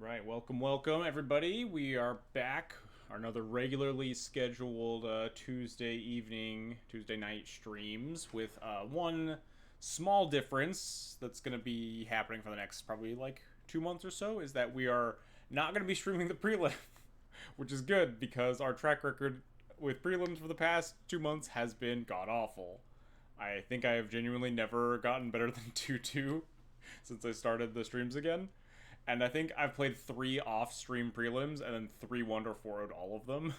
Right, welcome, everybody. We are back. Another regularly scheduled Tuesday evening, Tuesday night streams with one small difference that's going to be happening for the next probably like 2 months or so is that we are not going to be streaming the prelim, which is good because our track record with prelims for the past 2 months has been god awful. I think I have genuinely never gotten better than 2-2 since I started the streams again. And I think I've played 3 off-stream prelims and then 3-1 or 4-0'd all of them.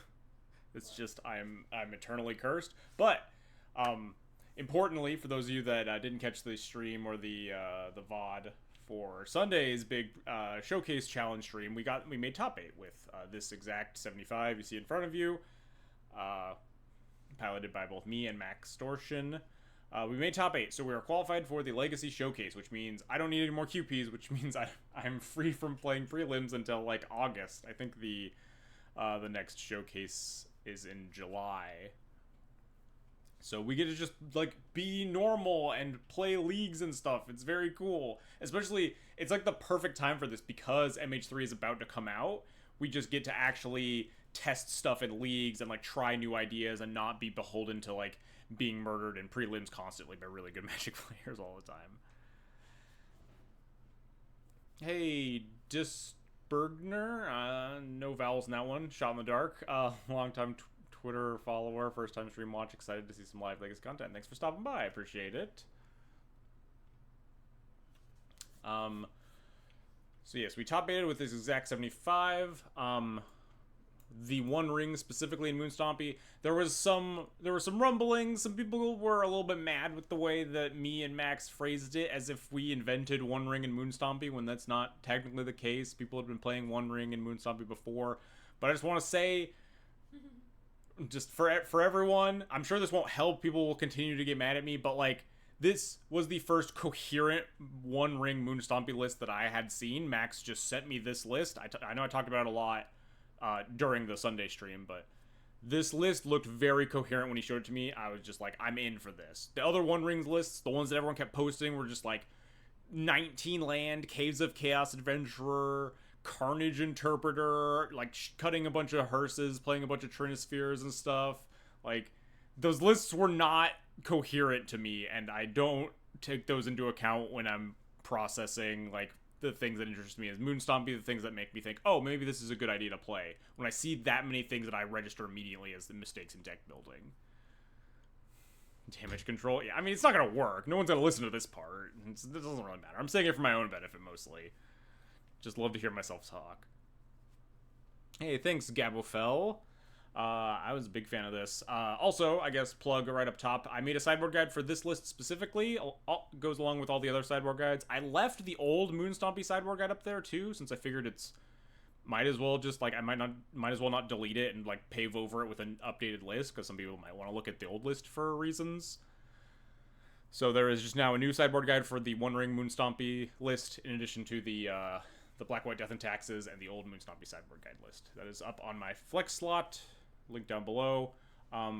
It's just I'm eternally cursed. But importantly, for those of you that didn't catch the stream or the VOD for Sunday's big showcase challenge stream, we made top 8 with this exact 75 you see in front of you, piloted by both me and Max Stortion. We made top 8, so we are qualified for the Legacy Showcase, which means I don't need any more QPs, which means I'm free from playing prelims until like August. I think the next showcase is in July. So we get to just like be normal and play leagues and stuff. It's very cool. Especially, it's like the perfect time for this because MH3 is about to come out. We just get to actually test stuff in leagues and like try new ideas and not be beholden to like being murdered in prelims constantly by really good Magic players all the time. Hey, Disbergner, no vowels in that one. Shot in the dark. Long-time Twitter follower, first-time stream watch. Excited to see some live Legacy content. Thanks for stopping by. I appreciate it. So yes, we top baited with this exact 75. The One Ring specifically in Moon Stompy, there were some rumblings. Some people were a little bit mad with the way that me and Max phrased it, as if we invented One Ring in Moon Stompy, when that's not technically the case. People had been playing One Ring in Moon Stompy before, but I just want to say, just for everyone, I'm sure this won't help. People will continue to get mad at me, but like, this was the first coherent One Ring Moon Stompy list that I had seen. Max just sent me this list. I know I talked about it a lot during the Sunday stream, but this list looked very coherent when he showed it to me. I was just like, I'm in for this. The other One Rings lists, the ones that everyone kept posting, were just like 19 land, Caves of Chaos Adventurer, Carnage Interpreter, like cutting a bunch of hearses, playing a bunch of Trinispheres and stuff. Like, those lists were not coherent to me, and I don't take those into account when I'm processing like the things that interest me. As Moon Stompy, the things that make me think, oh, maybe this is a good idea to play, when I see that many things that I register immediately as the mistakes in deck building. Damage control, yeah, I mean, it's not gonna work. No one's gonna listen to this part. It doesn't really matter. I'm saying it for my own benefit mostly. Just love to hear myself talk. Hey, thanks, Gabofel. I was a big fan of this. Also, I guess, plug right up top, I made a sideboard guide for this list specifically. Goes along with all the other sideboard guides. I left the old Moon Stompy sideboard guide up there too, since I figured it's might as well just like I might as well not delete it and like pave over it with an updated list, because some people might want to look at the old list for reasons. So there is just now a new sideboard guide for the One Ring Moon Stompy list, in addition to the Black White Death and Taxes and the old Moon Stompy sideboard guide list. That is up on my Flex slot. Link down below.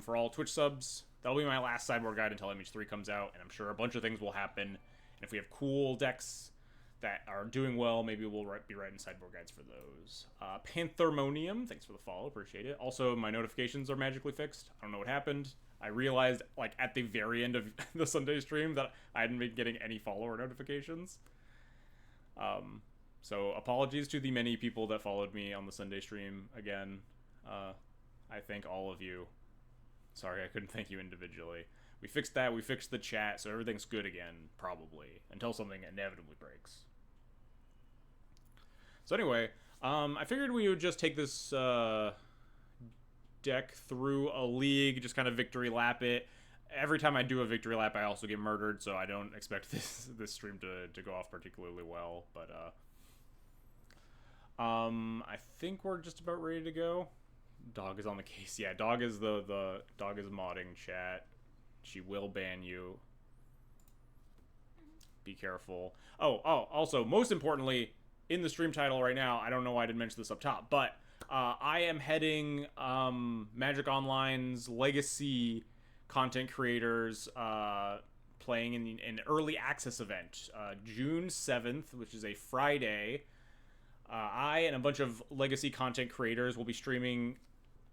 For all Twitch subs, that'll be my last sideboard guide until MH3 comes out, and I'm sure a bunch of things will happen. And if we have cool decks that are doing well, maybe we'll be writing sideboard guides for those. Panthermonium, thanks for the follow, appreciate it. Also, my notifications are magically fixed. I don't know what happened. I realized, like, at the very end of the Sunday stream that I hadn't been getting any follower notifications. So apologies to the many people that followed me on the Sunday stream again. I thank all of you. Sorry, I couldn't thank you individually. We fixed that, we fixed the chat, so everything's good again, probably. Until something inevitably breaks. So anyway, I figured we would just take this deck through a league, just kind of victory lap it. Every time I do a victory lap, I also get murdered, so I don't expect this stream to go off particularly well. But I think we're just about ready to go. Dog is on the case. Yeah, dog is the dog is modding chat. She will ban you. Be careful. Also, most importantly, in the stream title right now, I don't know why I didn't mention this up top, but I am heading Magic Online's Legacy content creators playing in an early access event, June 7th, which is a Friday. I I and a bunch of legacy content creators will be streaming.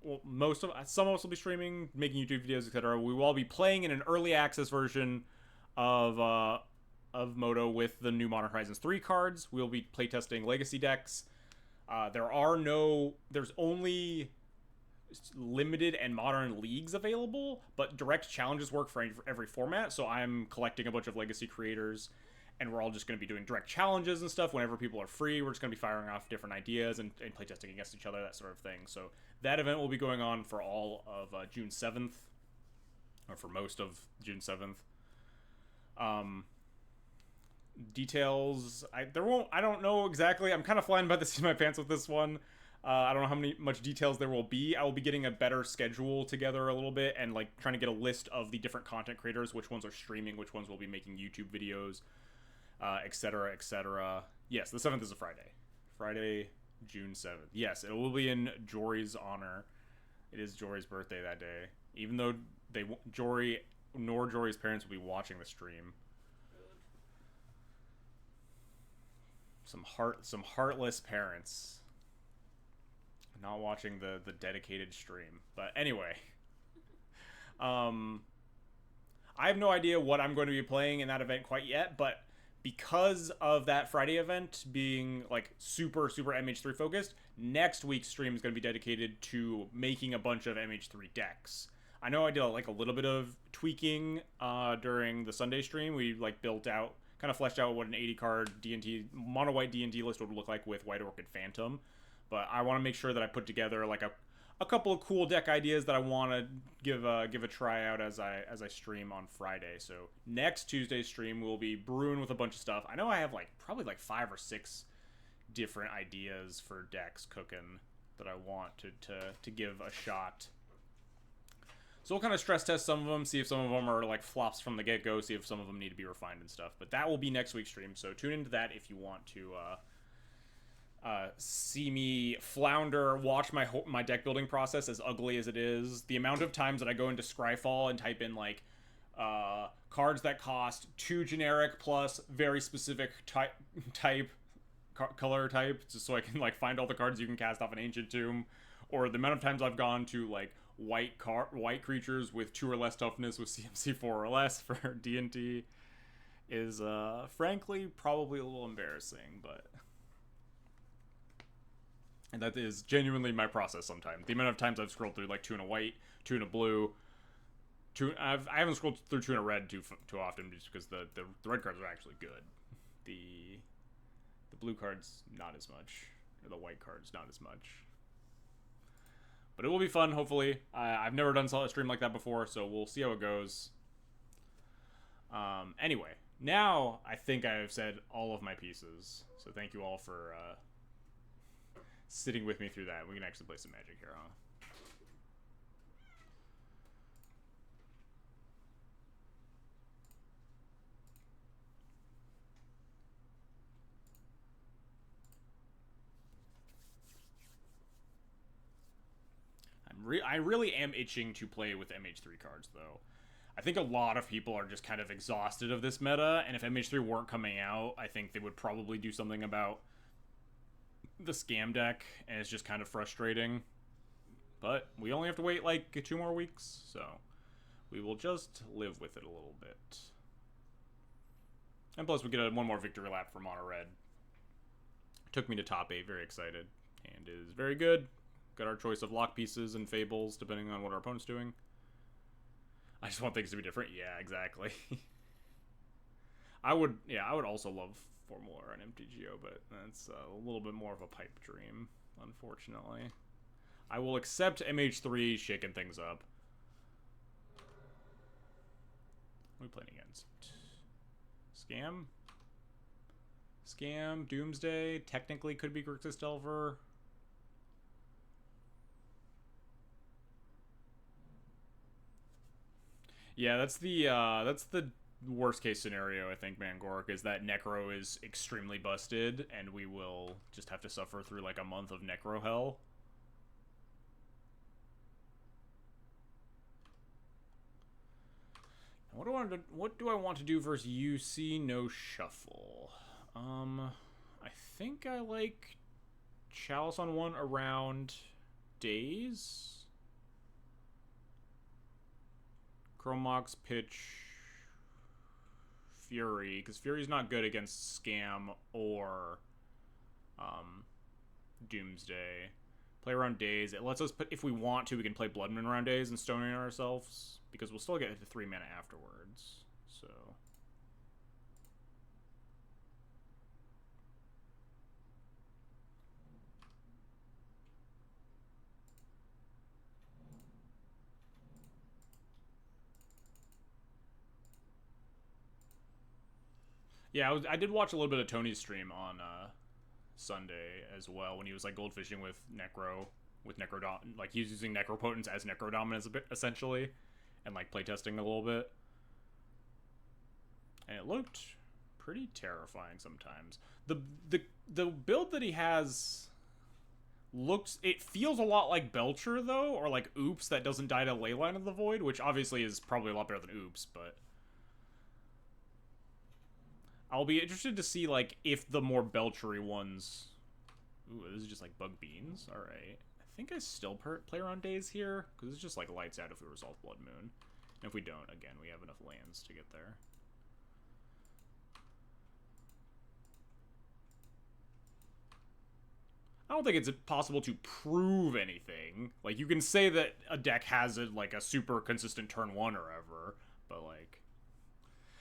Well, some of us will be streaming, making YouTube videos, etc. We will all be playing in an early access version of Moto with the new Modern Horizons 3 cards. We'll be playtesting legacy decks. There's only limited and modern leagues available, but direct challenges work for every format. So I'm collecting a bunch of legacy creators, and we're all just going to be doing direct challenges and stuff whenever people are free. We're just going to be firing off different ideas and playtesting against each other, that sort of thing. So that event will be going on for all of June 7th, or for most of June 7th. Details, I don't know exactly. I'm kind of flying by the seat of my pants with this one. I don't know how much details there will be. I will be getting a better schedule together a little bit and like trying to get a list of the different content creators, which ones are streaming, which ones will be making YouTube videos, etc., etc. Yes, the 7th is a Friday. Friday, June 7th. Yes, it will be in Jory's honor. It is Jory's birthday that day. Even though Jory nor Jory's parents will be watching the stream. Some heartless parents not watching the dedicated stream. But anyway, I have no idea what I'm going to be playing in that event quite yet, but because of that Friday event being like super MH3 focused, next week's stream is going to be dedicated to making a bunch of MH3 decks. I know I did like a little bit of tweaking during the Sunday stream. We like kind of fleshed out what an 80 card D&D mono white D&D list would look like with White Orchid Phantom. But I want to make sure that I put together like a couple of cool deck ideas that I want to give a try out as I stream on Friday. So next Tuesday's stream will be brewing with a bunch of stuff. I know I have probably 5 or 6 different ideas for decks cooking that I want to give a shot. So we'll kind of stress test some of them, see if some of them are like flops from the get-go, see if some of them need to be refined and stuff. But that will be next week's stream, so tune into that if you want to see me flounder, watch my deck building process, as ugly as it is. The amount of times that I go into Scryfall and type in like cards that cost 2 generic plus very specific color type, just so I can like find all the cards you can cast off an Ancient Tomb, or the amount of times I've gone to like white creatures with 2 or less toughness with CMC 4 or less for D&D is frankly probably a little embarrassing, but. And that is genuinely my process sometimes. The amount of times I've scrolled through like 2 in a white, 2 in a blue, I haven't scrolled through 2 in a red too often just because the red cards are actually good. The blue cards not as much, or the white cards not as much. But it will be fun, hopefully. I've never done a stream like that before, so we'll see how it goes. Anyway, now I think I have said all of my pieces. So thank you all for sitting with me through that. We can actually play some Magic here, huh? I really am itching to play with MH3 cards, though. I think a lot of people are just kind of exhausted of this meta, and if MH3 weren't coming out, I think they would probably do something about the scam deck, and it's just kind of frustrating. But we only have to wait like 2 more weeks, so we will just live with it a little bit. And plus we get one more victory lap for Mono Red. Took me to top 8, very excited. And is very good. Got our choice of lock pieces and fables, depending on what our opponent's doing. I just want things to be different. Yeah, exactly. I would also love Formula and MTGO, but that's a little bit more of a pipe dream, unfortunately. I will accept MH3 shaking things up. What are we playing against? Scam, Doomsday, technically could be Grixis Delver. Yeah, that's the worst case scenario, I think, Mangork, is that Necro is extremely busted, and we will just have to suffer through like a month of Necro hell. What do I want to do versus UC no shuffle? I think I like Chalice on one around Days. Chromox pitch Fury, because Fury's not good against Scam or Doomsday. Play around Days. It lets us put, if we want to, we can play Blood Moon around Days and Stoning ourselves, because we'll still get to 3 mana afterwards. So yeah, I did watch a little bit of Tony's stream on Sunday as well, when he was like goldfishing with Necro, like he was using Necropotence as Necro Dominance essentially, and like playtesting a little bit, and it looked pretty terrifying sometimes. The build that he has it feels a lot like Belcher though, or like Oops that doesn't die to Leyline of the Void, which obviously is probably a lot better than Oops, but I'll be interested to see, like, if the more Belchery ones... Ooh, this is just, like, Bug Beans. Alright. I think I still play around Days here, because it's just, like, lights out if we resolve Blood Moon. And if we don't, again, we have enough lands to get there. I don't think it's possible to prove anything. Like, you can say that a deck has, like, a super consistent turn 1 or ever, but, like...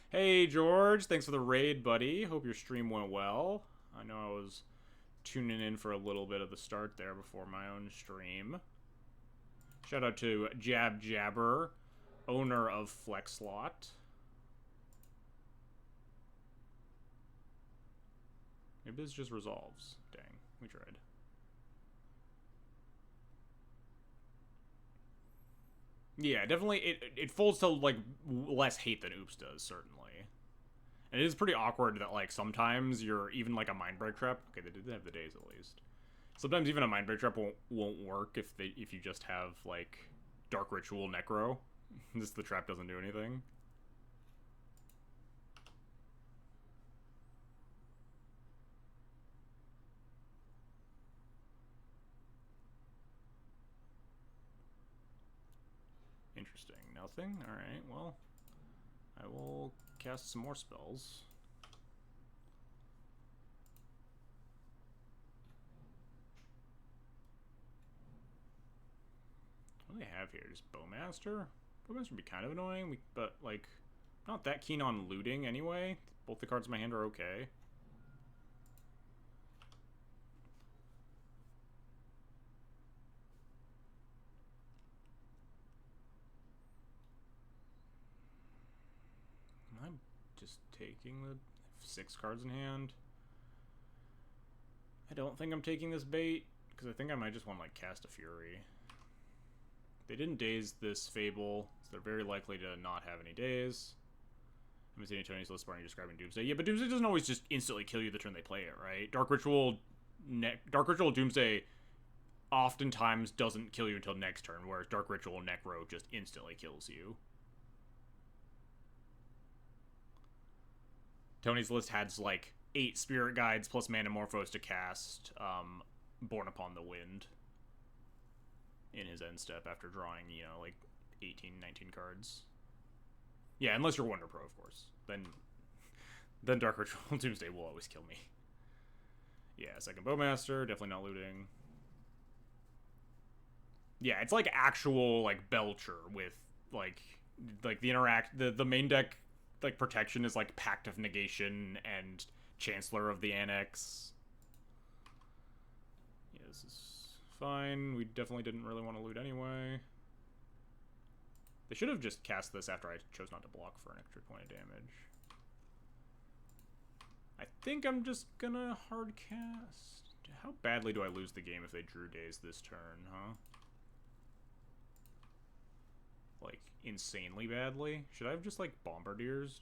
Hey, George. Thanks for the raid, buddy. Hope your stream went well. I know I was tuning in for a little bit of the start there before my own stream. Shout out to Jab Jabber, owner of Flexlot. Maybe this just resolves. Dang, we tried. Yeah, definitely. It folds to, like, less hate than Oops does, certainly. And it is pretty awkward that, like, sometimes you're even, like, a Mindbreak Trap. Okay, they did have the Days, at least. Sometimes even a Mindbreak Trap won't work if you just have, like, Dark Ritual Necro. The trap doesn't do anything. Interesting. Nothing? Alright, well, I will cast some more spells. What do they have here? Just Bowmaster? Bowmaster would be kind of annoying, but, like, not that keen on looting anyway. Both the cards in my hand are okay. I'm just taking the 6 cards in hand. I don't think I'm taking this bait, because I think I might just want to, like, cast a Fury. They didn't daze this Fable, so they're very likely to not have any daze. I'm seeing Tony's list bar describing Doomsday. Yeah, but Doomsday doesn't always just instantly kill you the turn they play it, right? Dark Ritual Doomsday oftentimes doesn't kill you until next turn, whereas Dark Ritual Necro just instantly kills you. Tony's list has, like, 8 Spirit Guides plus Manamorphose to cast Born Upon the Wind in his end step after drawing, you know, like 18, 19 cards. Yeah, unless you're Wonder Pro, of course. Then Dark Ritual Doomsday will always kill me. Yeah, second Bowmaster, definitely not looting. Yeah, it's like actual, like, Belcher with, like the main deck, like, protection is, like, Pact of Negation and Chancellor of the Annex. Yeah, this is fine. We definitely didn't really want to loot anyway. They should have just cast this after I chose not to block for an extra point of damage. I think I'm just gonna hard cast. How badly do I lose the game if they drew days this turn, huh? Like, insanely badly? Should I have just, like, Bombardiers?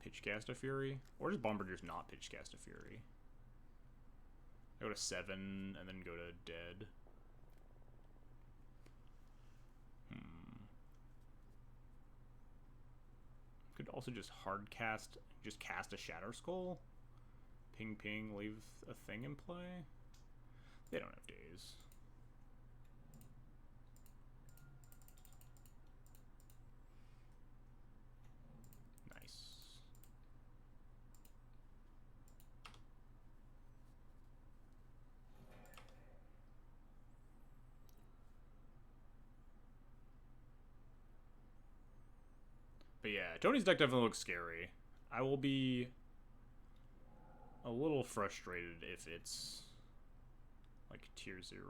Pitchcast a Fury? Or does Bombardiers not Pitchcast a Fury? I go to 7 and then go to Dead. Could also just hard cast, just cast a Shatter Skull. Ping ping, leave a thing in play? They don't have days. Nice. But yeah, Tony's deck definitely looks scary. I will be a little frustrated if it's like tier 0.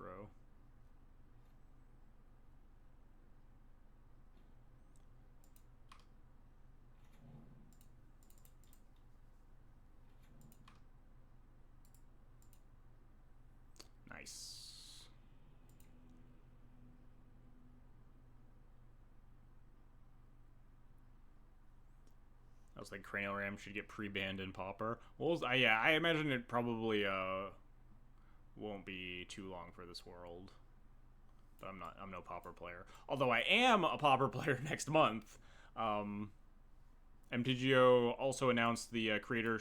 Nice. I was like, Cranial Ram should get pre-banned in Pauper. Well, yeah, I imagine it probably won't be too long for this world. But I'm no Pauper player. Although I am a Pauper player next month. MTGO also announced the creator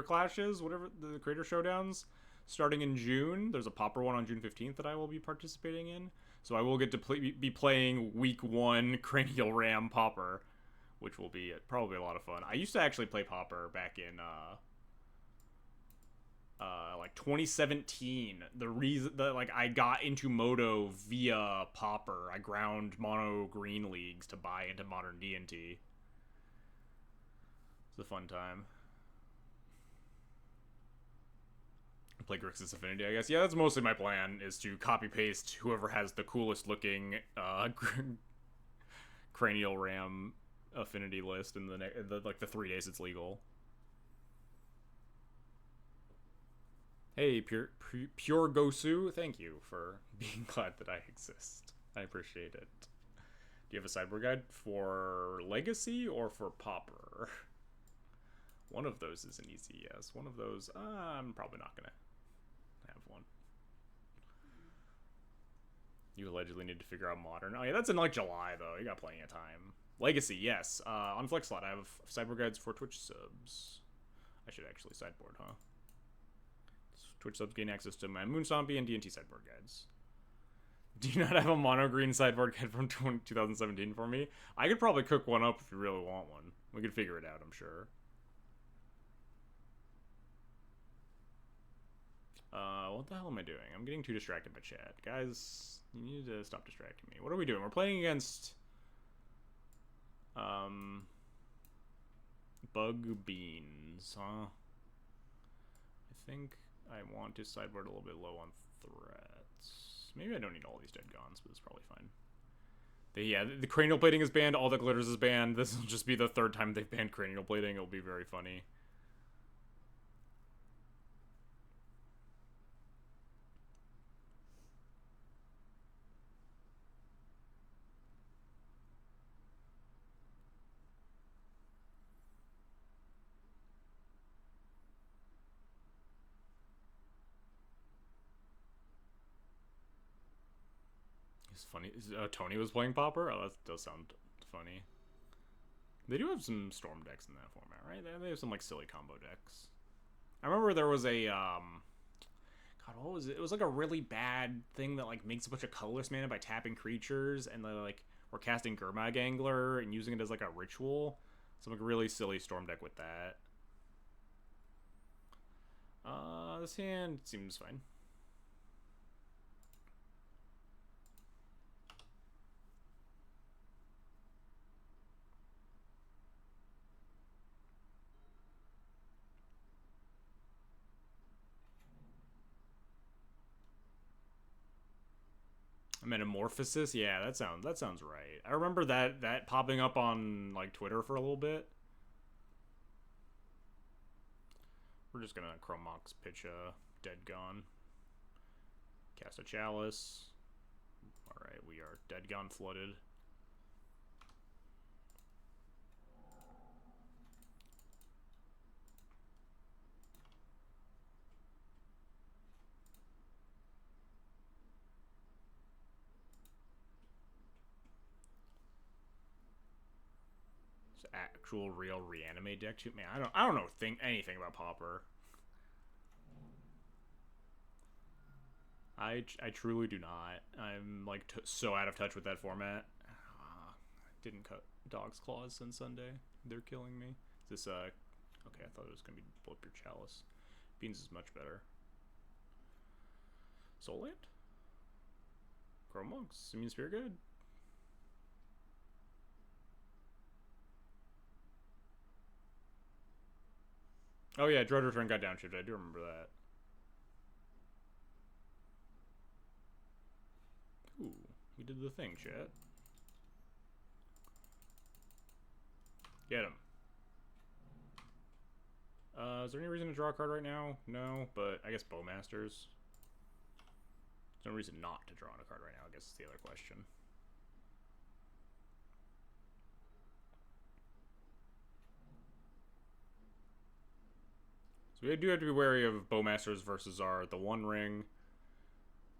clashes, whatever, the creator showdowns, starting in June. There's a Pauper one on June 15th that I will be participating in. So I will get to be playing week 1 Cranial Ram Pauper, which will be probably a lot of fun. I used to actually play Pauper back in like 2017. The reason that like I got into Moto via Pauper, I ground mono green leagues to buy into modern D&T. It's a fun time. Play Grixis Affinity, I guess. Yeah, that's mostly my plan, is to copy paste whoever has the coolest looking Cranial Ram Affinity list in like the 3 days it's legal. Hey, Pure Gosu, thank you for being glad that I exist. I appreciate it. Do you have a sideboard guide for Legacy or for Pauper? One of those is an easy yes. One of those, I'm probably not gonna have one. You allegedly need to figure out Modern. Oh yeah, that's in like July though. You got plenty of time. Legacy, yes. On FlexSlot, I have sideboard guides for Twitch subs. I should actually sideboard, huh? Twitch subs gain access to my Moon Stompy and D&T sideboard guides. Do you not have a mono green sideboard guide from 2017 for me? I could probably cook one up if you really want one. We could figure it out, I'm sure. What the hell am I doing? I'm getting too distracted by chat. Guys, you need to stop distracting me. What are we doing? We're playing against Bug Beans, huh? I think I want to sideboard a little bit low on threats. Maybe I don't need all these dead gons, but it's probably fine. Yeah, the cranial plating is banned, all the glitters is banned. This will just be the 3rd time they've banned cranial plating. It'll be very funny. It's funny. Tony was playing Pauper? Oh, that does sound funny. They do have some Storm decks in that format, right? They have some, like, silly combo decks. I remember there was a, God, what was it? It was, like, a really bad thing that, like, makes a bunch of colorless mana by tapping creatures, and they, like, were casting Gurmag Angler and using it as, like, a ritual. Some, like, really silly Storm deck with that. This hand seems fine. Metamorphosis, yeah, that sounds right. I remember that popping up on like Twitter for a little bit. We're just gonna Chrome Mox pitch a Dead Gone. Cast a Chalice. Alright, we are Dead Gone flooded. Actual real reanimate deck too. Man, I don't know anything about Pauper. I truly do not. I'm like so out of touch with that format. Didn't cut Dog's Claws since Sunday. They're killing me. Is this okay, I thought it was gonna be blow up your chalice. Beans is much better. Soul Land? Crow Monks. Immune Spear good. Oh yeah, Dread Return got downshifted. I do remember that. Ooh, he did the thing, chat. Get him. Is there any reason to draw a card right now? No, but I guess Bowmasters. There's no reason not to draw on a card right now, I guess is the other question. So we do have to be wary of Bowmasters versus our the One Ring.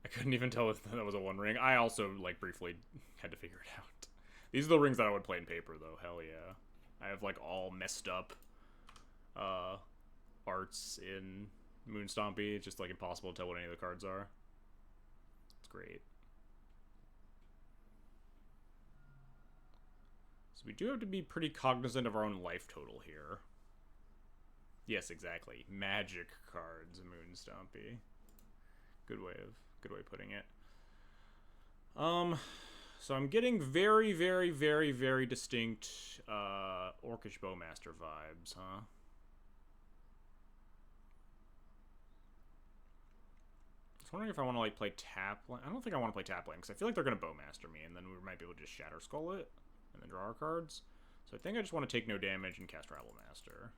I couldn't even tell if that was a One Ring. I also, like, briefly had to figure it out. These are the rings that I would play in paper, though. Hell yeah. I have, like, all messed up arts in Moon Stompy. It's just, like, impossible to tell what any of the cards are. It's great. So we do have to be pretty cognizant of our own life total here. Yes, exactly. Magic cards, Moon Stompy. Good way of putting it. So I'm getting very, very, very, very distinct Orcish Bowmaster vibes, huh? I was wondering if I want to, like, play Tapland. I don't think I want to play Tapland, because I feel like they're going to Bowmaster me, and then we might be able to just Shatter Skull it, and then draw our cards. So I think I just want to take no damage and cast Rabblemaster.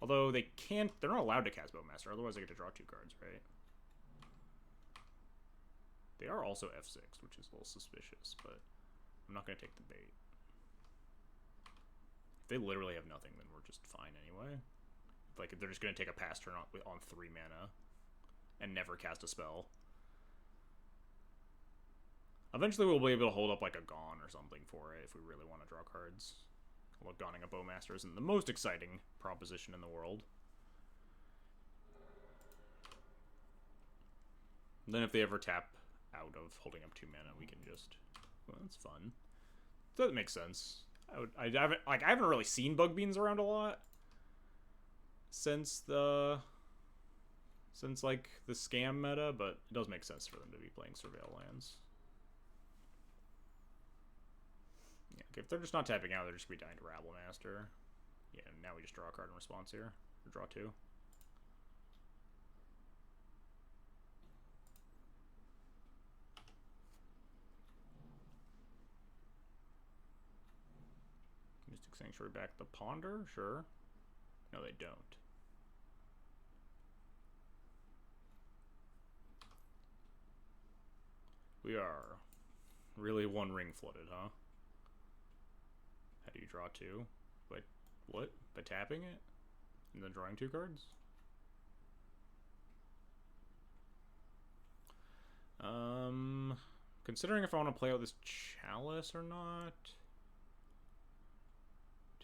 Although they can't, they're not allowed to cast Bowmaster, otherwise I get to draw 2 cards, right? They are also F6, which is a little suspicious, but I'm not going to take the bait. If they literally have nothing, then we're just fine anyway. Like, they're just going to take a pass turn on 3 mana and never cast a spell. Eventually we'll be able to hold up, like, a Gone or something for it if we really want to draw cards. Although Gonning a Bowmaster isn't the most exciting proposition in the world. And then if they ever tap out of holding up 2 mana, we can just, well, that's fun. So that makes sense. I haven't really seen Bug Beans around a lot since like the scam meta, but it does make sense for them to be playing Surveil lands. Yeah, okay, if they're just not tapping out, they're just gonna be dying to Rabblemaster. Yeah, now we just draw a card in response here, or draw 2. Mystic Sanctuary back the Ponder? Sure. No, they don't. We are really One Ring flooded, huh? How do you draw 2? By what? By tapping it? And then drawing 2 cards? Considering if I want to play out this Chalice or not.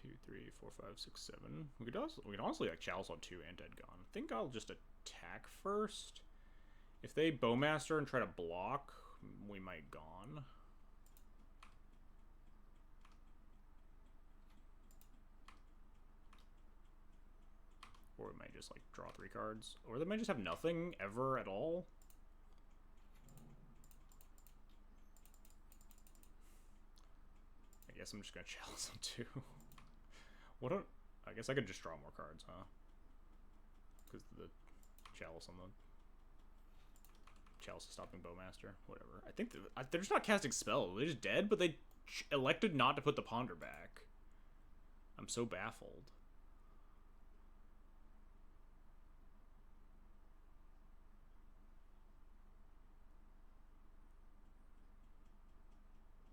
2, 3, 4, 5, 6, 7. We could honestly like Chalice on 2 and Dead Gone. I think I'll just attack first. If they Bowmaster and try to block, we might Gone. Or we might just like draw 3 cards. Or they might just have nothing ever at all. I guess I'm just gonna Chalice on 2. I guess I could just draw more cards, huh? Because the Chalice on the Chalice is stopping Bowmaster. Whatever. I think they're just not casting spells. They're just dead, but they elected not to put the Ponder back. I'm so baffled.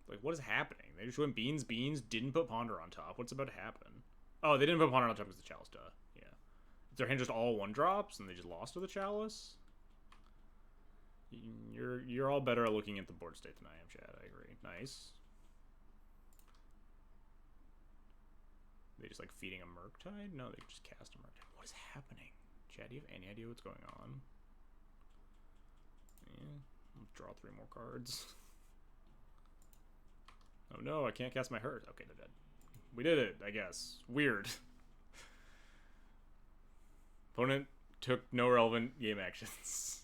Like, what is happening? They just went beans, didn't put Ponder on top. What's about to happen? Oh, they didn't put Ponder on top because the Chalice, duh. Yeah. Is their hand just all 1-drops and they just lost to the Chalice? You're all better at looking at the board state than I am, Chad. I agree. Nice. They just like feeding a Murktide? No, they just cast a Murktide. What is happening? Chad, do you have any idea what's going on? 3 more cards. Oh no, I can't cast my Hearse. Okay, they're dead. We did it, I guess. Weird. Opponent took no relevant game actions.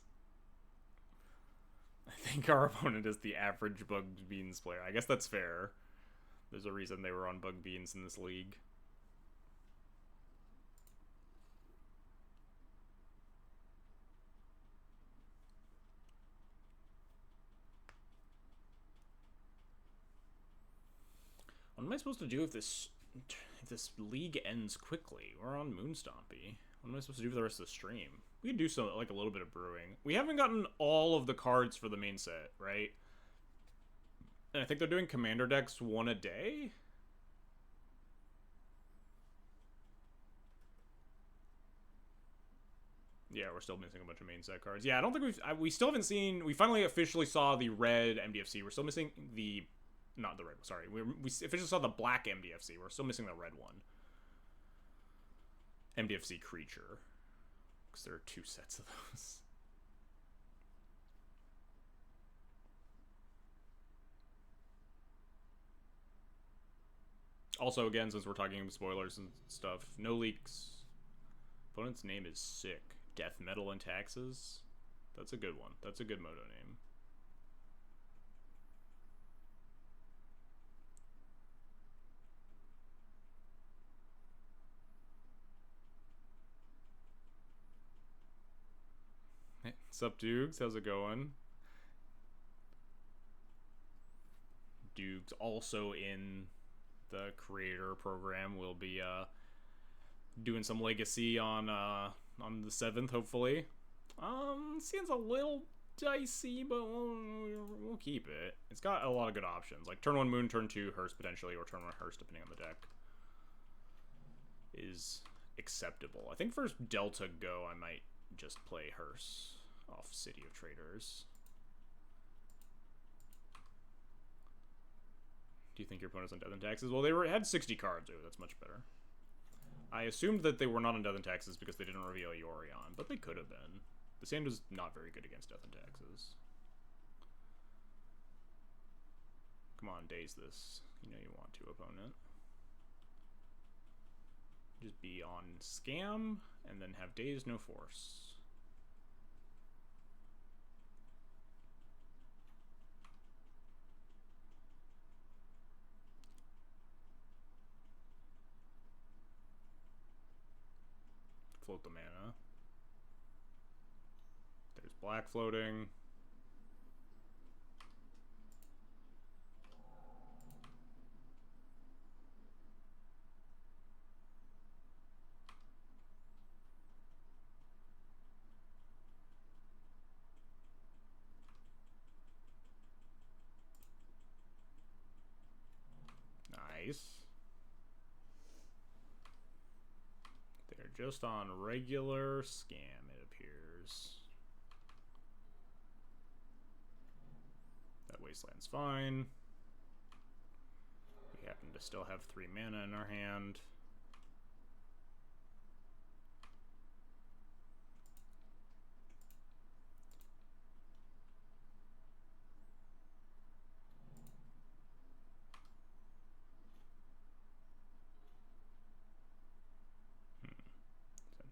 I think our opponent is the average Bugged Beans player. I guess that's fair. There's a reason they were on Bugged Beans in this league. What am I supposed to do if this league ends quickly? We're on Moonstompy. What am I supposed to do for the rest of the stream? We could do some, like, a little bit of brewing. We haven't gotten all of the cards for the main set, right? And I think they're doing commander decks 1 a day? Yeah, we're still missing a bunch of main set cards. Yeah, I don't think we still haven't seen... We finally officially saw the red MDFC. We're still missing the... Not the red, sorry. We officially saw the black MDFC. We're still missing the red one. MDFC creature. Because there are 2 sets of those. Also, again, since we're talking spoilers and stuff, no leaks. Opponent's name is sick. Death, Metal, and Taxes. That's a good one. That's a good moto name. Hey, sup, Dukes? How's it going? Dukes also in the creator program. Will be doing some legacy on the 7th, hopefully. Seems a little dicey, but we'll keep it. It's got a lot of good options, like turn 1 Moon, turn 2 Hearse potentially, or turn 1 Hearse depending on the deck. Is acceptable. I think for Delta Go, I might just play Hearse off City of Traders. Do you think your opponent's on Death and Taxes? Well, they had 60 cards. Ooh, that's much better. I assumed that they were not on Death and Taxes because they didn't reveal Yorion, but they could have been. The sand is not very good against Death and Taxes. Come on, daze this. You know you want to, opponent. Just be on Scam, and then have daze, no force. Float the mana. There's black floating. Nice. Just on regular Scam, it appears. That Wasteland's fine. We happen to still have 3 mana in our hand.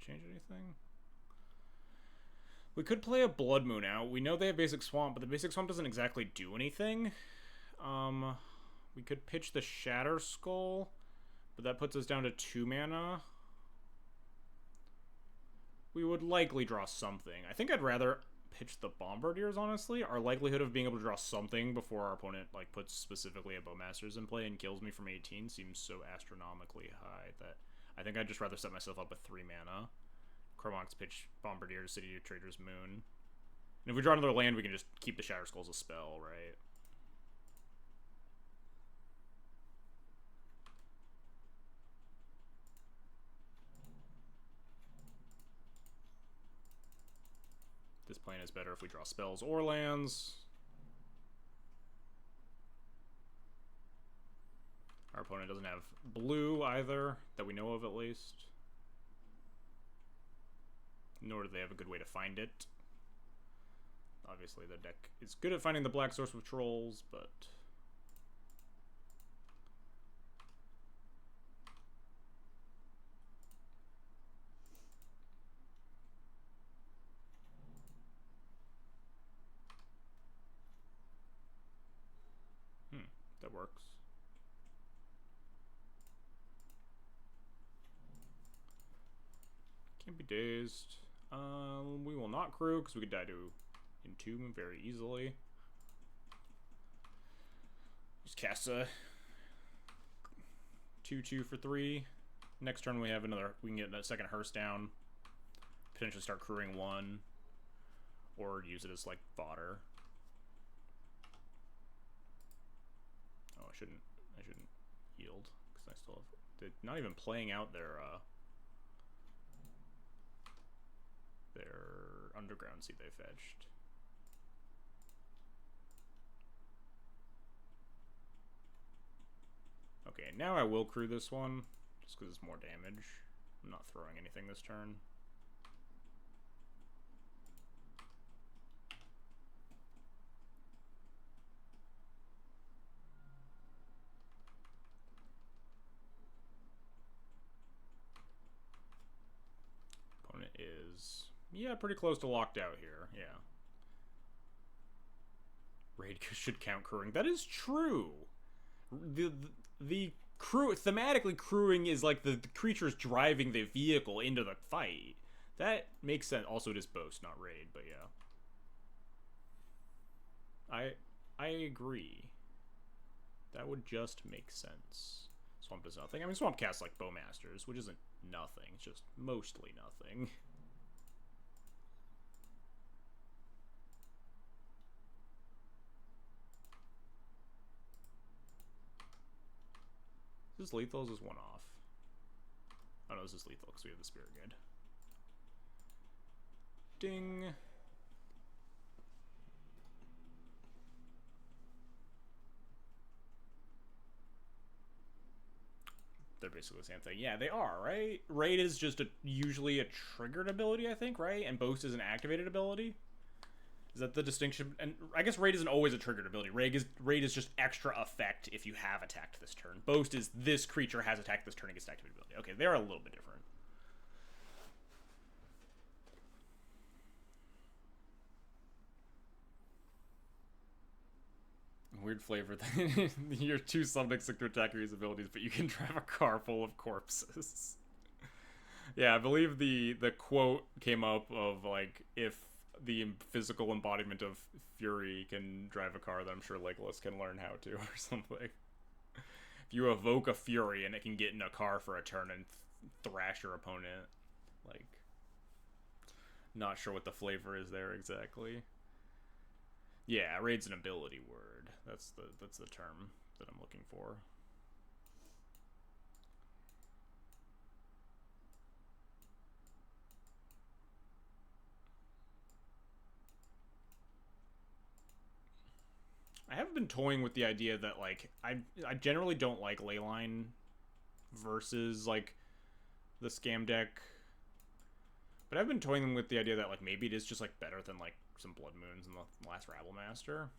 Change anything? We could play a Blood Moon out. We know they have Basic Swamp, but the Basic Swamp doesn't exactly do anything. We could pitch the Shatter Skull, but that puts us down to 2 mana. We would likely draw something. I think I'd rather pitch the Bombardiers, honestly. Our likelihood of being able to draw something before our opponent like puts specifically a Bowmasters in play and kills me from 18 seems so astronomically high that I think I'd just rather set myself up with 3 mana. Chromox pitch Bombardier to City of Traders Moon. And if we draw another land, we can just keep the Shatter Skull as a spell, right? This plane is better if we draw spells or lands. Our opponent doesn't have blue either, that we know of at least. Nor do they have a good way to find it. obviously the deck is good at finding the black source with trolls, but... that works. Can't be dazed. We will not crew, because we could die to Entomb very easily. Just cast a 2/2 for 3. Next turn we have another, we can get that second hearse down. Potentially start crewing 1. Or use it as, like, fodder. Oh, I shouldn't yield, because I still have, they're not even playing out their underground seed they fetched. Okay, now I will crew this one, just because it's more damage. I'm not throwing anything this turn. Opponent is... yeah, pretty close to locked out here. Yeah. Raid should count crewing. That is true. The crew, thematically, crewing is like the creatures driving the vehicle into the fight. That makes sense. Also, it is boast, not raid, but yeah. I agree. That would just make sense. Swamp does nothing. I mean, Swamp casts like Bowmasters, which isn't nothing. It's just mostly nothing. Is this lethal? Is this one off? Oh no, this is lethal because we have the Spirit Guide. Ding. They're basically the same thing. Yeah, they are, right? Raid is just usually a triggered ability, I think, right? And Boast is an activated ability? Is that the distinction? And I guess Raid isn't always a triggered ability. Raid is just extra effect if you have attacked this turn. Boast is this creature has attacked this turn and gets an activated ability. Okay, they're a little bit different. Weird flavor. You're too subject to attack your abilities, but you can drive a car full of corpses. Yeah, I believe the quote came up of, like, if the physical embodiment of Fury can drive a car, then I'm sure Legolas can learn how to, or something. If you evoke a Fury and it can get in a car for a turn and thrash your opponent, like, not sure what the flavor is there exactly. Yeah, raid's an ability word. That's the term that I'm looking for. I have been toying with the idea that, like, I generally don't like Leyline versus, like, the scam deck. But I've been toying with the idea that, like, maybe it is just, like, better than, like, some Blood Moons and the last Rabble Master.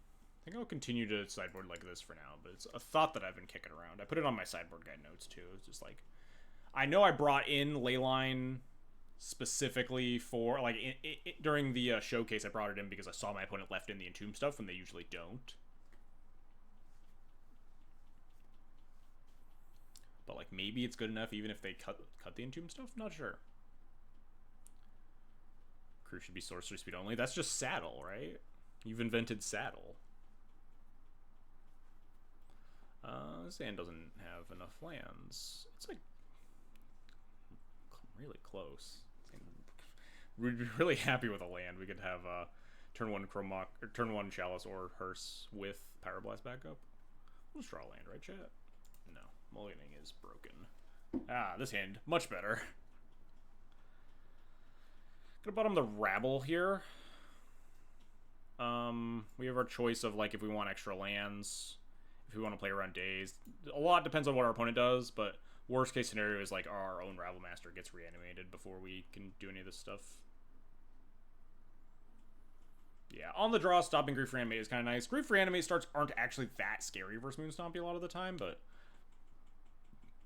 I think I'll continue to sideboard like this for now, but it's a thought that I've been kicking around. I put it on my sideboard guide notes, too. It's just, like, I know I brought in Leyline specifically for, like, during the showcase, I brought it in because I saw my opponent left in the Entomb stuff when they usually don't. But, like, maybe it's good enough even if they cut the Entomb stuff? Not sure. Crew should be sorcery speed only. That's just Saddle, right? You've invented Saddle. This hand doesn't have enough lands. It's, like, really close. We'd be really happy with a land. We could have turn 1 Chromok, or turn 1 Chalice or Hearse with Pyroblast backup. We'll just draw a land, right, chat? No. Mulliganing is broken. Ah, this hand. Much better. Gonna bottom the Rabble here. We have our choice of, like, if we want extra lands, if we want to play around days. A lot depends on what our opponent does, but worst case scenario is, like, our own Rabble Master gets reanimated before we can do any of this stuff. Yeah, on the draw, stopping Grief Reanimate is kind of nice. Grief Reanimate starts aren't actually that scary versus Moon Stompy a lot of the time, but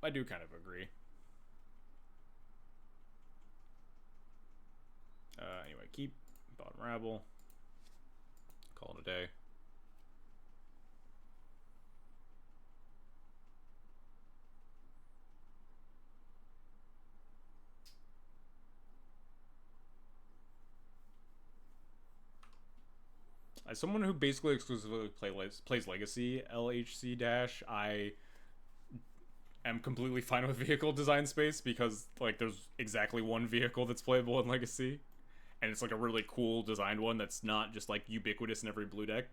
I do kind of agree. Anyway, keep bottom rabble. Call it a day. As someone who basically exclusively plays Legacy LHC Dash, I am completely fine with vehicle design space because like there's exactly one vehicle that's playable in Legacy, and it's like a really cool designed one that's not just like ubiquitous in every blue deck.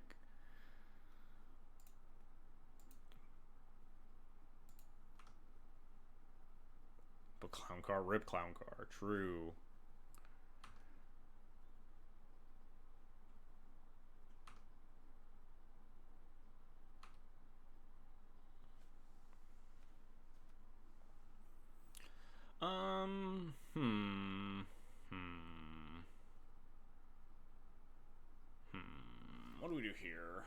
But Clown Car, rip Clown Car, true. What do we do here?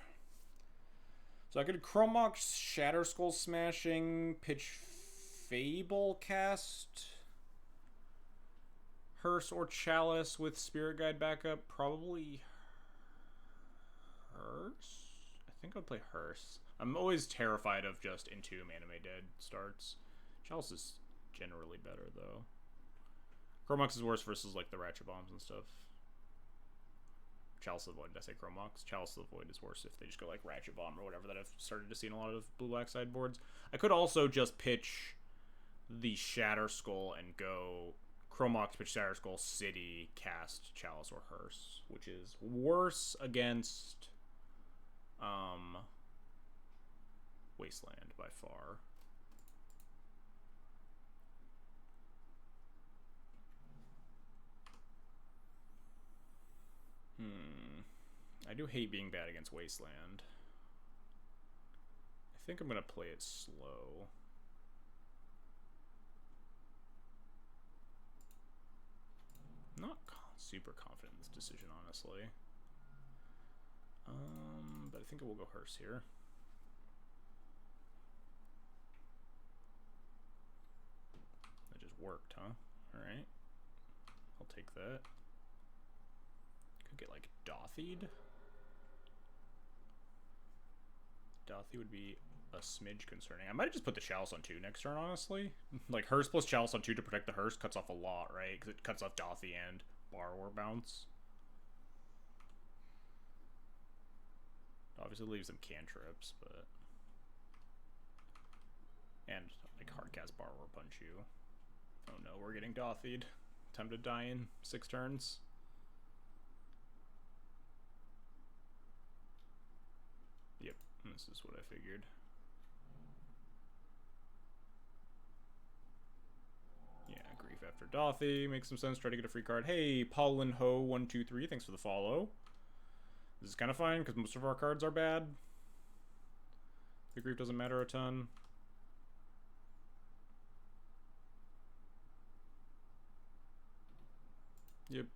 So I could Chromox, Shatter Skull Smashing, pitch Fable Cast, Hearse or Chalice with Spirit Guide backup. Probably Hearse? I think I'd play Hearse. I'm always terrified of just Entomb Anime Dead starts. Chalice is generally better, though. Chromox is worse versus, like, the Ratchet Bombs and stuff. Chalice of the Void, did I say Chromox? Chalice of the Void is worse if they just go, like, Ratchet Bomb or whatever that I've started to see in a lot of blue-black sideboards. I could also just pitch the Shatter Skull and go Chromox, pitch Shatter Skull, City, cast Chalice or Hearse, which is worse against Wasteland by far. I do hate being bad against Wasteland. I think I'm gonna play it slow. I'm not super confident in this decision, honestly. But I think I will go Hearse here. That just worked, huh? Alright. I'll take that. Could get, like, Dothied. Dothy would be a smidge concerning. I might just put the Chalice on 2 next turn, honestly. Like, Hearse plus Chalice on 2 to protect the Hearse cuts off a lot, right? Because it cuts off Dothy and Borrower Bounce. Obviously leaves them cantrips, but... And, like, Hardcast Borrower Punch you. Oh no, we're getting Dothied. Time to die in 6 turns. Yep, this is what I figured. Yeah, Grief after Dothy makes some sense. Try to get a free card. Hey, Paulin Ho 123, thanks for the follow. This is kind of fine because most of our cards are bad. The Grief doesn't matter a ton. Yep.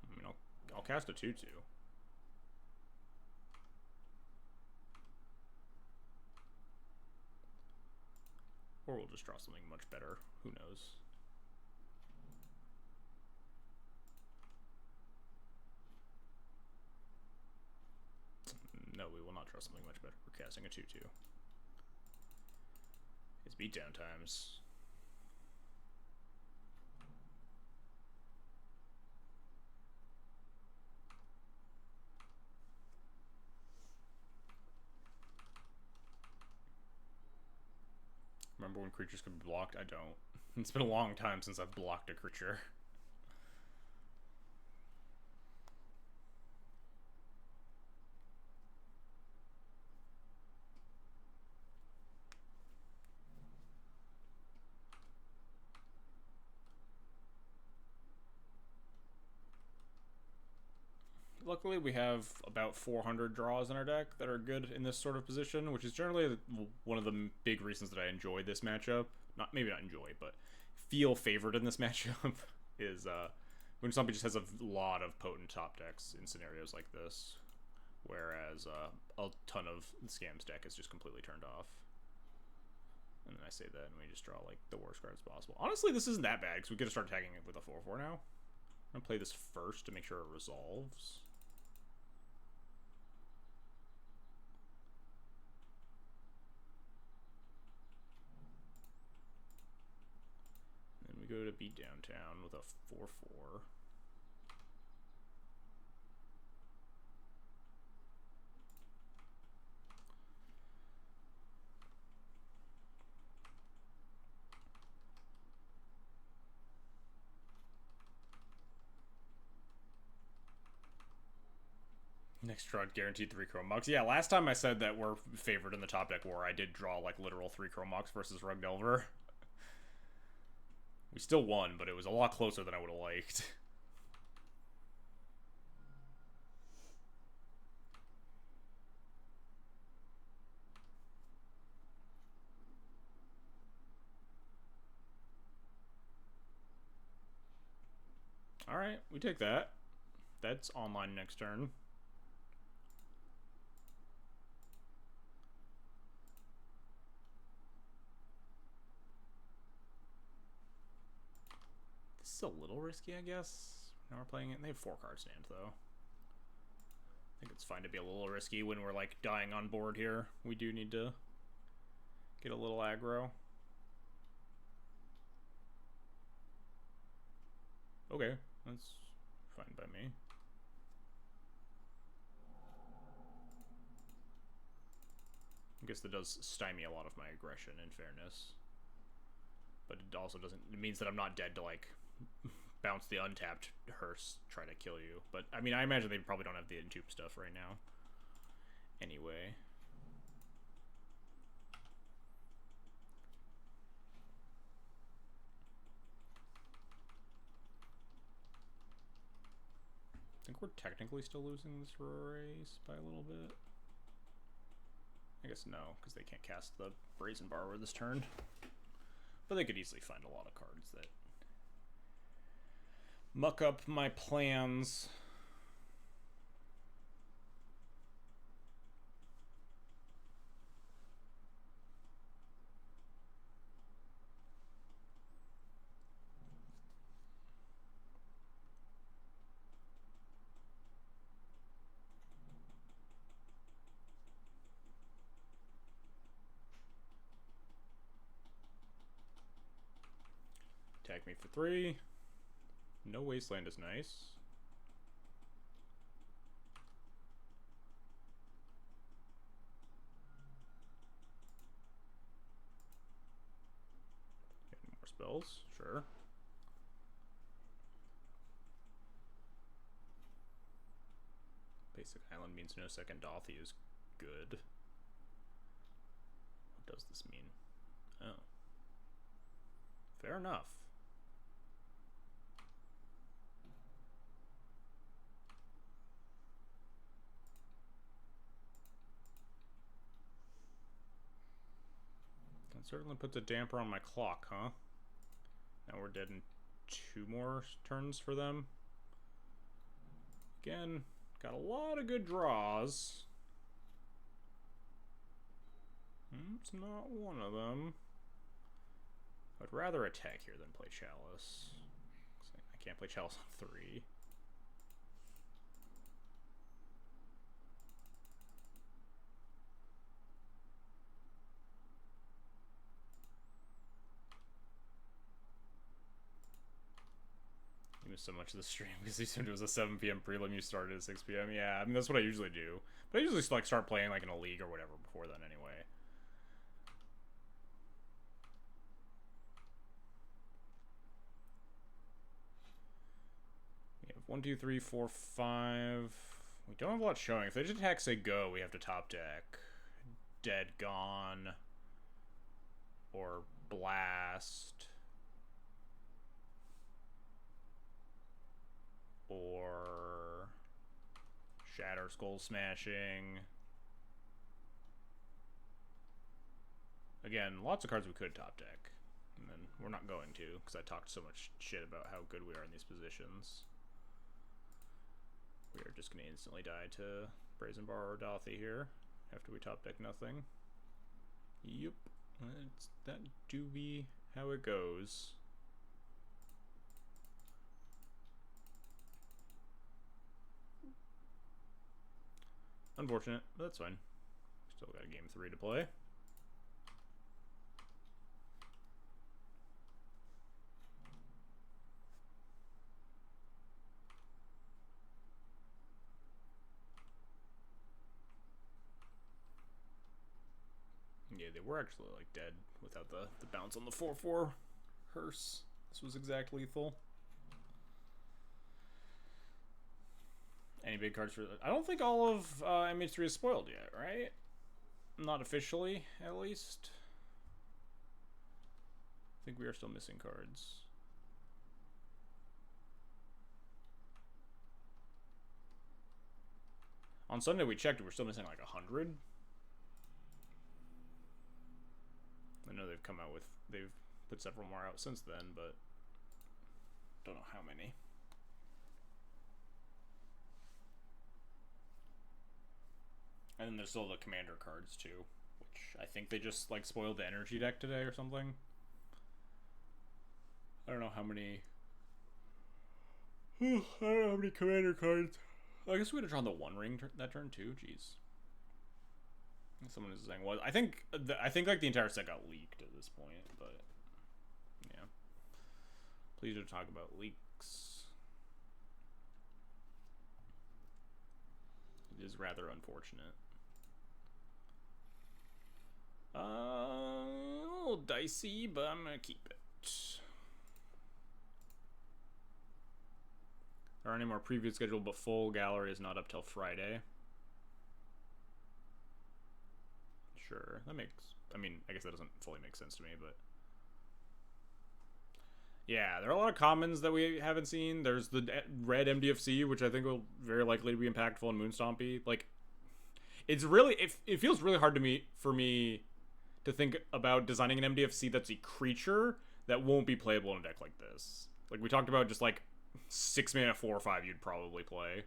I mean, I'll cast a 2/2. Or we'll just draw something much better. Who knows? No, we will not draw something much better. We're casting a 2/2. It's beatdown times. Remember when creatures could be blocked? I don't. It's been a long time since I've blocked a creature. Luckily, we have about 400 draws in our deck that are good in this sort of position, which is generally one of the big reasons that I enjoy this matchup. Maybe not enjoy, but feel favored in this matchup is Moonstompy just has a lot of potent top decks in scenarios like this, whereas a ton of the Scams deck is just completely turned off. And then I say that, and we just draw like the worst cards possible. Honestly, this isn't that bad because we could start tagging it with a 4/4 now. I'm gonna play this first to make sure it resolves. And then we go to beat downtown with a 4/4. Next draw guaranteed 3 Chrome Mox. Yeah, last time I said that we're favored in the top deck war, I did draw like literal 3 Chrome Mox versus Rug Delver. We still won, but it was a lot closer than I would have liked. Alright, we take that. That's online next turn. This is a little risky, I guess. Now we're playing it. They have 4-card stand, though. I think it's fine to be a little risky when we're, like, dying on board here. We do need to get a little aggro. Okay, that's fine by me. I guess that does stymie a lot of my aggression, in fairness. But it also doesn't... It means that I'm not dead to, like, bounce the untapped hearse, try to kill you. But, I mean, I imagine they probably don't have the entomb stuff right now. Anyway. I think we're technically still losing this race by a little bit. I guess no, because they can't cast the Brazen Borrower this turn. But they could easily find a lot of cards that muck up my plans. Tag me for 3. No Wasteland is nice. Getting more spells, sure. Basic Island means no second Dothy is good. What does this mean? Oh. Fair enough. That certainly puts a damper on my clock, huh? Now we're dead in 2 more turns for them. Again, got a lot of good draws. It's not one of them. I'd rather attack here than play Chalice. I can't play Chalice on 3. You missed so much of the stream because you said it was a 7 p.m. prelim. You started at 6 p.m. Yeah, I mean, that's what I usually do. But I usually like start playing like in a league or whatever before then anyway. We have 1, 2, 3, 4, 5. We don't have a lot showing. If they just attack, say go, we have to top deck Dead Gone or Blast or Shatter Skull Smashing. Again, lots of cards we could top deck. And then we're not going to, because I talked so much shit about how good we are in these positions. We are just going to instantly die to Brazen Bar or Dothy here after we top deck nothing. Yep. That do be how it goes. Unfortunate, but that's fine. Still got a game 3 to play. Yeah, they were actually like dead without the bounce on the 4/4 hearse. This was exact lethal. Any big cards for... I don't think all of MH3 is spoiled yet, right? Not officially, at least. I think we are still missing cards. On Sunday we checked, we're still missing like 100. I know they've come out with... They've put several more out since then, but... Don't know how many. And then there's still the commander cards too, which I think they just like spoiled the energy deck today or something. I don't know how many. I don't know how many commander cards. I guess we would have drawn the One Ring that turn too. Jeez. Someone is saying, "Well, I think like the entire set got leaked at this point," but yeah. Please don't talk about leaks. It is rather unfortunate. A little dicey, but I'm gonna keep it. There aren't any more previews scheduled, but full gallery is not up till Friday. Sure, that makes... I mean, I guess that doesn't fully make sense to me, but... Yeah, there are a lot of commons that we haven't seen. There's the red MDFC, which I think will very likely be impactful in Moon Stompy. Like, it's really... It feels really hard for me to think about designing an MDFC that's a creature that won't be playable in a deck like this. Like, we talked about just, like, 6 mana 4 or 5 you'd probably play.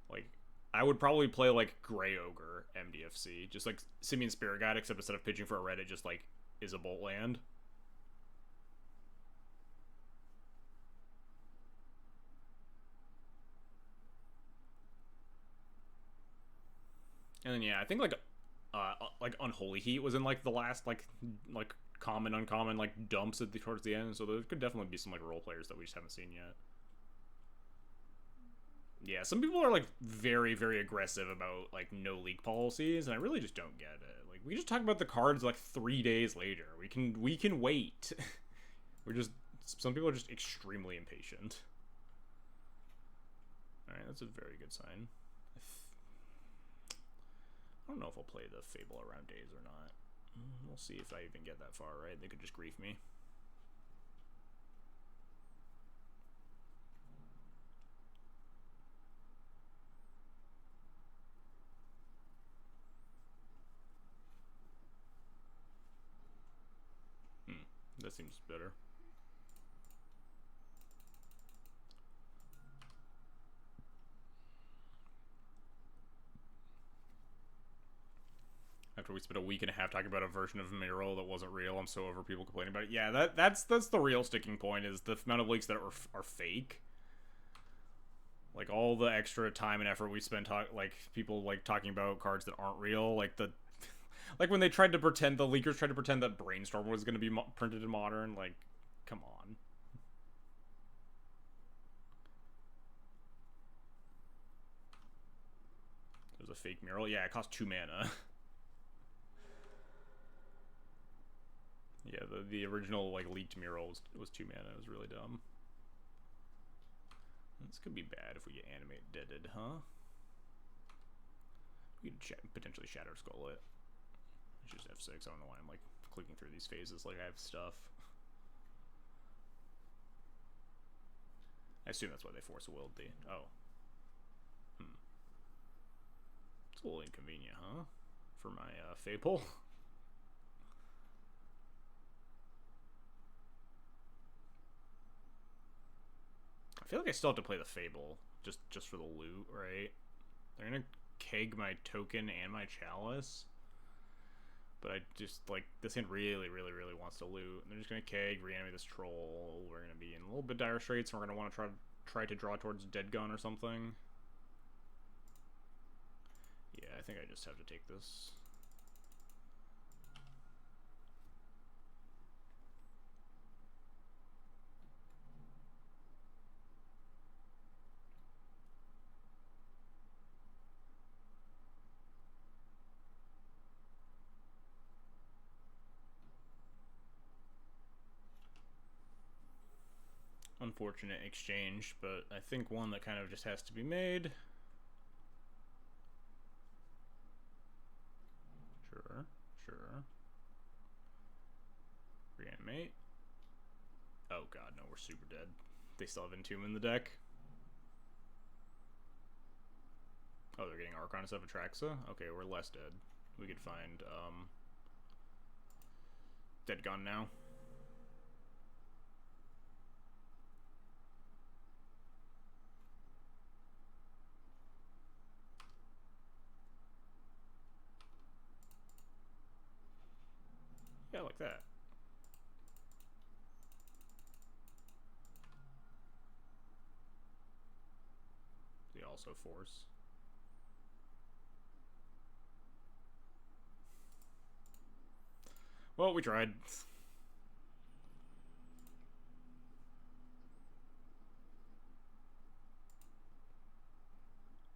Like, I would probably play, like, Grey Ogre MDFC. Just, like, Simian Spirit Guide, except instead of pitching for a red, it just, like, is a bolt land. And then, yeah, I think, like Unholy Heat was in, like, the last, like common, uncommon, like, dumps towards the end. So there could definitely be some, like, role players that we just haven't seen yet. Yeah, some people are, like, very, very aggressive about, like, no leak policies, and I really just don't get it. Like, we just talk about the cards, like, 3 days later. We can wait. We're just... Some people are just extremely impatient. Alright, that's a very good sign. I don't know if I'll play the Fable around days or not. We'll see if I even get that far, right? They could just grief me. That seems better. After we spent a week and a half talking about a version of Mural that wasn't real, I'm so over people complaining about it. Yeah, that's the real sticking point, is the amount of leaks that are fake. Like, all the extra time and effort we spent people like talking about cards that aren't real, like like when they tried to pretend, the leakers tried to pretend that Brainstorm was going to be printed in Modern. Like, come on. There's a fake Mural. Yeah, it cost 2 mana. Yeah, the original, like, leaked Mural was 2 mana. It was really dumb. This could be bad if we get animate deaded, huh? We could potentially Shatter Skull it. It's just F6. I don't know why I'm, like, clicking through these phases like I have stuff. I assume that's why they force willed the... Oh. It's a little inconvenient, huh? For my Fable. feel like I still have to play the Fable, just for the loot, right? They're gonna keg my token and my chalice. But I just, like, this hand really, really, really wants to loot. And they're just gonna keg, reanimate this troll. We're gonna be in a little bit dire straits, and we're gonna want to try to draw towards Dead Gun or something. Yeah, I think I just have to take this. Unfortunate exchange, but I think one that kind of just has to be made. Sure, sure. Reanimate. Oh god, no, we're super dead. They still have Entomb in the deck. Oh, they're getting Archon instead of Atraxa? Okay, we're less dead. We could find, Dead Gun now. Yeah, like that. They also force. Well, we tried.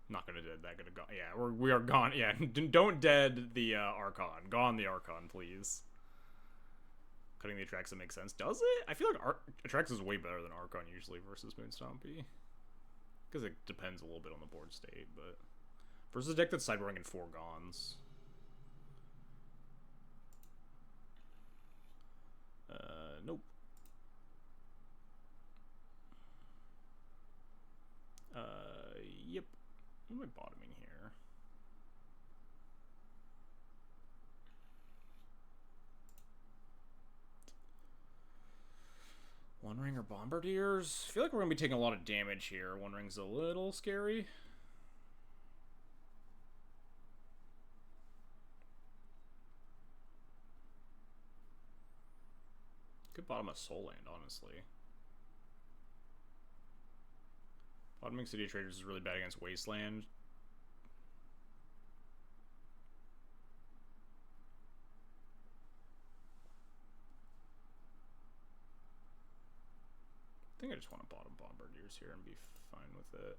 Not gonna dead that. Gonna go. Yeah, we are gone. Yeah, don't dead the Archon. Gone the Archon, please. Cutting the Atraxa makes sense. Does it? I feel like Atraxa is way better than Archon usually versus Moonstompy. Because it depends a little bit on the board state, but versus a deck that's sideboarding in 4 Gons. Nope. Yep. What am I bottoming here? One Ring or Bombardiers? I feel like we're going to be taking a lot of damage here. One Ring's a little scary. Could bottom a Soul Land, honestly. Bottoming City of Traders is really bad against Wasteland. I think I just want to bottom Bombardiers here and be fine with it.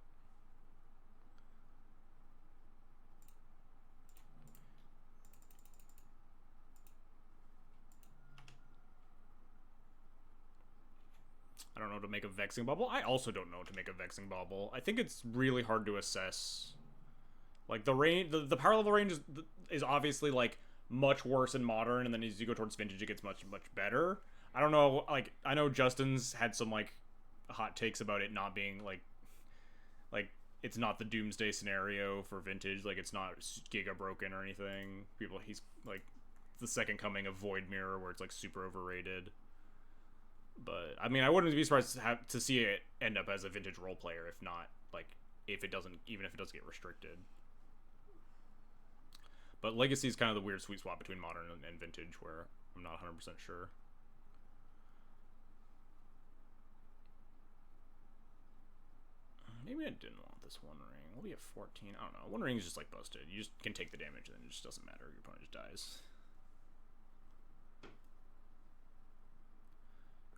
I don't know to make a Vexing Bubble. I also don't know to make a Vexing Bubble. I think it's really hard to assess. Like, the range, the power level range is obviously, like, much worse in Modern, and then as you go towards Vintage, it gets much, much better. I don't know, like, I know Justin's had some, like, hot takes about it not being, like, it's not the Doomsday scenario for Vintage. Like, it's not Giga broken or anything. He's, like, the second coming of Void Mirror, where it's, like, super overrated. But I mean, I wouldn't be surprised to see it end up as a Vintage role player, if not, like, even if it does get restricted. But Legacy is kind of the weird sweet spot between Modern and Vintage, where I'm not 100% sure. Maybe I didn't want this One Ring. What do we have? 14? I don't know. One Ring is just, like, busted. You just can take the damage, and then it just doesn't matter. Your opponent just dies.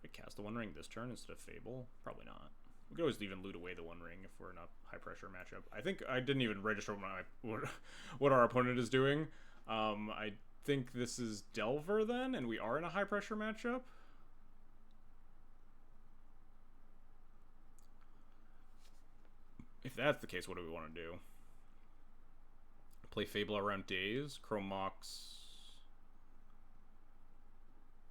Could cast the One Ring this turn instead of Fable? Probably not. We could always even loot away the One Ring if we're in a high pressure matchup. I think I didn't even register what our opponent is doing. I think this is Delver then, and we are in a high pressure matchup. If that's the case, what do we want to do? Play Fable around Days, Chrome Mox,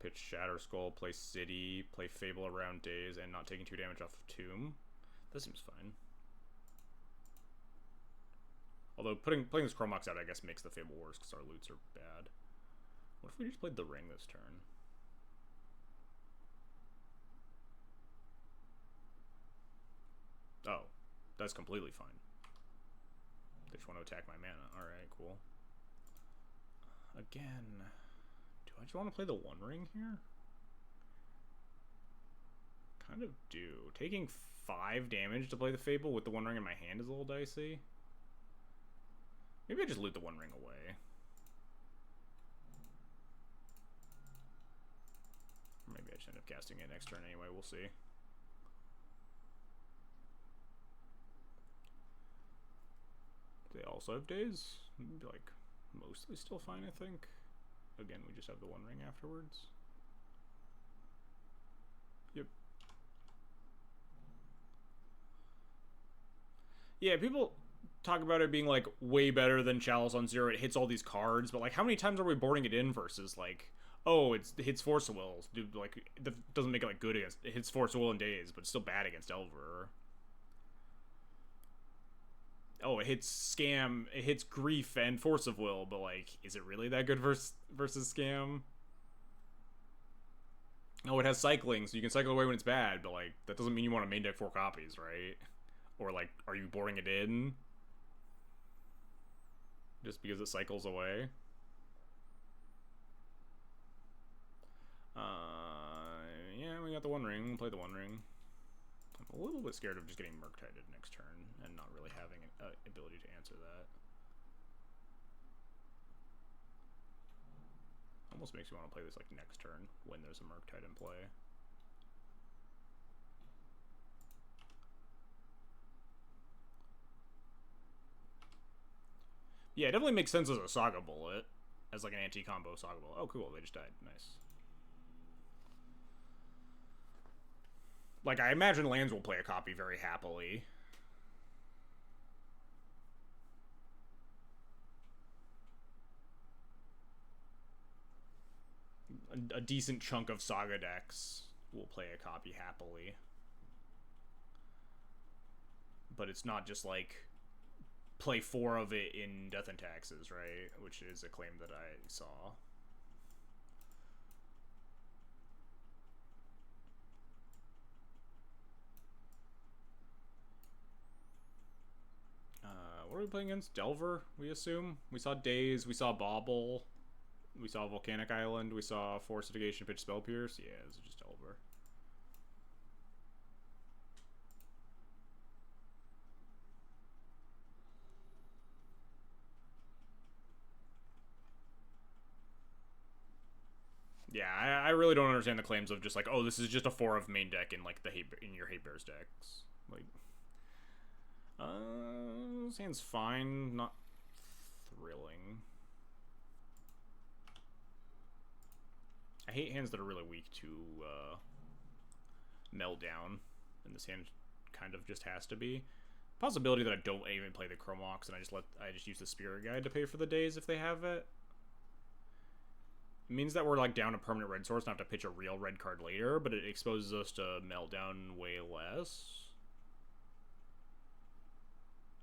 pitch Shatter Skull, play City, play Fable around Days, and not taking 2 damage off of Tomb. That seems fine. Although playing this Chrome Mox out, I guess, makes the Fable worse because our loots are bad. What if we just played the Ring this turn? That's completely fine. They just want to attack my mana. Alright, cool. Again, do I just want to play the One Ring here? Kind of do. Taking 5 damage to play the Fable with the One Ring in my hand is a little dicey. Maybe I just loot the One Ring away. Or maybe I just end up casting it next turn anyway, we'll see. They also have days. Like, mostly still fine, I think. Again, we just have the One Ring afterwards. Yep. Yeah, people talk about it being, like, way better than Chalice on 0. It hits all these cards, but, like, how many times are we boarding it in versus, like, oh, it hits Force of Will. Dude, like, that doesn't make it, like, good against... It hits Force of Will in days, but it's still bad against Delver. Oh, it hits Scam, it hits Grief and Force of Will, but, like, is it really that good versus Scam? Oh, it has cycling, so you can cycle away when it's bad, but, like, that doesn't mean you want to main deck 4 copies, right? Or, like, are you boarding it in? Just because it cycles away? Yeah, we got the One Ring, we'll play the One Ring. I'm a little bit scared of just getting Murktided next turn and not really having an ability to answer that. Almost makes me want to play this like next turn when there's a Murktide in play. Yeah, it definitely makes sense as a Saga Bullet. As like an anti-combo Saga Bullet. Oh, cool, they just died. Nice. Like, I imagine lands will play a copy very happily. A decent chunk of Saga decks will play a copy happily. But it's not just, like, play 4 of it in Death and Taxes, right? Which is a claim that I saw. What are we playing against? Delver, we assume? We saw Daze, we saw Bauble, we saw Volcanic Island, we saw Force Litigation, Pitch Spell Pierce. Yeah, this is just Delver. Yeah, I really don't understand the claims of just like, oh, this is just a 4 of main deck in like the in your Hate Bears decks. Like, this hand's fine, not thrilling. I hate hands that are really weak to Meltdown, and this hand kind of just has to be. Possibility that I don't even play the Chromox and I just use the Spirit Guide to pay for the days if they have it. It means that we're like down a permanent red source and have to pitch a real red card later, but it exposes us to Meltdown way less.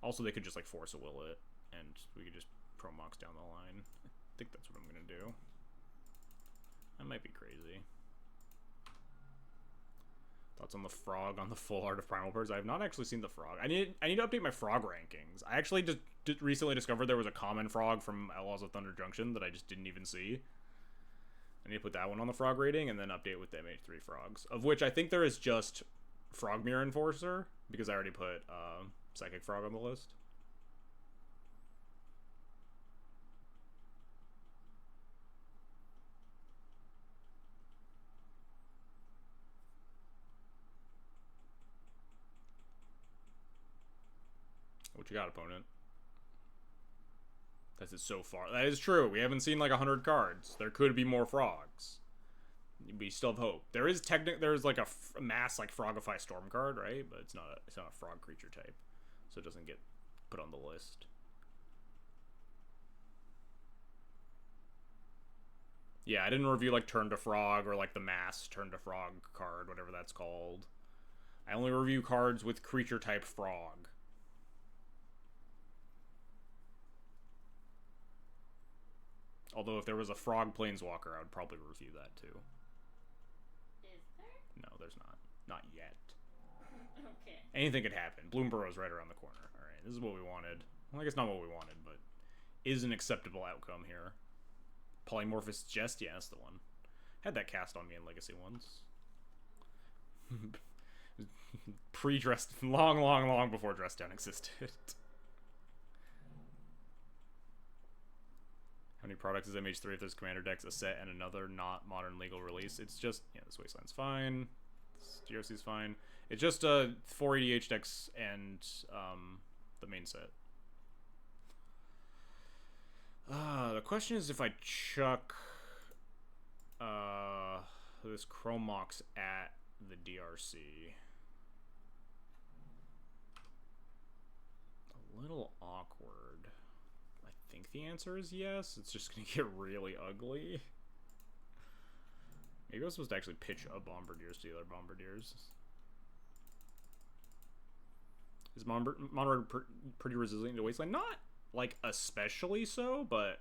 Also, they could just like Force a Will it, and we could just Chromox down the line. I think that's what I'm gonna do. That might be crazy. Thoughts on the Frog on the Full Art of Primal Purge? I have not actually seen the Frog. I need to update my Frog rankings. I actually just recently discovered there was a common Frog from Outlaws of Thunder Junction that I just didn't even see. I need to put that one on the Frog rating and then update with the MH3 Frogs, of which I think there is just Frogmere Enforcer, because I already put Psychic Frog on the list. What you got, opponent? That's it so far. That is true. We haven't seen like 100 cards. There could be more frogs. We still have hope. There is there's like a mass like Frogify Storm card, right? But it's not a frog creature type, so it doesn't get put on the list. Yeah, I didn't review like Turn to Frog or like the mass Turn to Frog card, whatever that's called. I only review cards with creature type frog. Although if there was a Frog Planeswalker, I would probably review that too. Is there? No, there's not. Not yet. Okay. Anything could happen. Bloomburrow's right around the corner. Alright, this is what we wanted. Well, I guess not what we wanted, but is an acceptable outcome here. Polymorphous Jest? Yeah, that's the one. Had that cast on me in Legacy once. Pre-dressed, long before Dress Down existed. How many products is MH3 if there's Commander decks, a set, and another not modern legal release? It's just, yeah, this Wasteland's fine. This GRC's fine. It's just 4 ADH decks and the main set. The question is if I chuck this Chromox at the DRC. A little awkward. I think the answer is yes. It's just gonna get really ugly. Maybe I was supposed to actually pitch a Bombardiers to the other Bombardiers. Is Monrad pretty resilient to Wasteland? Not, like, especially so, but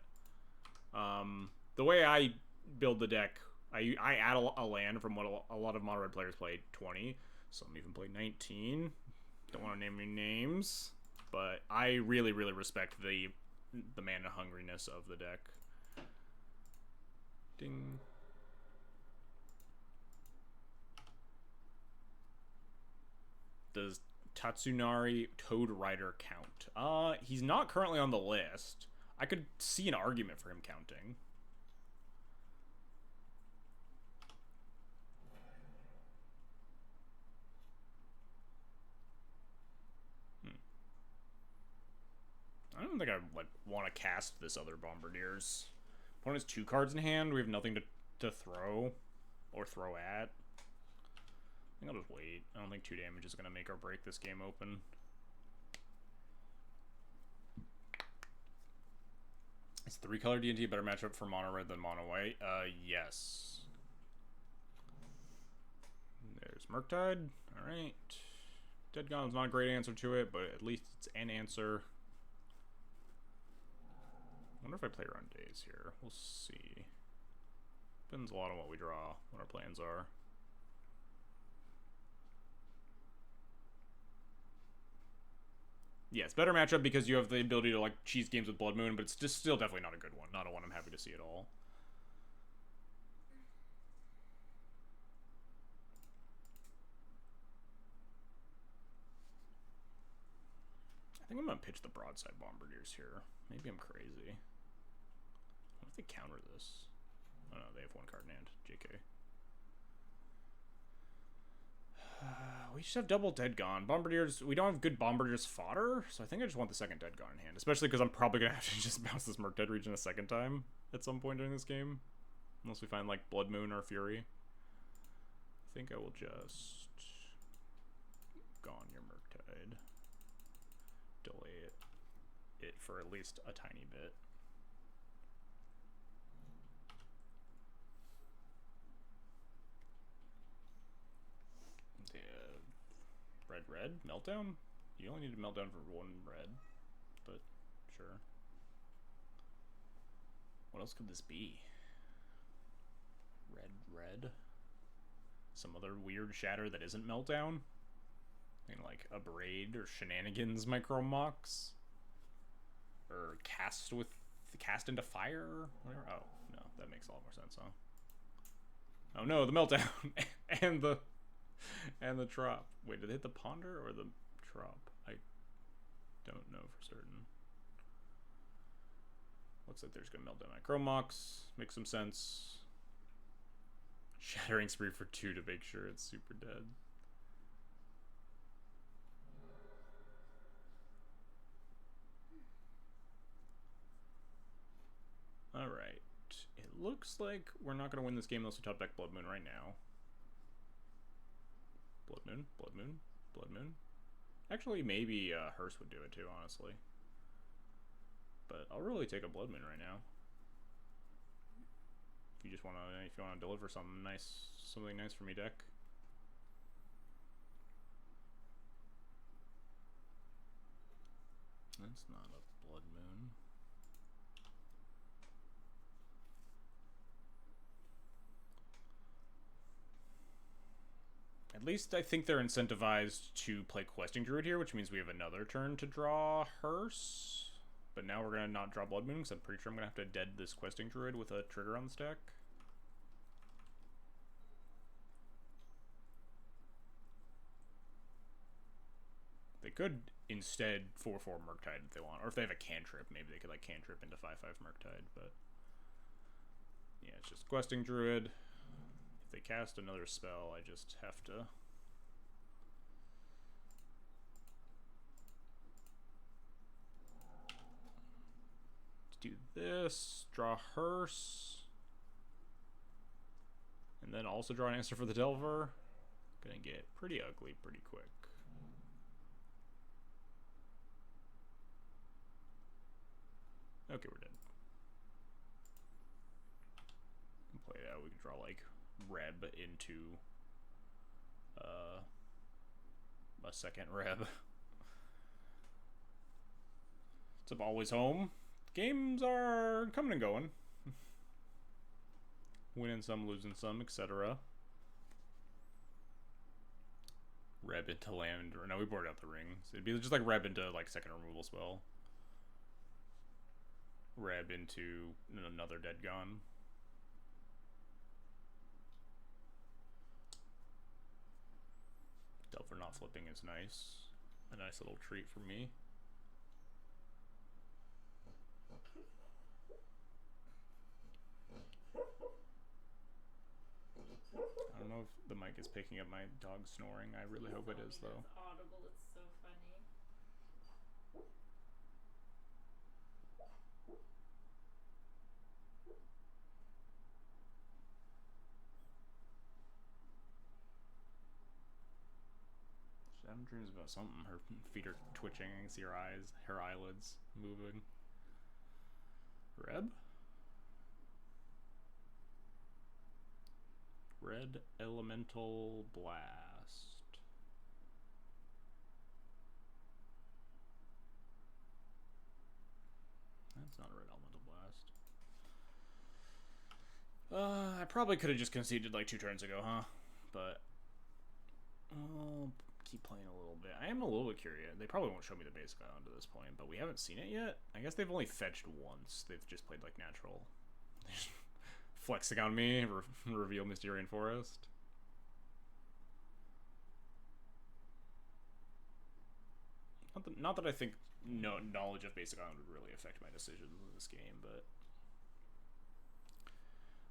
the way I build the deck, I add a land from what a lot of Monrad players play, 20. Some even play 19. Don't want to name any names, but I really respect the mana hungriness of the deck. Ding. Does Tatsunari Toad Rider count? He's not currently on the list. I could see an argument for him counting. I don't think I want to cast this other Bombardiers. Opponent has 2 cards in hand. We have nothing to throw or throw at. I think I'll just wait. I don't think 2 damage is going to make or break this game open. Is 3-color D&T a better matchup for mono red than mono white? Yes. There's Murktide. Alright. Dead Gone's not a great answer to it, but at least it's an answer. I wonder if I play around days here. We'll see. Depends a lot on what we draw, what our plans are. Yeah, it's better matchup because you have the ability to, like, cheese games with Blood Moon, but it's just still definitely not a good one. Not a one I'm happy to see at all. I think I'm gonna pitch the Broadside Bombardiers here. Maybe I'm crazy. What if they counter this? Oh no, they have 1 card in hand. JK. We just have double Dead Gone. Bombardiers, we don't have good Bombardiers fodder, so I think I just want the second Dead Gone in hand. Especially because I'm probably going to have to just bounce this Murktide region a second time at some point during this game. Unless we find, like, Blood Moon or Fury. I think I will just Gone your Murktide. Delay it for at least a tiny bit. Red meltdown? You only need to meltdown for 1 red, but sure. What else could this be? Red. Some other weird shatter that isn't meltdown? I mean, like a braid or shenanigans Micromox? Or cast into fire? Whatever. Oh, no, that makes a lot more sense, huh? Oh no, the meltdown and the trop. Wait, did it hit the ponder or the trop? I don't know for certain. Looks like there's gonna melt down my Chromox. Makes some sense. Shattering Spree for 2 to make sure it's super dead. Alright. It looks like we're not gonna win this game unless we top deck Blood Moon right now. Blood Moon. Actually, maybe Hearse would do it too, honestly. But I'll really take a Blood Moon right now. If you want to deliver something nice for me, deck. That's not a Blood Moon. At At least I think they're incentivized to play Questing Druid here, which means we have another turn to draw Hearse. But now we're going to not draw Blood Moon, because I'm pretty sure I'm going to have to dead this Questing Druid with a trigger on the stack. They could instead 4/4 Murktide if they want. Or if they have a cantrip, maybe they could like cantrip into 5/5 Murktide, but yeah, it's just Questing Druid. If they cast another spell, I just have to do this, draw Hearse, and then also draw an answer for the Delver. Gonna get pretty ugly pretty quick. Okay, we're dead. Play that. We can draw like Reb into a second Reb. What's up, Always Home? Games are coming and going. Winning some, losing some, etc. Reb into land. Or no, we boarded out the rings. It'd be just like Reb into like second removal spell. Reb into another Dead Gone. Delver not flipping is nice. A nice little treat for me. I don't know if the mic is picking up my dog snoring. I really hope it is, though. It's audible. It's so funny. She's having dreams about something. Her feet are twitching. I can see her eyes, her eyelids moving. Reb? Red Elemental Blast. That's not a Red Elemental Blast. I probably could have just conceded like 2 turns ago, huh? But I'll keep playing a little bit. I am a little bit curious. They probably won't show me the basic island to this point, but we haven't seen it yet. I guess they've only fetched once. They've just played like natural. Flexing on me, reveal Mysterian Forest. Not that I think knowledge of Basic Island would really affect my decisions in this game, but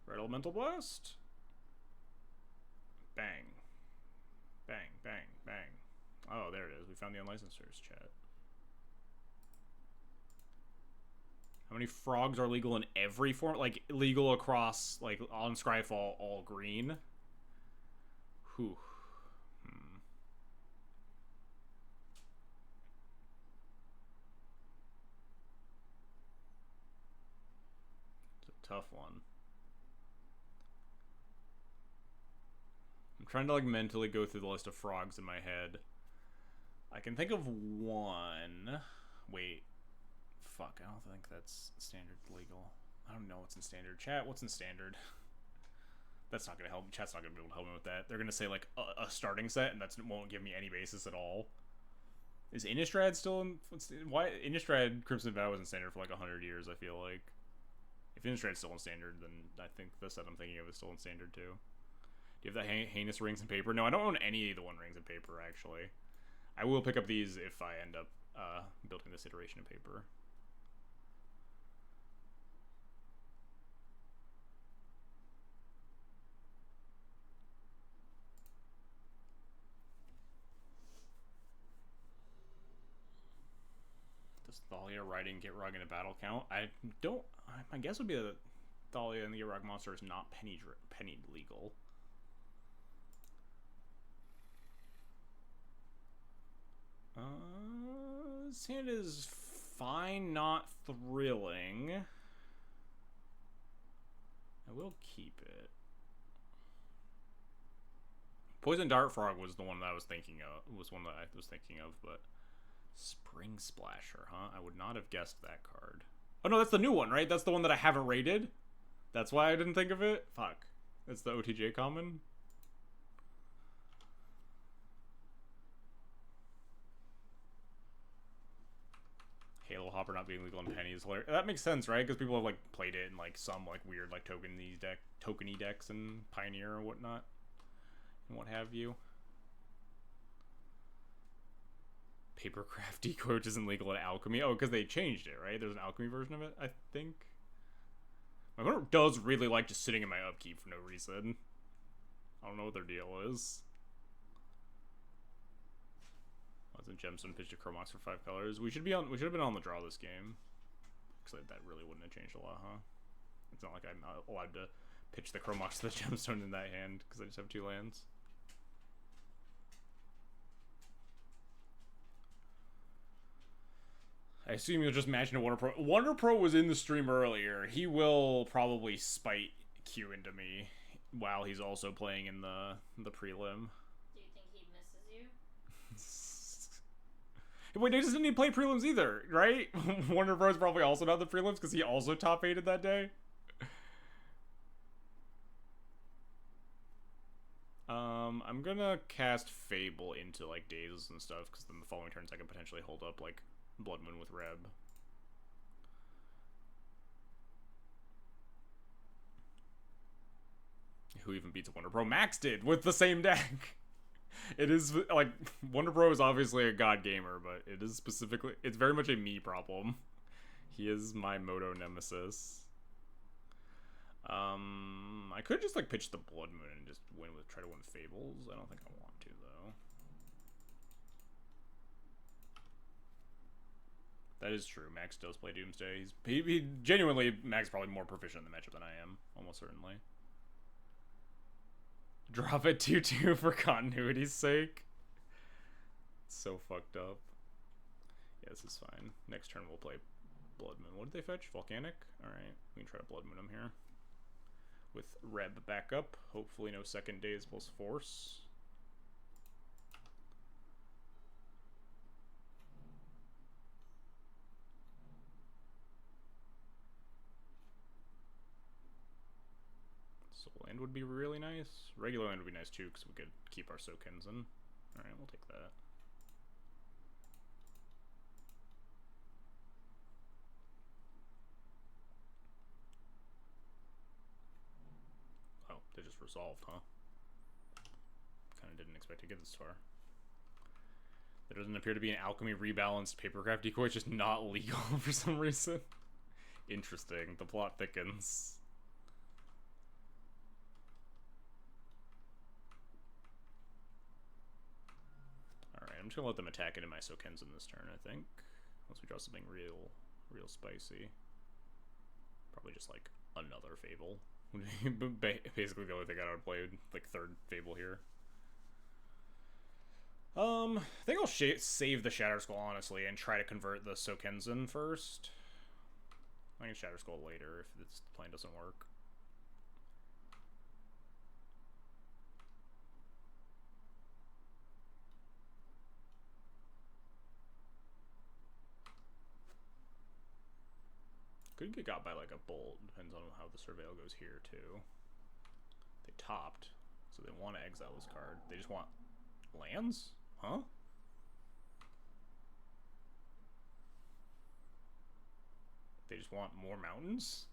Red Elemental Blast. Bang. Bang, bang, bang. Oh, there it is. We found the Unlicensors, chat. How many frogs are legal in every form? Like, legal across, like, on Scryfall, all green? Whew. It's a tough one. I'm trying to, like, mentally go through the list of frogs in my head. I can think of one. Wait. Fuck, I don't think that's standard legal. I don't know what's in standard. Chat, what's in standard? That's not gonna help. Chat's not gonna be able to help me with that. They're gonna say like a starting set, and that won't give me any basis at all. Is Innistrad still in? Why Innistrad Crimson Vow was in standard for like 100 years? I feel like if Innistrad's still in standard, then I think the set I'm thinking of is still in standard too. Do you have that heinous rings in paper? No, I don't own any of the One Rings in paper actually. I will pick up these if I end up building this iteration in paper. Does Thalia riding Get Rug in a battle count? I don't. My guess would be that Thalia and the Get Rug monster is not penny legal. This hand is fine, not thrilling. I will keep it. Poison Dart Frog was the one that I was thinking of, but Spring Splasher, huh? I would not have guessed that card. Oh no, that's the new one, right? That's the one that I haven't rated? That's why I didn't think of it? Fuck. That's the OTJ common? Hopper not being legal in Penny is hilarious. That makes sense, right? Because people have like played it in like some like weird like tokeny decks and Pioneer or whatnot, and what have you. Papercraft decoy, which isn't legal in Alchemy. Oh, because they changed it, right? There's an Alchemy version of it, I think. My opponent does really like just sitting in my upkeep for no reason. I don't know what their deal is. Wasn't Gemstone pitched to Chromox for 5 colors? We should have been on the draw this game. Because that really wouldn't have changed a lot, huh? It's not like I'm not allowed to pitch the Chromox to the Gemstone in that hand because I just have 2 lands. I assume you'll just match into Wonder Pro. Wonder Pro was in the stream earlier. He will probably spite Q into me while he's also playing in the prelim. Do you think he misses you? Wait, he doesn't need to play prelims either, right? Wonder Pro's probably also not the prelims because he also top 8'd that day. I'm gonna cast Fable into like Dazes and stuff because then the following turns I can potentially hold up like Blood Moon with Reb. Who even beats Wonder Pro? Max did with the same deck. It is like Wonder Pro is obviously a god gamer, but it is specifically it's very much a me problem. He is my Moto nemesis. I could just like pitch the Blood Moon and just try to win Fables. I don't think I want to though. That is true. Max does play Doomsday. He genuinely Max is probably more proficient in the matchup than I am, almost certainly. Drop it 2/2 for continuity's sake. It's so fucked up. Yeah, this is fine. Next turn we'll play Blood Moon. What did they fetch? Volcanic? Alright, we can try to Blood Moon him here. With Reb back up. Hopefully no second days plus Force. Soul Land would be really nice. Regular Land would be nice too, because we could keep our Sokensen. Alright, we'll take that. Oh, they just resolved, huh? Kinda didn't expect to get this far. There doesn't appear to be an Alchemy rebalanced Papercraft decoy, it's just not legal for some reason. Interesting, the plot thickens. Alright, I'm just gonna let them attack into my Sokensen this turn, I think. Unless we draw something real spicy. Probably just like another Fable. Basically the only thing I would play, like third Fable here. I think I'll save the Shatter Skull, honestly, and try to convert the Sokensen first. I can Shatter Skull later if this plan doesn't work. Could get got by like a bolt, depends on how the Surveil goes here too. They topped, so they want to exile this card. They just want lands? Huh? They just want more mountains?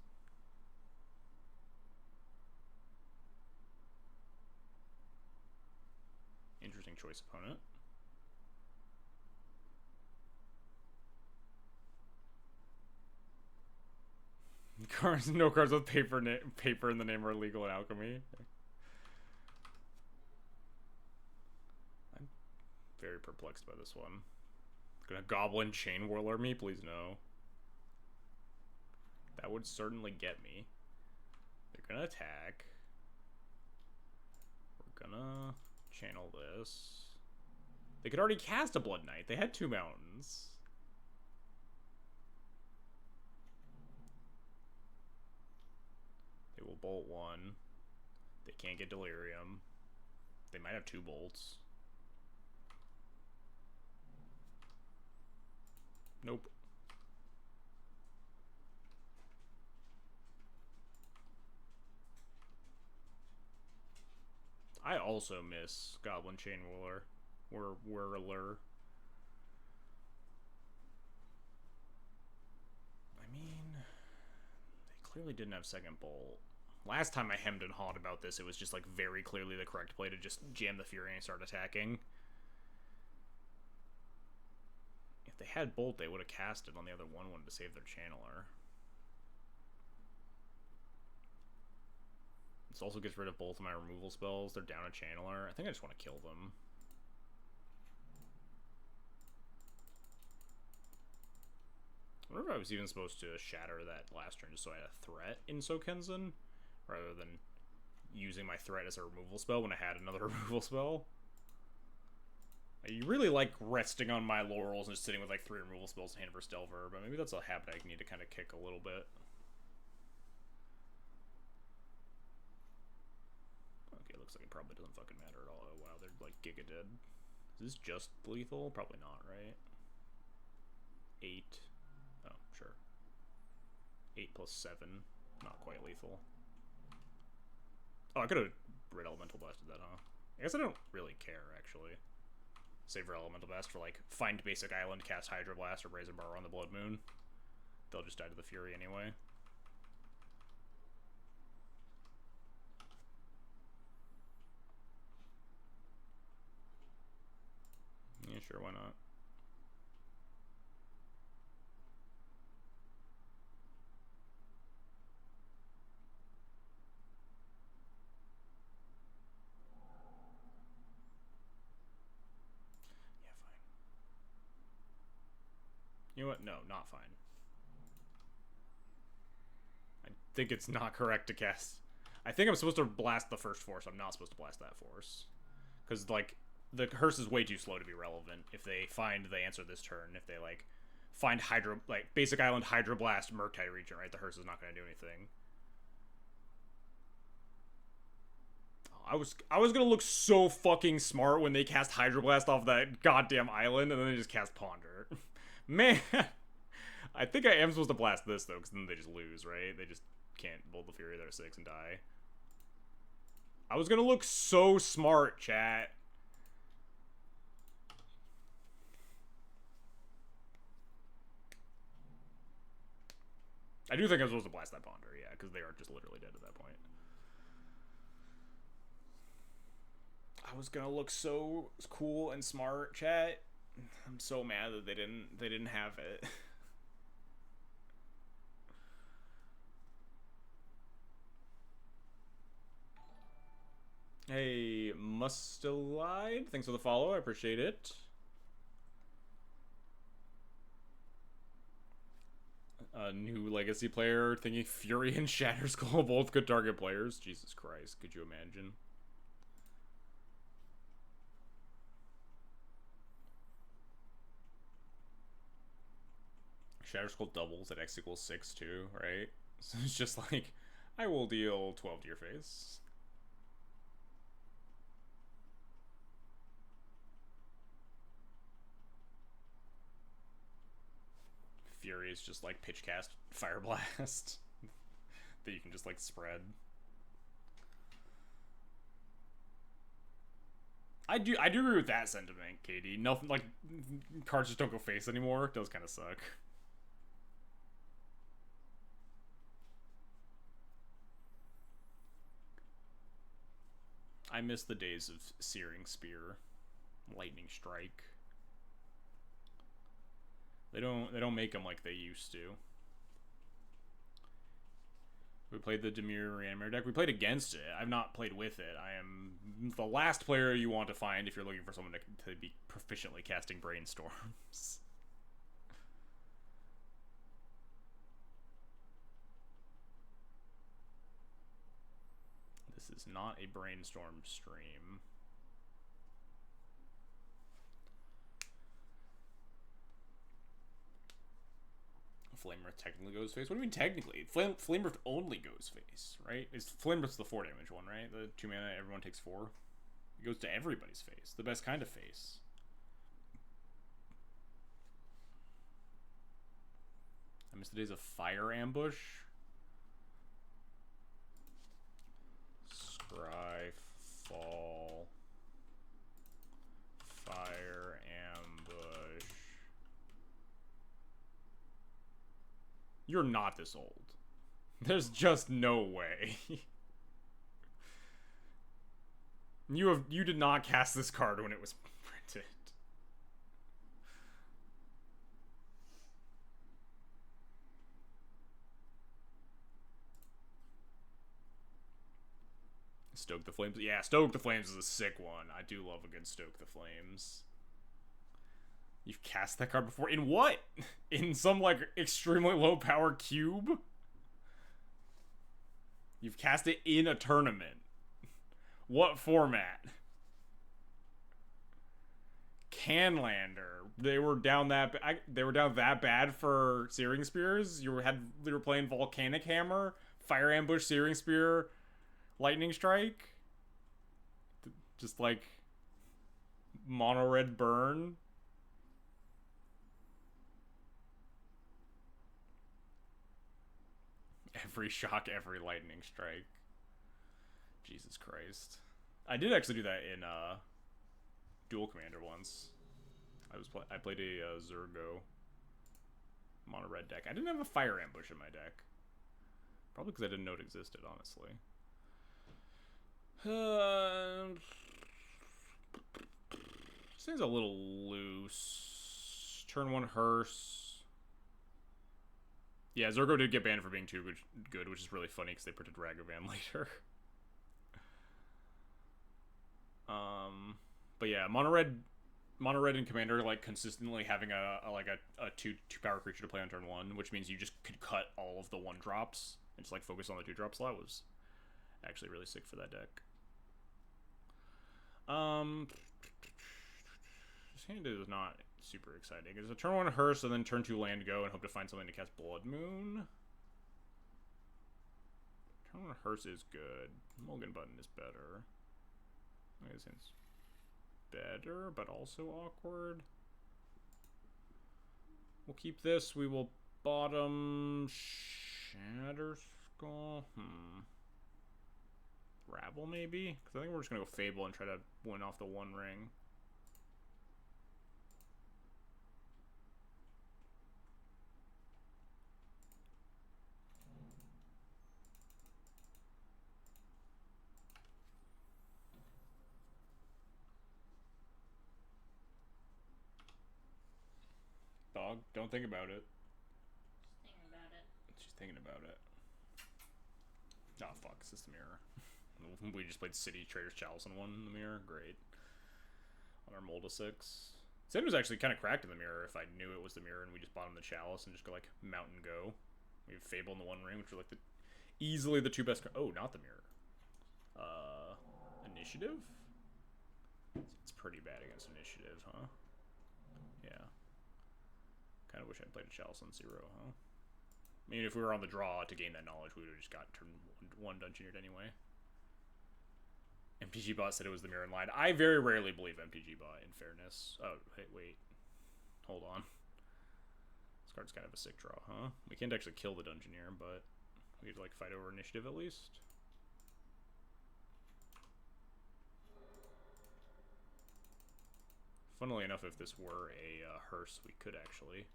Interesting choice, opponent. No cards with paper in the name are illegal in Alchemy. I'm very perplexed by this one. Gonna Goblin Chain Whirler me? Please no. That would certainly get me. They're gonna attack. We're gonna channel this. They could already cast a Blood Knight. They had 2 mountains. They will bolt 1. They can't get Delirium. They might have 2 bolts. Nope. I also miss Goblin Chain Whirler. Whirler. clearly didn't have second bolt. Last time I hemmed and hawed about this, it was just like very clearly the correct play to just jam the Fury and start attacking. If they had bolt, they would have cast it on the other 1/1 to save their channeler. This also gets rid of both of my removal spells. They're down a channeler. I think I just want to kill them. I wonder if I was even supposed to shatter that last turn just so I had a threat in Sokenzen, rather than using my threat as a removal spell when I had another removal spell. I really like resting on my laurels and just sitting with like 3 removal spells in hand for Delver, but maybe that's a habit I need to kind of kick a little bit. Okay, looks like it probably doesn't fucking matter at all. Oh wow, they're like giga dead. Is this just lethal? Probably not, right? 8. Oh, sure. 8 plus 7. Not quite lethal. Oh, I could have Red Elemental Blasted that, huh? I guess I don't really care, actually. Save for Elemental Blast for, like, find basic island, cast Hydro Blast, or Brazen Bar on the Blood Moon. They'll just die to the Fury anyway. Yeah, sure, why not? You know what? No, not fine. I think it's not correct to cast. I think I'm supposed to blast the first force. I'm not supposed to blast that force. Because, like, the Hearse is way too slow to be relevant. If they find the answer this turn, if they, like, find Hydro... Like, Basic Island, Hydro Blast, Murktide Regent, right? The Hearse is not going to do anything. I was gonna look so fucking smart when they cast Hydro Blast off that goddamn island, and then they just cast Ponder. Man, I think I am supposed to blast this, though, because then they just lose, right? They just can't Bolt the Fury, they're 6 and die. I was gonna look so smart, chat. I do think I'm supposed to blast that Ponder, yeah, because they are just literally dead at that point. I was gonna look so cool and smart, chat. I'm so mad that they didn't have it. Hey, Mustelide, thanks for the follow, I appreciate it. A new Legacy player thinking Fury and Shatterskull both good target players. Jesus Christ, could you imagine? Shatterskull doubles at X equals 6 too, right? So it's just like, I will deal 12 to your face. Fury is just like pitch cast Fire Blast that you can just like spread. I do agree with that sentiment, KD. Nothing like cards just don't go face anymore. It does kind of suck. I miss the days of Searing Spear, Lightning Strike. They don't make them like they used to. We played the Dimir Reanimator deck. We played against it. I've not played with it. I am the last player you want to find if you're looking for someone to be proficiently casting Brainstorms. This is not a Brainstorm stream. Flamer technically goes face. What do you mean technically? Flamer only goes face, right? Flamer's the 4 damage one, right? The 2 mana, everyone takes 4. It goes to everybody's face. The best kind of face. I miss the days of Fire Ambush. Scry Fall. Fire Ambush. You're not this old. There's just no way. You did not cast this card when it was printed. Stoke the Flames. Yeah, Stoke the Flames is a sick one. I do love a good Stoke the Flames. You've cast that card before? In what? In some, like, extremely low power cube? You've cast it in a tournament. What format? Canlander. They were down that bad for Searing Spears. You were playing Volcanic Hammer, Fire Ambush, Searing Spear, Lightning Strike. Just like mono red burn. Every shock, every lightning strike. Jesus Christ. I did actually do that in Dual Commander once. I played a Zergo mono red deck. I didn't have a Fire Ambush in my deck. Probably because I didn't know it existed, honestly. This thing's a little loose. Turn 1 Hearse. Yeah, Zergo did get banned for being too good, which is really funny because they printed Ragavan later. But yeah, mono red and Commander, like, consistently having a two power creature to play on turn 1, which means you just could cut all of the 1-drops and just like focus on the 2-drop slot, was actually really sick for that deck. This hand is not super exciting. It's a turn 1 Hearse and then turn 2 land go and hope to find something to cast Blood Moon. Turn 1 Hearse is good. Mulligan Button is better. This hand's better, but also awkward. We'll keep this. We will bottom Shatter Skull. Rabble, maybe? Because I think we're just going to go Fable and try to win off the 1 ring. Dog, don't think about it. Just thinking about it. She's thinking about it. Oh, fuck. Is this the mirror? We just played City Trader's Chalice and 1 in the mirror. Great. On our Molda 6. Sin was actually kind of cracked in the mirror if I knew it was the mirror and we just bottomed the Chalice and just go, like, Mountain Go. We have Fable in the 1 ring, which are, like, easily the 2 best... Oh, not the mirror. Initiative? It's pretty bad against Initiative, huh? Yeah. Kind of wish I'd played a Chalice on 0, huh? I mean, if we were on the draw to gain that knowledge, we would have just got turn 1 Dungeoneered anyway. MTG Bot said it was the mirror in line. I very rarely believe MTG Bot, in fairness. Oh, hey, wait. Hold on. This card's kind of a sick draw, huh? We can't actually kill the Dungeoneer, but we could, like, fight over initiative at least. Funnily enough, if this were a Hearse, we could actually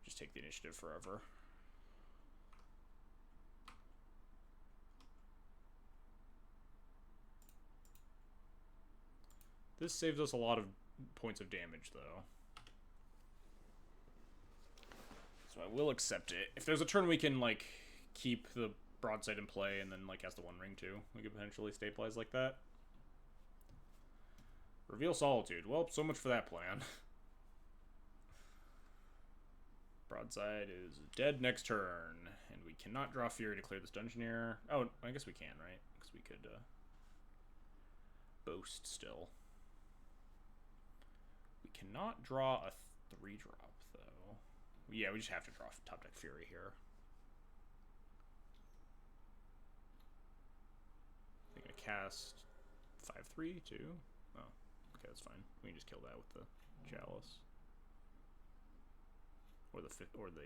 just take the initiative forever. This saves us a lot of points of damage, though. So I will accept it. If there's a turn we can, like, keep the broadside in play and then, like, cast the 1 ring, too, we could potentially stabilize like that. Reveal Solitude. Well, so much for that plan. Broadside is dead next turn. And we cannot draw Fury to clear this Dungeoneer. Oh, I guess we can, right? Because we could boast still. We cannot draw a 3-drop, though. Yeah, we just have to draw top deck Fury here. I'm going to cast 5/3, too. Oh. Okay, that's fine. We can just kill that with the Chalice. Or the...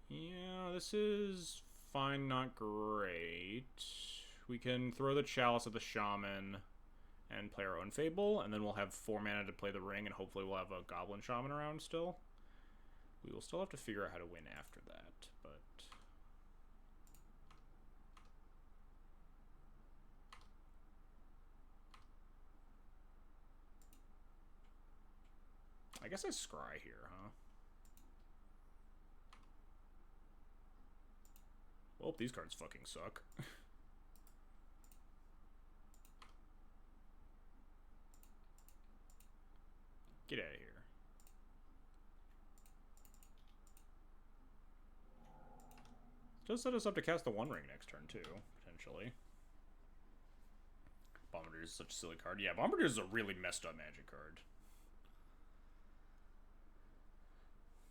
Yeah, this is fine, not great. We can throw the Chalice at the Shaman and play our own Fable, and then we'll have 4 mana to play the ring, and hopefully we'll have a Goblin Shaman around still. We will still have to figure out how to win after that, but... I guess I scry here, huh? Well, these cards fucking suck. Get out of here. Does set us up to cast the One Ring next turn, too, potentially. Bombardier is such a silly card. Yeah, Bombardier is a really messed up Magic card.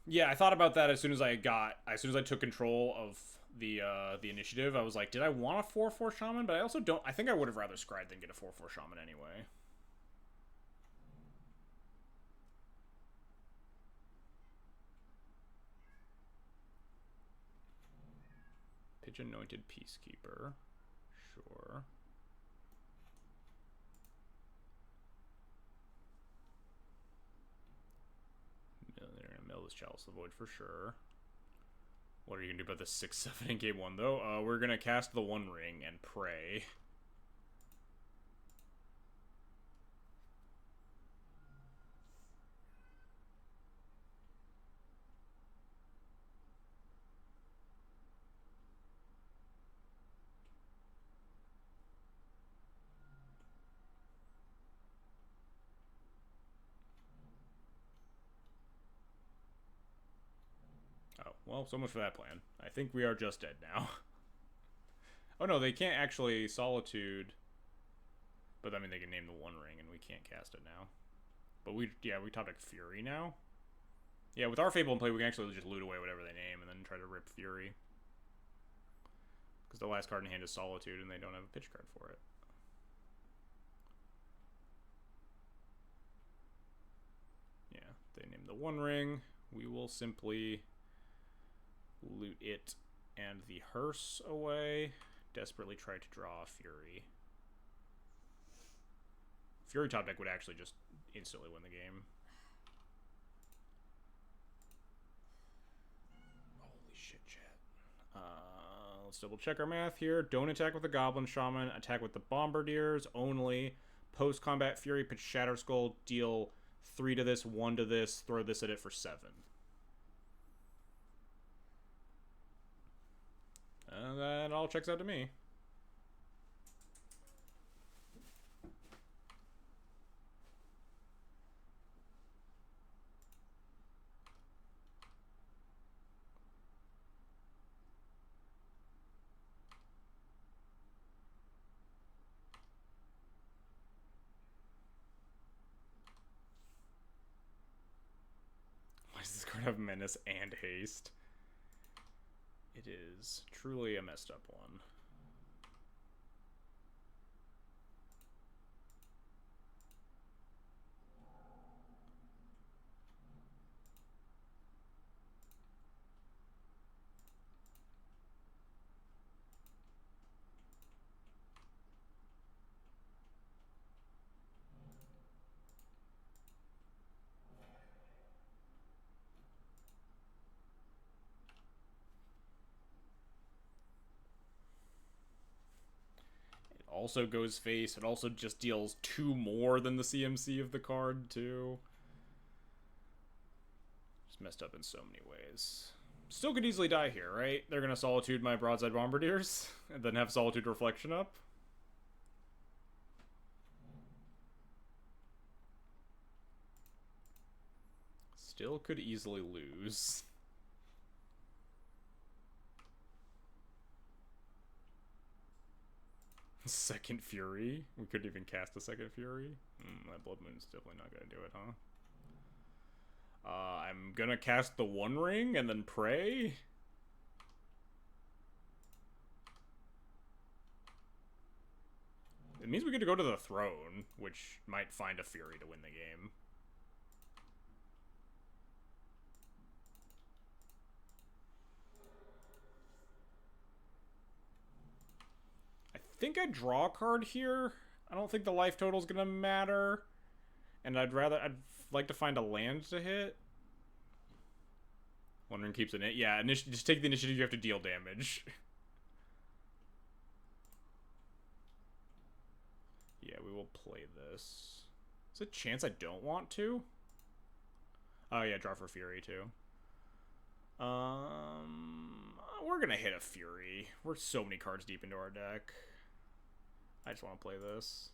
Yeah, I thought about that as soon as I took control of the initiative. I was like, did I want a 4/4 Shaman? But I also don't. I think I would have rather scryed than get a 4/4 Shaman anyway. Pigeon Anointed Peacekeeper, sure. They're gonna mill this Chalice of the Void for sure. What are you gonna do about the 6/7 in game 1 though? We're gonna cast the One Ring and pray. Oh, well, so much for that plan. I think we are just dead now. Oh no, they can't actually Solitude. But I mean, they can name the One Ring and we can't cast it now. But we top deck Fury now. Yeah, with our Fable in play, we can actually just loot away whatever they name and then try to rip Fury. Because the last card in hand is Solitude and they don't have a pitch card for it. Yeah, they name the One Ring. We will simply loot it and the hearse away. Desperately try to draw Fury. Fury top deck would actually just instantly win the game. Holy shit, chat. Let's double check our math here. Don't attack with the Goblin Shaman. Attack with the Bombardiers only. Post-combat Fury, pitch Shatter Skull, deal 3 to this, 1 to this, throw this at it for 7. That all checks out to me. Why does this card have Menace and Haste? It is truly a messed up one. Also goes face. It also just deals 2 more than the CMC of the card, too. Just messed up in so many ways. Still could easily die here, right? They're gonna Solitude my Broadside Bombardiers, and then have Solitude Reflection up. Still could easily lose. Second Fury? We couldn't even cast a second Fury? That Blood Moon's definitely not gonna do it, huh? I'm gonna cast the One Ring and then pray? It means we get to go to the throne, which might find a Fury to win the game. I think I draw a card here. I don't think the life total's gonna matter. And I'd like to find a land to hit. One ring keeps it. Yeah, just take the initiative, you have to deal damage. Yeah, we will play this. Is there a chance I don't want to? Oh yeah, draw for Fury too. We're gonna hit a Fury. We're so many cards deep into our deck. I just want to play this.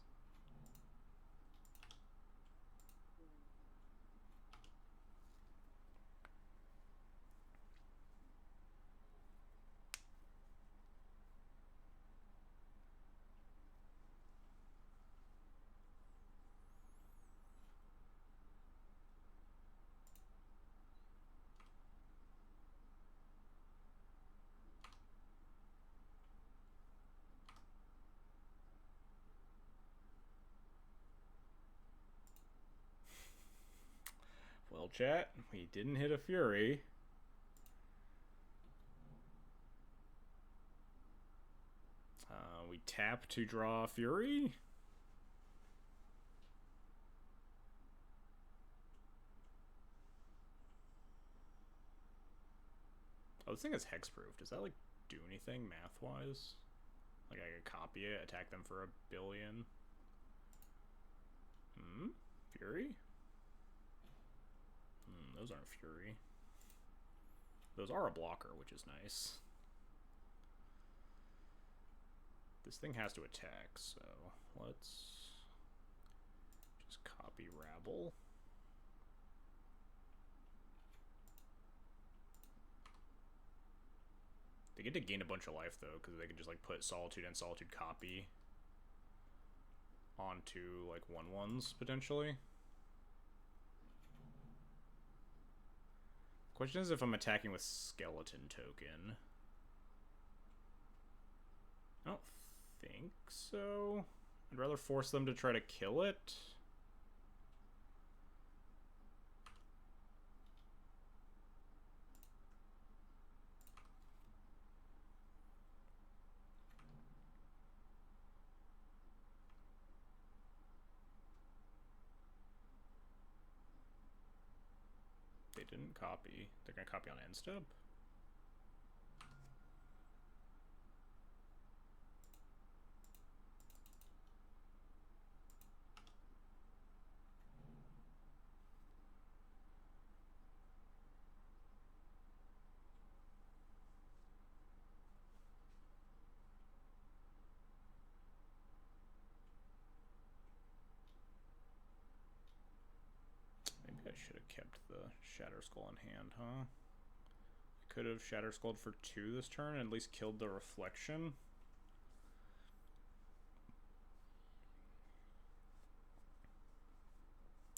Well, chat, we didn't hit a Fury. We tap to draw a Fury. Oh, this thing is hexproof. Does that, like, do anything math-wise? Like, I could copy it, attack them for 1,000,000,000. Fury? Those aren't Fury. Those are a blocker, which is nice. This thing has to attack, so let's just copy Rabble. They get to gain a bunch of life, though, because they can just, like, put Solitude and Solitude copy onto, like, 1/1s, potentially. Question is if I'm attacking with Skeleton Token. I don't think so. I'd rather force them to try to kill it. They didn't copy. They're gonna copy on end step. Maybe I should have kept the Shatter Skull in hand, huh? I could have Shatter Skulled for 2 this turn and at least killed the Reflection.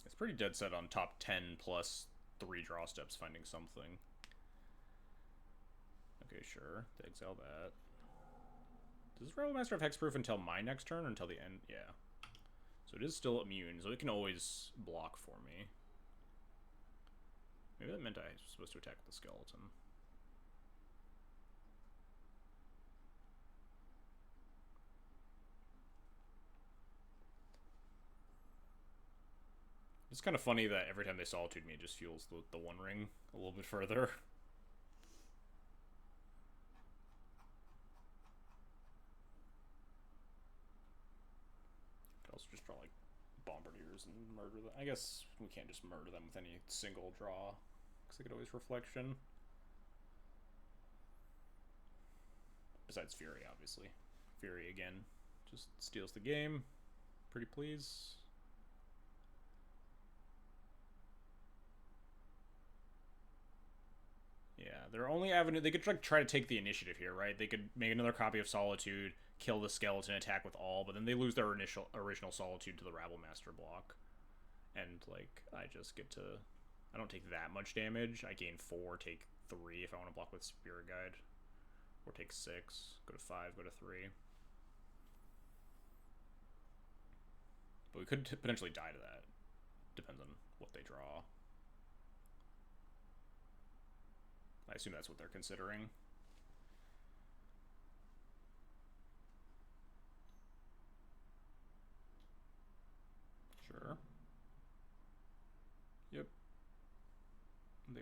It's pretty dead set on top 10 plus 3 draw steps finding something. Okay, sure. They exile that. Does Rebel Master have Hexproof until my next turn or until the end? Yeah. So it is still immune, so it can always block for me. Maybe that meant I was supposed to attack with the Skeleton. It's kind of funny that every time they Solitude me, it just fuels the One Ring a little bit further. Could also just draw, like, Bombardiers and murder them. I guess we can't just murder them with any single draw, because they could always Reflection. Besides Fury, obviously. Fury, again, just steals the game. Pretty please. Yeah, their only avenue, they could like try to take the initiative here, right? They could make another copy of Solitude, kill the Skeleton, attack with all, but then they lose their original Solitude to the Rabble Master block. And like, I just get to, I don't take that much damage. I gain 4, take 3 if I want to block with Spirit Guide. Or take 6, go to 5, go to 3. But we could potentially die to that. Depends on what they draw. I assume that's what they're considering.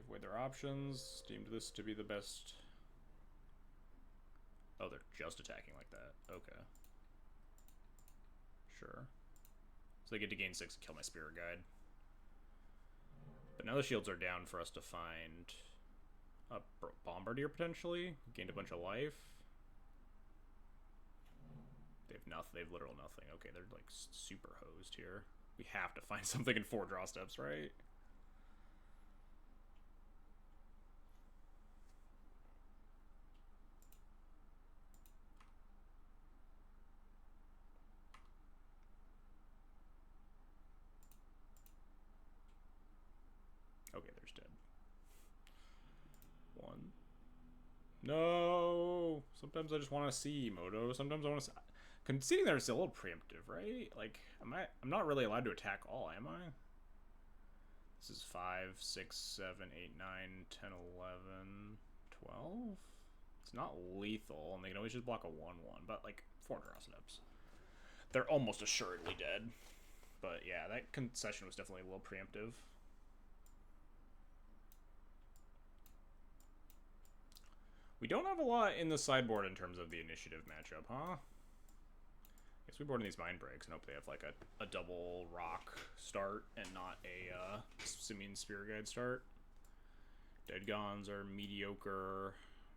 They've weighed their options, deemed this to be the best. Oh, they're just attacking like that. Okay. Sure. So they get to gain 6 and kill my Spirit Guide. But now the shields are down for us to find a Bombardier, potentially. Gained a bunch of life. They have nothing. They have literal nothing. Okay, they're like super hosed here. We have to find something in 4 draw steps, right? Okay, there's dead. 1. No! Sometimes I just want to see Moto. Sometimes I want to see... Conceding there is a little preemptive, right? Like, I'm not really allowed to attack all, am I? This is 5, 6, 7, 8, 9, 10, 11, 12? It's not lethal, and they can always just block a 1-1, but, like, 4 draw steps. They're almost assuredly dead. But, yeah, that concession was definitely a little preemptive. We don't have a lot in the sideboard in terms of the initiative matchup, huh? I guess we board in these mind breaks and hope they have like a double rock start and not a Simian Spirit Guide start. Dead Gons are mediocre,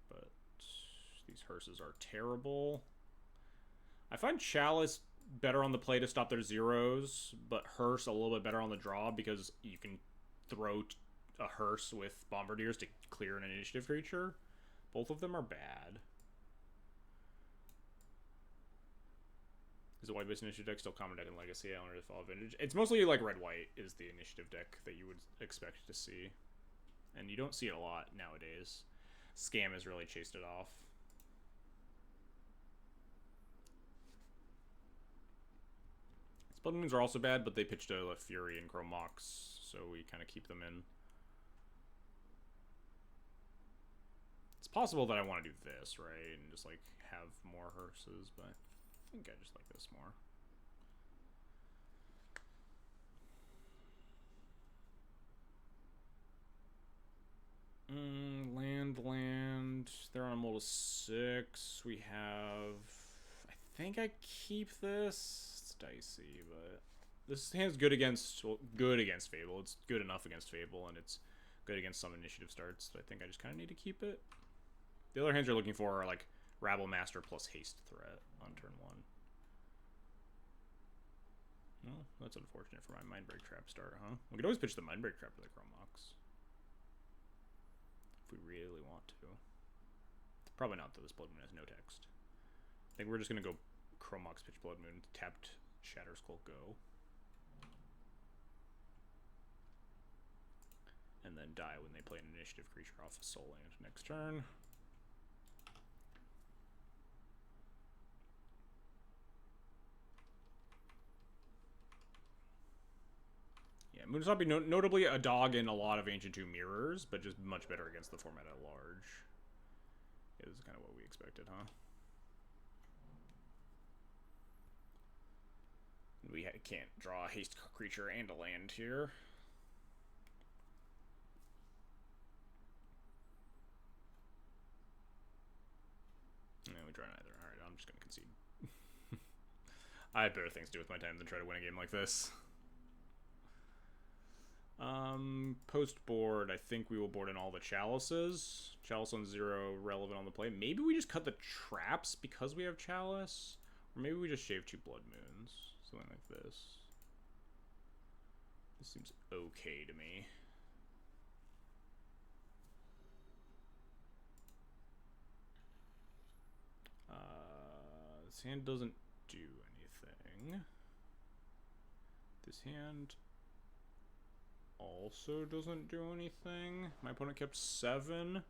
but these hearses are terrible. I find Chalice better on the play to stop their zeros, but Hearse a little bit better on the draw because you can throw a Hearse with Bombardiers to clear an initiative creature. Both of them are bad. Is the white-based initiative deck still common deck in Legacy? I don't really follow Vintage. It's mostly like red-white is the initiative deck that you would expect to see. And you don't see it a lot nowadays. Scam has really chased it off. Blood Moons are also bad, but they pitched a Fury and Chrome Mox, so we kind of keep them in. It's possible that I want to do this, right? And just, like, have more hearses, but I think I just like this more. Land. They're on a mold of 6. We have... I think I keep this. It's dicey, but... This hand's good against... Well, good against Fable. It's good enough against Fable, and it's good against some initiative starts. So I think I just kind of need to keep it. The other hands you're looking for are, like, Rabble Master plus Haste Threat on turn 1. Well, that's unfortunate for my Mindbreak Trap start, huh? We could always pitch the Mindbreak Trap to the Chrome Mox. If we really want to. Probably not, though. This Blood Moon has no text. I think we're just going to go Chrome Mox, pitch Blood Moon, tapped Shatter Skull, go. And then die when they play an initiative creature off a Soul Land next turn. Yeah, Moonstompy notably a dog in a lot of Ancient 2 mirrors, but just much better against the format at large. Yeah, this is kind of what we expected, huh? We can't draw a haste creature and a land here. No, we draw neither. Alright, I'm just going to concede. I have better things to do with my time than try to win a game like this. Post board, I think we will board in all the Chalices. Chalice on 0, relevant on the play. Maybe we just cut the traps because we have Chalice. Or maybe we just shave 2 Blood Moons. Something like this. This seems okay to me. This hand doesn't do anything. This hand also doesn't do anything. My opponent kept 7.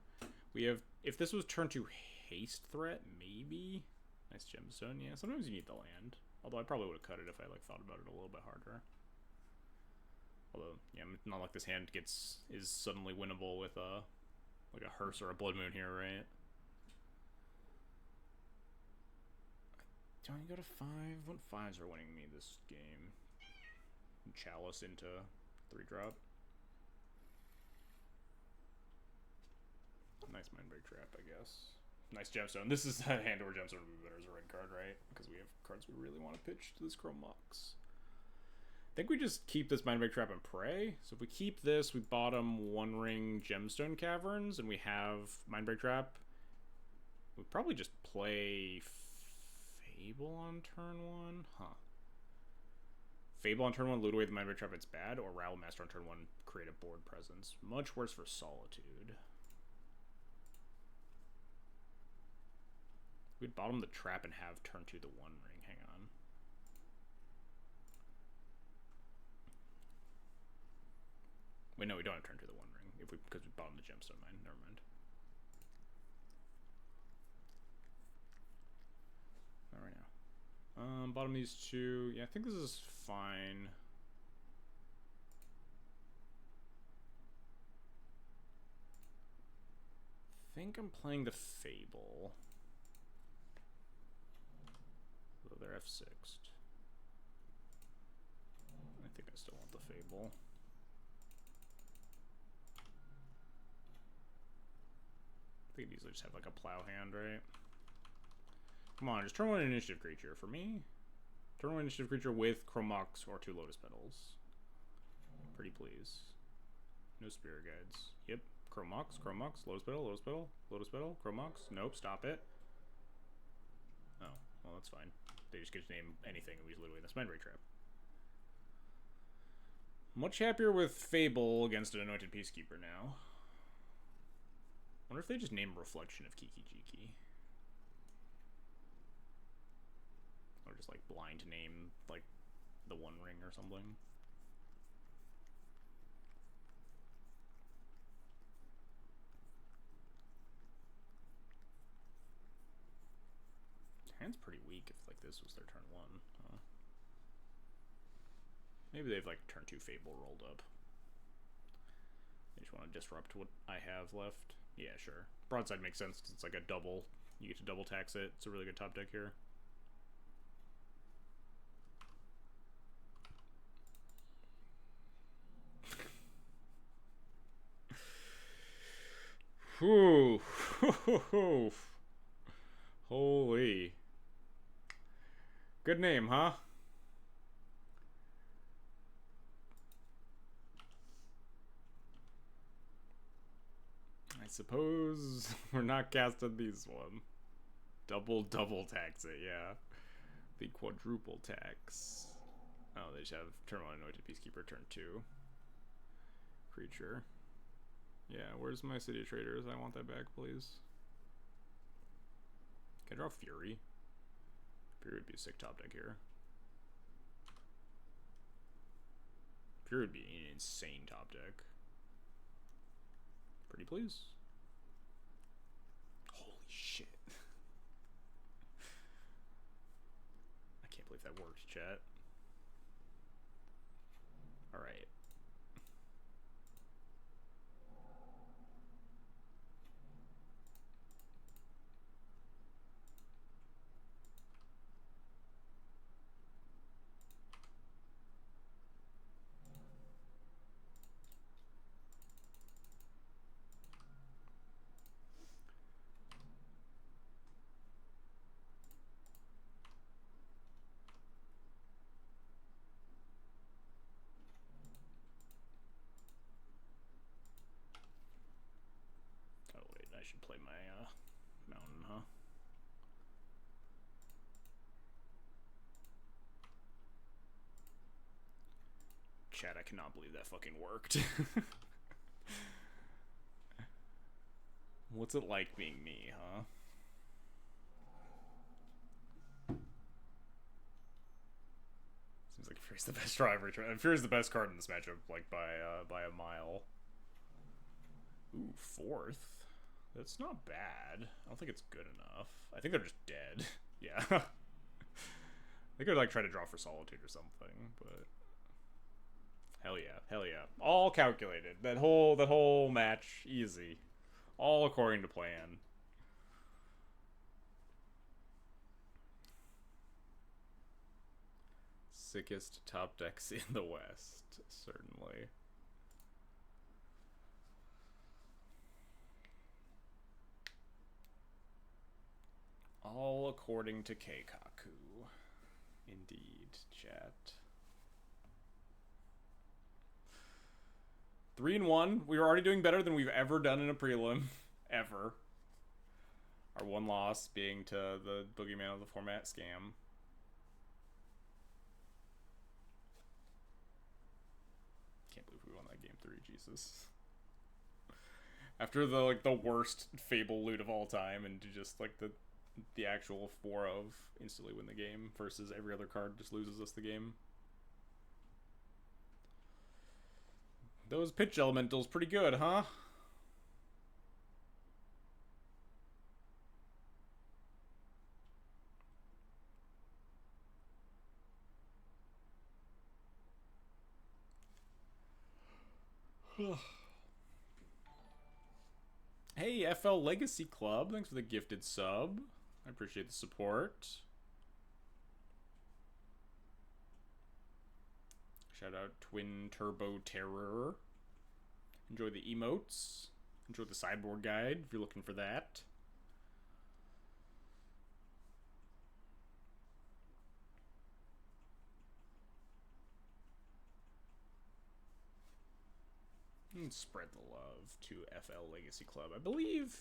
We have, if this was turn 2 haste threat, maybe. Nice gemstone. Yeah, sometimes you need the land. Although I probably would have cut it if I like thought about it a little bit harder. Although, yeah, not like this hand is suddenly winnable with a like a hearse or a Blood Moon here, right? Do I go to 5? What 5s are winning me this game? Chalice into 3-drop. cast Mindbreak Trap, I guess. Nice gemstone. This is a hand over gemstone would be better as a red card, right? Because we have cards we really want to pitch to this Chrome Mox. I think we just keep this Mindbreak Trap and pray. So if we keep this, we bottom One Ring Gemstone Caverns, and we have Mindbreak Trap. We probably just play Fable on turn 1? Huh. Fable on turn 1, loot away the Mindbreak Trap, it's bad, or Rattle Master on turn 1, create a board presence. Much worse for Solitude. We'd bottom the trap and have turn 2 the One Ring. Hang on. Wait, no, we don't have turn 2 the One Ring because we bottom the Gemstone Mine. Never mind. Not right now. Bottom these two. Yeah, I think this is fine. I think I'm playing the Fable. So they're F6'd. I think I still want the Fable. I think I'd easily just have like a plow hand, right? Come on, just turn 1 initiative creature for me. Turn 1 initiative creature with Chrome Mox or 2 Lotus Petals. Pretty please. No Spirit Guides. Yep. Chrome Mox, Lotus Petal, Lotus Petal, Lotus Petal, Chrome Mox. Nope, stop it. Oh, well that's fine. They just get to name anything and we just literally this Mindbreak Trap. Much happier with Fable against an Anointed Peacekeeper now. Wonder if they just name Reflection of Kiki Jiki. Or just like blind name like the One Ring or something. Hand's pretty weak if like this was their turn 1. Huh? Maybe they've like turn 2 Fable rolled up. They just want to disrupt what I have left. Yeah, sure. Broadside makes sense because it's like a double. You get to double tax it. It's a really good top deck here. Whew. Holy. Good name, huh? I suppose we're not casting these one. Double tax it, yeah. The quadruple tax. Oh, they just have turn 1 Anointed Peacekeeper, turn 2. Creature. Yeah, where's my City of Traders? I want that back, please. Can I draw Fury? Fury would be a sick top deck here. Fury would be an insane top deck. Pretty please. Holy shit. I can't believe that worked, chat. Alright. I should play my mountain, huh? Chat, I cannot believe that fucking worked. What's it like being me, huh? Seems like Fury's the best driver. Fury's the best card in this matchup, like by a mile. Ooh, 4th. That's not bad. I don't think it's good enough. I think they're just dead. Yeah. They could like try to draw for Solitude or something, but hell yeah, hell yeah. All calculated. That whole match, easy. All according to plan. Sickest top decks in the West, certainly. All according to Keikaku. Indeed, chat. 3-1. We were already doing better than we've ever done in a prelim. Ever. Our one loss being to the boogeyman of the format scam. Can't believe we won that game 3, Jesus. After the worst Fable loot of all time, and to just like the actual 4 of instantly win the game versus every other card just loses us the game. Those pitch elementals pretty good, huh? Hey, FL Legacy Club, thanks for the gifted sub. I appreciate the support. Shout out Twin Turbo Terror. Enjoy the emotes. Enjoy the sideboard guide if you're looking for that. And spread the love to FL Legacy Club. I believe,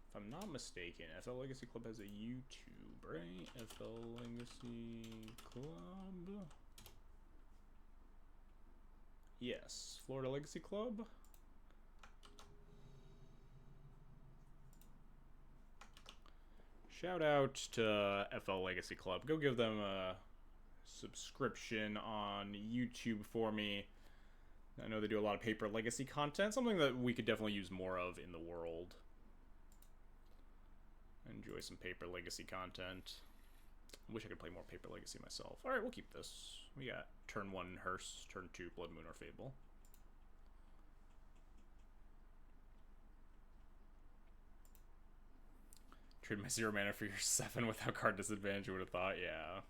if I'm not mistaken, FL Legacy Club has a YouTube, right? FL Legacy Club. Yes, Florida Legacy Club. Shout out to FL Legacy Club. Go give them a subscription on YouTube for me. I know they do a lot of paper legacy content, something that we could definitely use more of in the world. Enjoy some paper legacy content. I wish I could play more paper legacy myself. Alright, we'll keep this. We got turn 1 Hearse, turn 2 Blood Moon or Fable. Trade my 0 mana for your 7 without card disadvantage, you would have thought, yeah.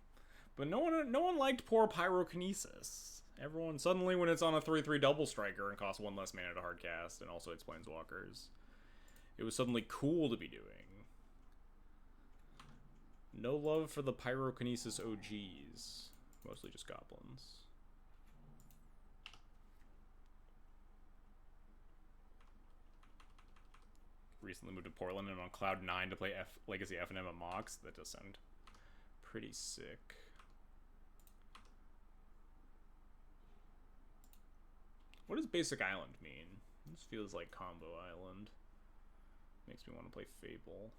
But no one liked poor Pyrokinesis. Everyone, suddenly when it's on a 3/3 double striker and costs 1 less mana to hardcast and also it's planeswalkers, it was suddenly cool to be doing. No love for the Pyrokinesis OGs. Mostly just goblins. Recently moved to Portland and on Cloud 9 to play Legacy FNM at Mox. That does sound pretty sick. What does Basic Island mean? This feels like Combo Island. Makes me want to play Fable.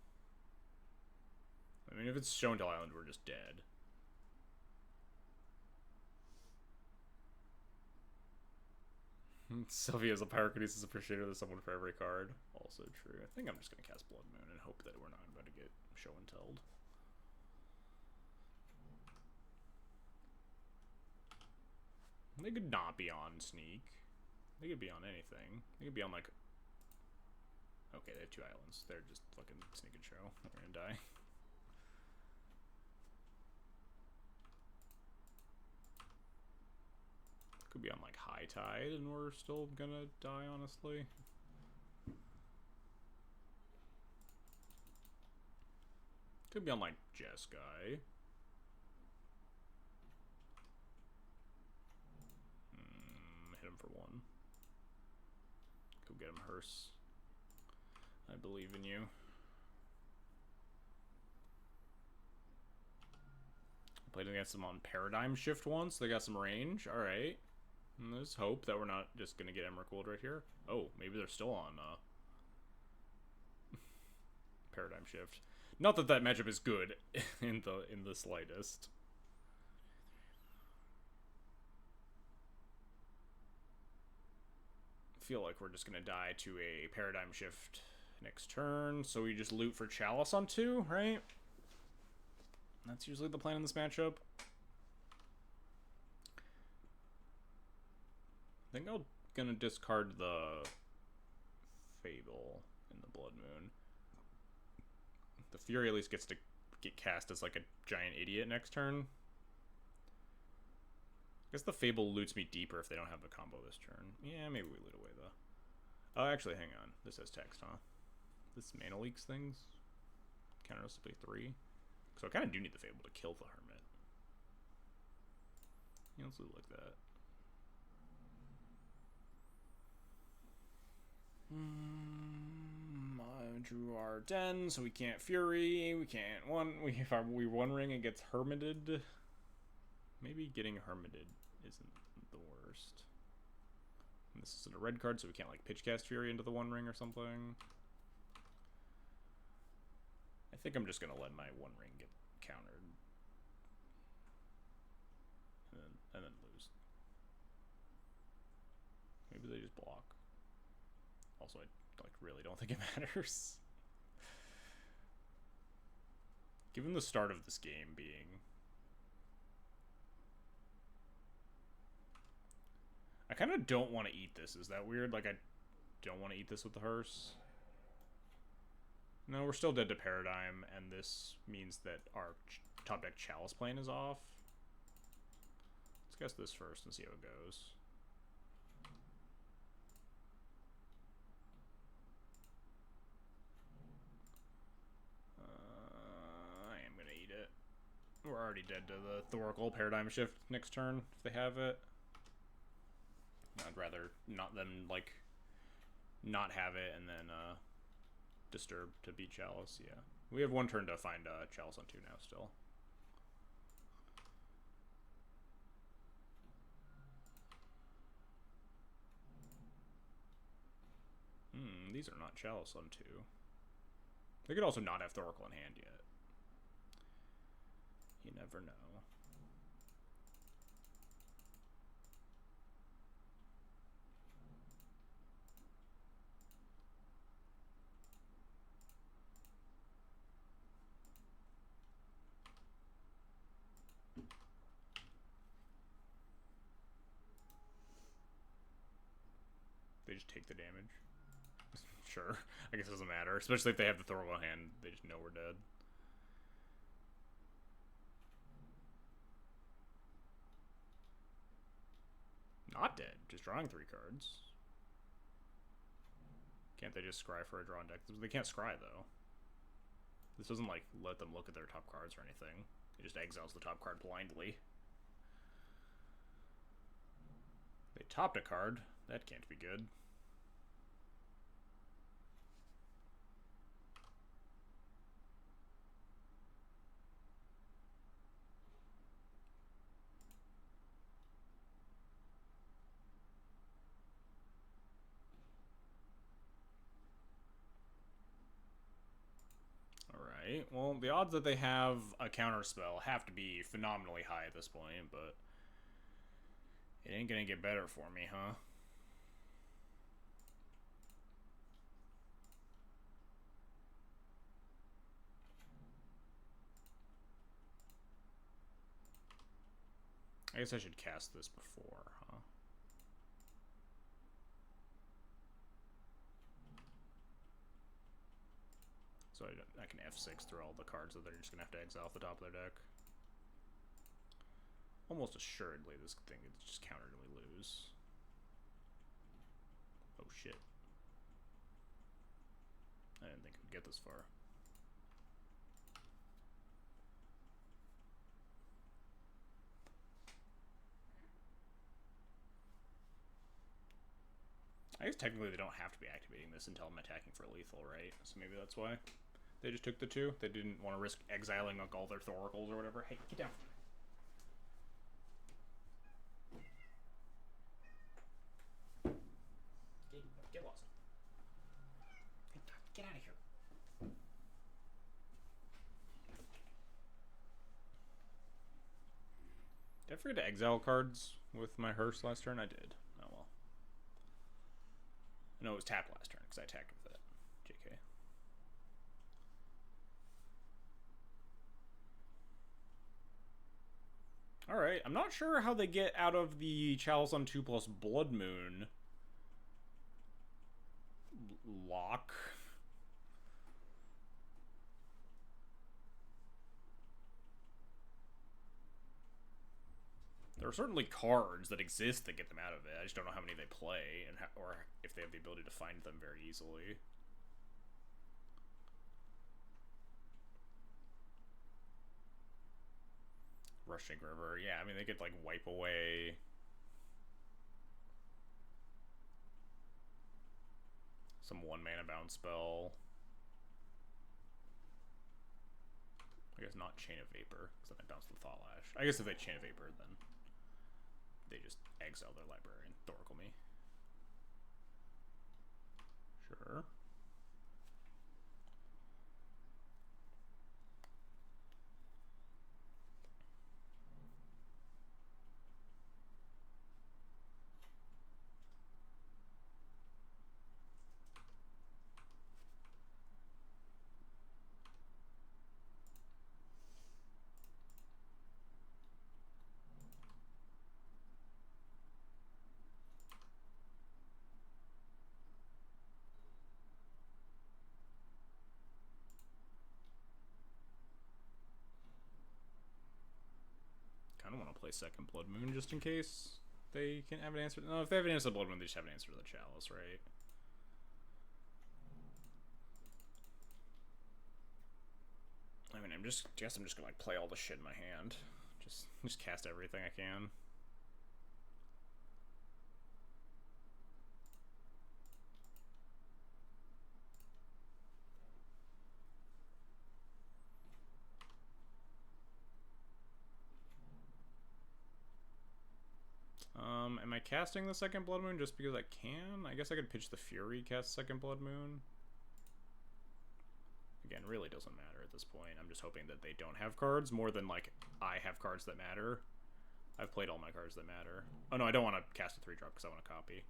I mean, if it's Shown Tell Island, we're just dead. Sylvia is a Pyrokinesis appreciator. There's someone for every card. Also true. I think I'm just going to cast Blood Moon and hope that we're not about to get Show and Telled. They could not be on Sneak. They could be on anything. They could be on, like... Okay, they have 2 islands. They're just fucking Sneak and Show. We're gonna die. Could be on, like, High Tide, and we're still gonna die, honestly. Could be on, like, Jeskai. Hit him for 1. Go get him, Hearse. I believe in you. I played against them on Paradigm Shift once. They got some range. Alright. There's hope that we're not just going to get Emrakul right here. Oh, maybe they're still on Paradigm Shift. Not that that matchup is good in the slightest. Feel like we're just gonna die to a Paradigm Shift next turn, so we just loot for Chalice on 2, right? That's usually the plan in this matchup. I think I'm gonna discard the Fable in the Blood Moon. The Fury at least gets to get cast as like a giant idiot next turn. I guess the Fable loots me deeper if they don't have the combo this turn. Yeah, maybe we loot away though. Oh, actually, hang on. This has text, huh? This mana leaks things. Counter us to play 3. So I kind of do need the Fable to kill the Hermit. Yeah, let's do it like that. I drew our den, so we can't Fury. We can't if we one ring, it gets Hermited. Maybe getting Hermited isn't the worst. And this isn't a red card, so we can't like pitch cast Fury into the one ring or something. I think I'm just gonna let my one ring get countered, and then lose. Maybe they just block. Also, I really don't think it matters. Given the start of this game being, I kind of don't want to eat this. Is that weird? Like, I don't want to eat this with the hearse. No, we're still dead to Paradigm, and this means that our top deck Chalice plane is off. Let's guess this first and see how it goes. I am going to eat it. We're already dead to the Thoracle Paradigm Shift next turn, if they have it. I'd rather not them, like, not have it and then, Disturb to beat Chalice, yeah. We have one turn to find Chalice on 2 now still. These are not Chalice on 2. They could also not have Thoracle in hand yet. You never know. They just take the damage. Sure. I guess it doesn't matter. Especially if they have the Thoracle in hand. They just know we're dead. Not dead. Just drawing 3 cards. Can't they just scry for a drawn deck? They can't scry, though. This doesn't, like, let them look at their top cards or anything. It just exiles the top card blindly. They topped a card. That can't be good. Alright, well, the odds that they have a counterspell have to be phenomenally high at this point, but it ain't gonna get better for me, huh? I guess I should cast this before, huh? So I can F6 through all the cards that they're just gonna have to exile off the top of their deck. Almost assuredly this thing is just countered and we lose. Oh shit. I didn't think we'd get this far. I guess technically they don't have to be activating this until I'm attacking for lethal, right? So maybe that's why they just took the 2. They didn't want to risk exiling like all their Thoracles or whatever. Hey, get down. Get lost. Get out of here. Did I forget to exile cards with my hearse last turn? I did. Oh well. No, it was tapped last turn because I attacked with it. JK. Alright, I'm not sure how they get out of the Chalice on 2 plus Blood Moon lock. There are certainly cards that exist that get them out of it. I just don't know how many they play, and or if they have the ability to find them very easily. Rushing River. Yeah, I mean, they could, like, wipe away some 1-mana bounce spell. I guess not Chain of Vapor, because then I bounce the Thought Lash. I guess if they Chain of Vapor, then they just exile their library and Thoracle me. Sure. Kind of want to play second Blood Moon just in case they can have an answer. No, if they have an answer to Blood Moon, they just have an answer to the Chalice, right? I mean, I guess I'm just gonna like play all the shit in my hand. Just cast everything I can. Am I casting the second Blood Moon just because I can? I guess I could pitch the Fury, cast second Blood Moon. Again, really doesn't matter at this point. I'm just hoping that they don't have cards more than, like, I have cards that matter. I've played all my cards that matter. Oh, no, I don't want to cast a 3-drop because I want to copy.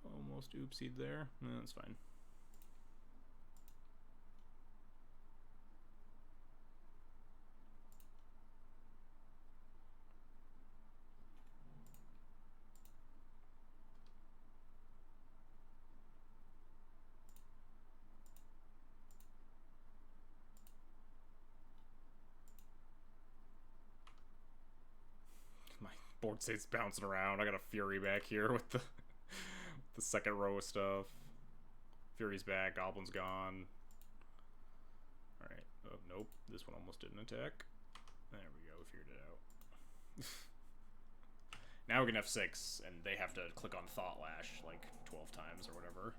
Almost oopsied there. No, that's fine. Board state's bouncing around. I got a Fury back here with the the second row of stuff. Fury's back. Goblin's gone. Alright. Oh, nope. This one almost didn't attack. There we go. We figured it out. Now we can F6, and they have to click on Thought Lash like 12 times or whatever.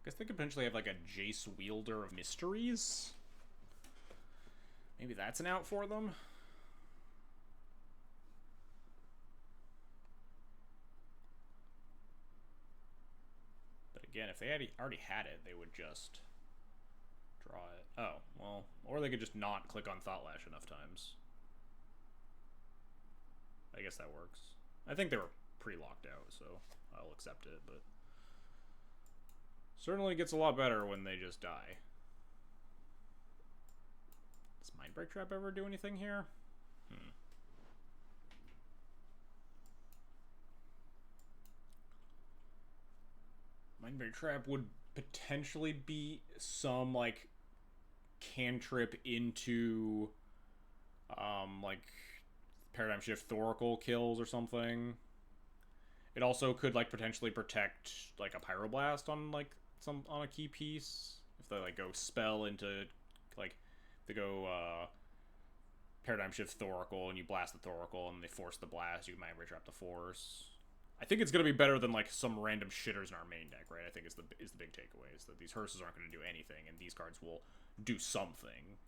Guess they could potentially have like a Jace Wielder of Mysteries. Maybe that's an out for them. But again, if they already had it, they would just draw it. Oh, well, or they could just not click on Thought Lash enough times. I guess that works. I think they were pre-locked out, so I'll accept it, but certainly gets a lot better when they just die. Does Mindbreak Trap ever do anything here? Mindbreak Trap would potentially be some, like, cantrip into, like, Paradigm Shift Thoracle kills or something. It also could, like, potentially protect, like, a Pyroblast on, like, on a key piece. If they, like, go spell into, like, they go, Paradigm Shift Thoracle and you blast the Thoracle and they force the blast, you might trap the force. I think it's gonna be better than, like, some random shitters in our main deck, right? I think is the big takeaway, is that these hearses aren't gonna do anything and these cards will do something.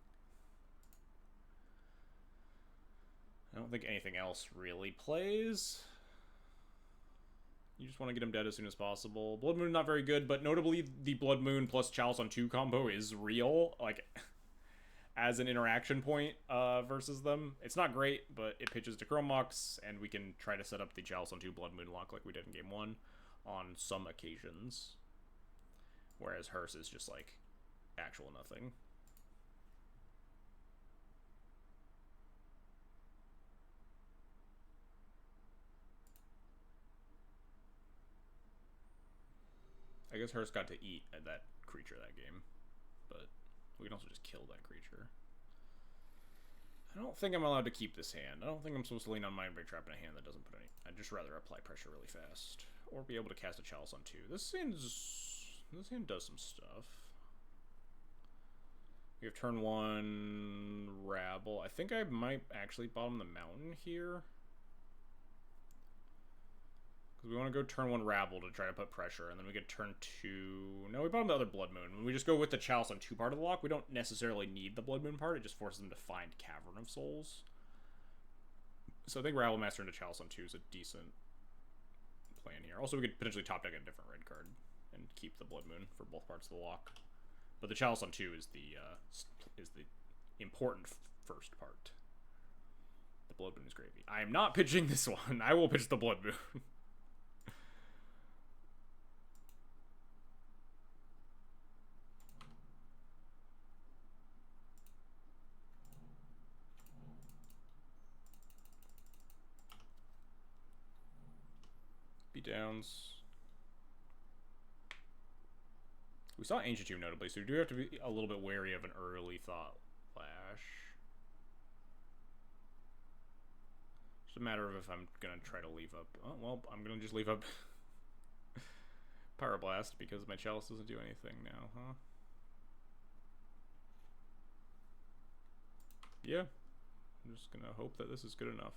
I don't think anything else really plays. You just want to get him dead as soon as possible. Blood Moon not very good, but notably the Blood Moon plus Chalice on 2 combo is real, like, as an interaction point versus them. It's not great, but it pitches to Chrome Mox, and we can try to set up the Chalice on 2 Blood Moon lock like we did in Game 1 on some occasions. Whereas Hearse is just, like, actual nothing. I guess Hearse got to eat at that creature that game, but we can also just kill that creature. I don't think I'm allowed to keep this hand. I don't think I'm supposed to lean on Mind Break Trap in a hand that doesn't put any... I'd just rather apply pressure really fast. Or be able to cast a Chalice on 2. This hand does some stuff. We have turn 1 Rabble. I think I might actually bottom the mountain here. Because we want to go turn 1 Rabble to try to put pressure. And then we get turn 2... No, we bottom the other Blood Moon. When we just go with the Chalice on 2 part of the lock, we don't necessarily need the Blood Moon part. It just forces them to find Cavern of Souls. So I think Rabble Master into Chalice on 2 is a decent plan here. Also, we could potentially top deck a different red card and keep the Blood Moon for both parts of the lock. But the Chalice on 2 is the important first part. The Blood Moon is gravy. I am not pitching this one. I will pitch the Blood Moon. Beatdowns. We saw Ancient Tomb notably, so we do have to be a little bit wary of an early Thought Flash. Just a matter of if I'm gonna try to leave up. Oh, well, I'm gonna just leave up Pyroblast because my Chalice doesn't do anything now, huh? Yeah. I'm just gonna hope that this is good enough.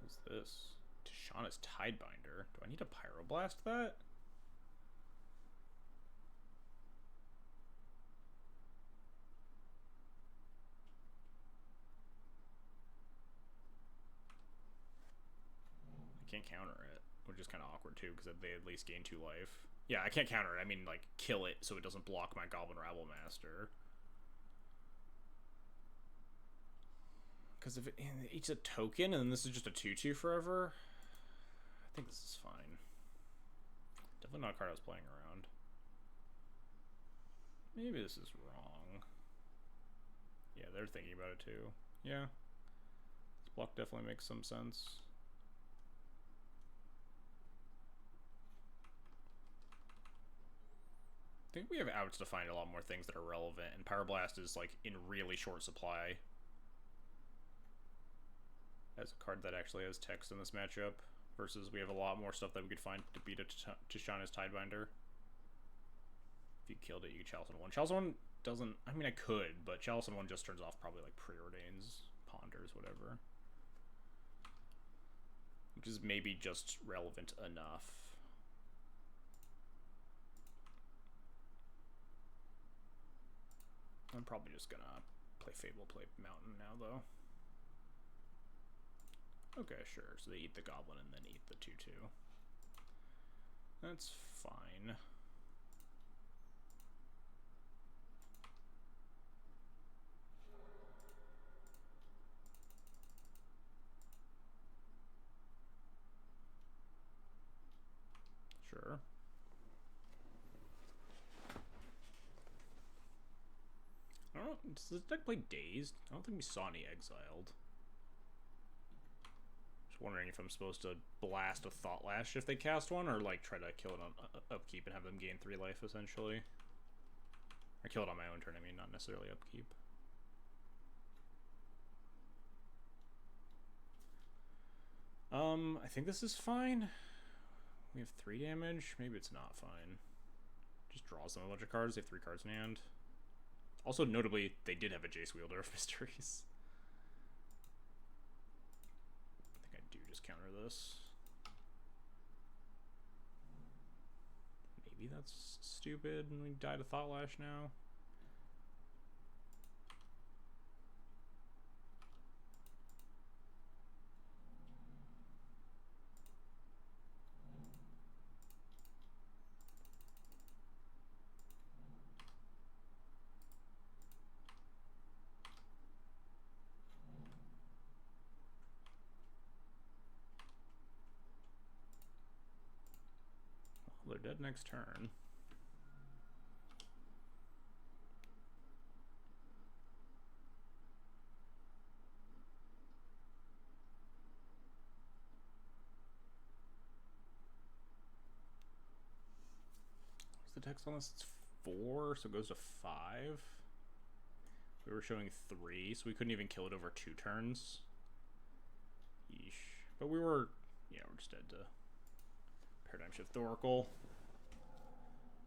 What's this? Tishana's Tidebinder. Do I need to Pyroblast that? I can't counter it, which is kind of awkward too, because they at least gain 2 life. Yeah, I can't counter it. I mean, like, kill it so it doesn't block my Goblin Rabble Master. Because if it eats a token and then this is just a 2-2 forever, I think this is fine. Definitely not a card I was playing around. Maybe this is wrong. Yeah, they're thinking about it too. Yeah. This block definitely makes some sense. I think we have outs to find a lot more things that are relevant, and Pyroblast is like in really short supply. As a card that actually has text in this matchup, versus we have a lot more stuff that we could find to beat it to Tishana's Tidebinder. If you killed it, you could Chalice on 1. Chalice on 1 doesn't... I mean, I could, but Chalice on 1 just turns off probably like Preordains, Ponders, whatever. Which is maybe just relevant enough. I'm probably just gonna play Fable, play Mountain now, though. Okay, sure. So they eat the Goblin and then eat the 2-2. That's fine. Sure. I don't know. Does this deck play Dazed? I don't think we saw any Exiled. Wondering if I'm supposed to blast a Thought Lash if they cast one, or like try to kill it on upkeep and have them gain 3 life essentially. Or kill it on my own turn, I mean, not necessarily upkeep. I think this is fine. We have 3 damage. Maybe it's not fine. Just draws them a bunch of cards. They have 3 cards in hand. Also, notably, they did have a Jace Wielder of Mysteries. Counter this. Maybe that's stupid and we die to Thought Lash now. They're dead next turn. text on this? It's 4, so it goes to 5. We were showing 3, so we couldn't even kill it over 2 turns. Yeesh. But we were, yeah, we're just dead to Paradigm Shift Thoracle.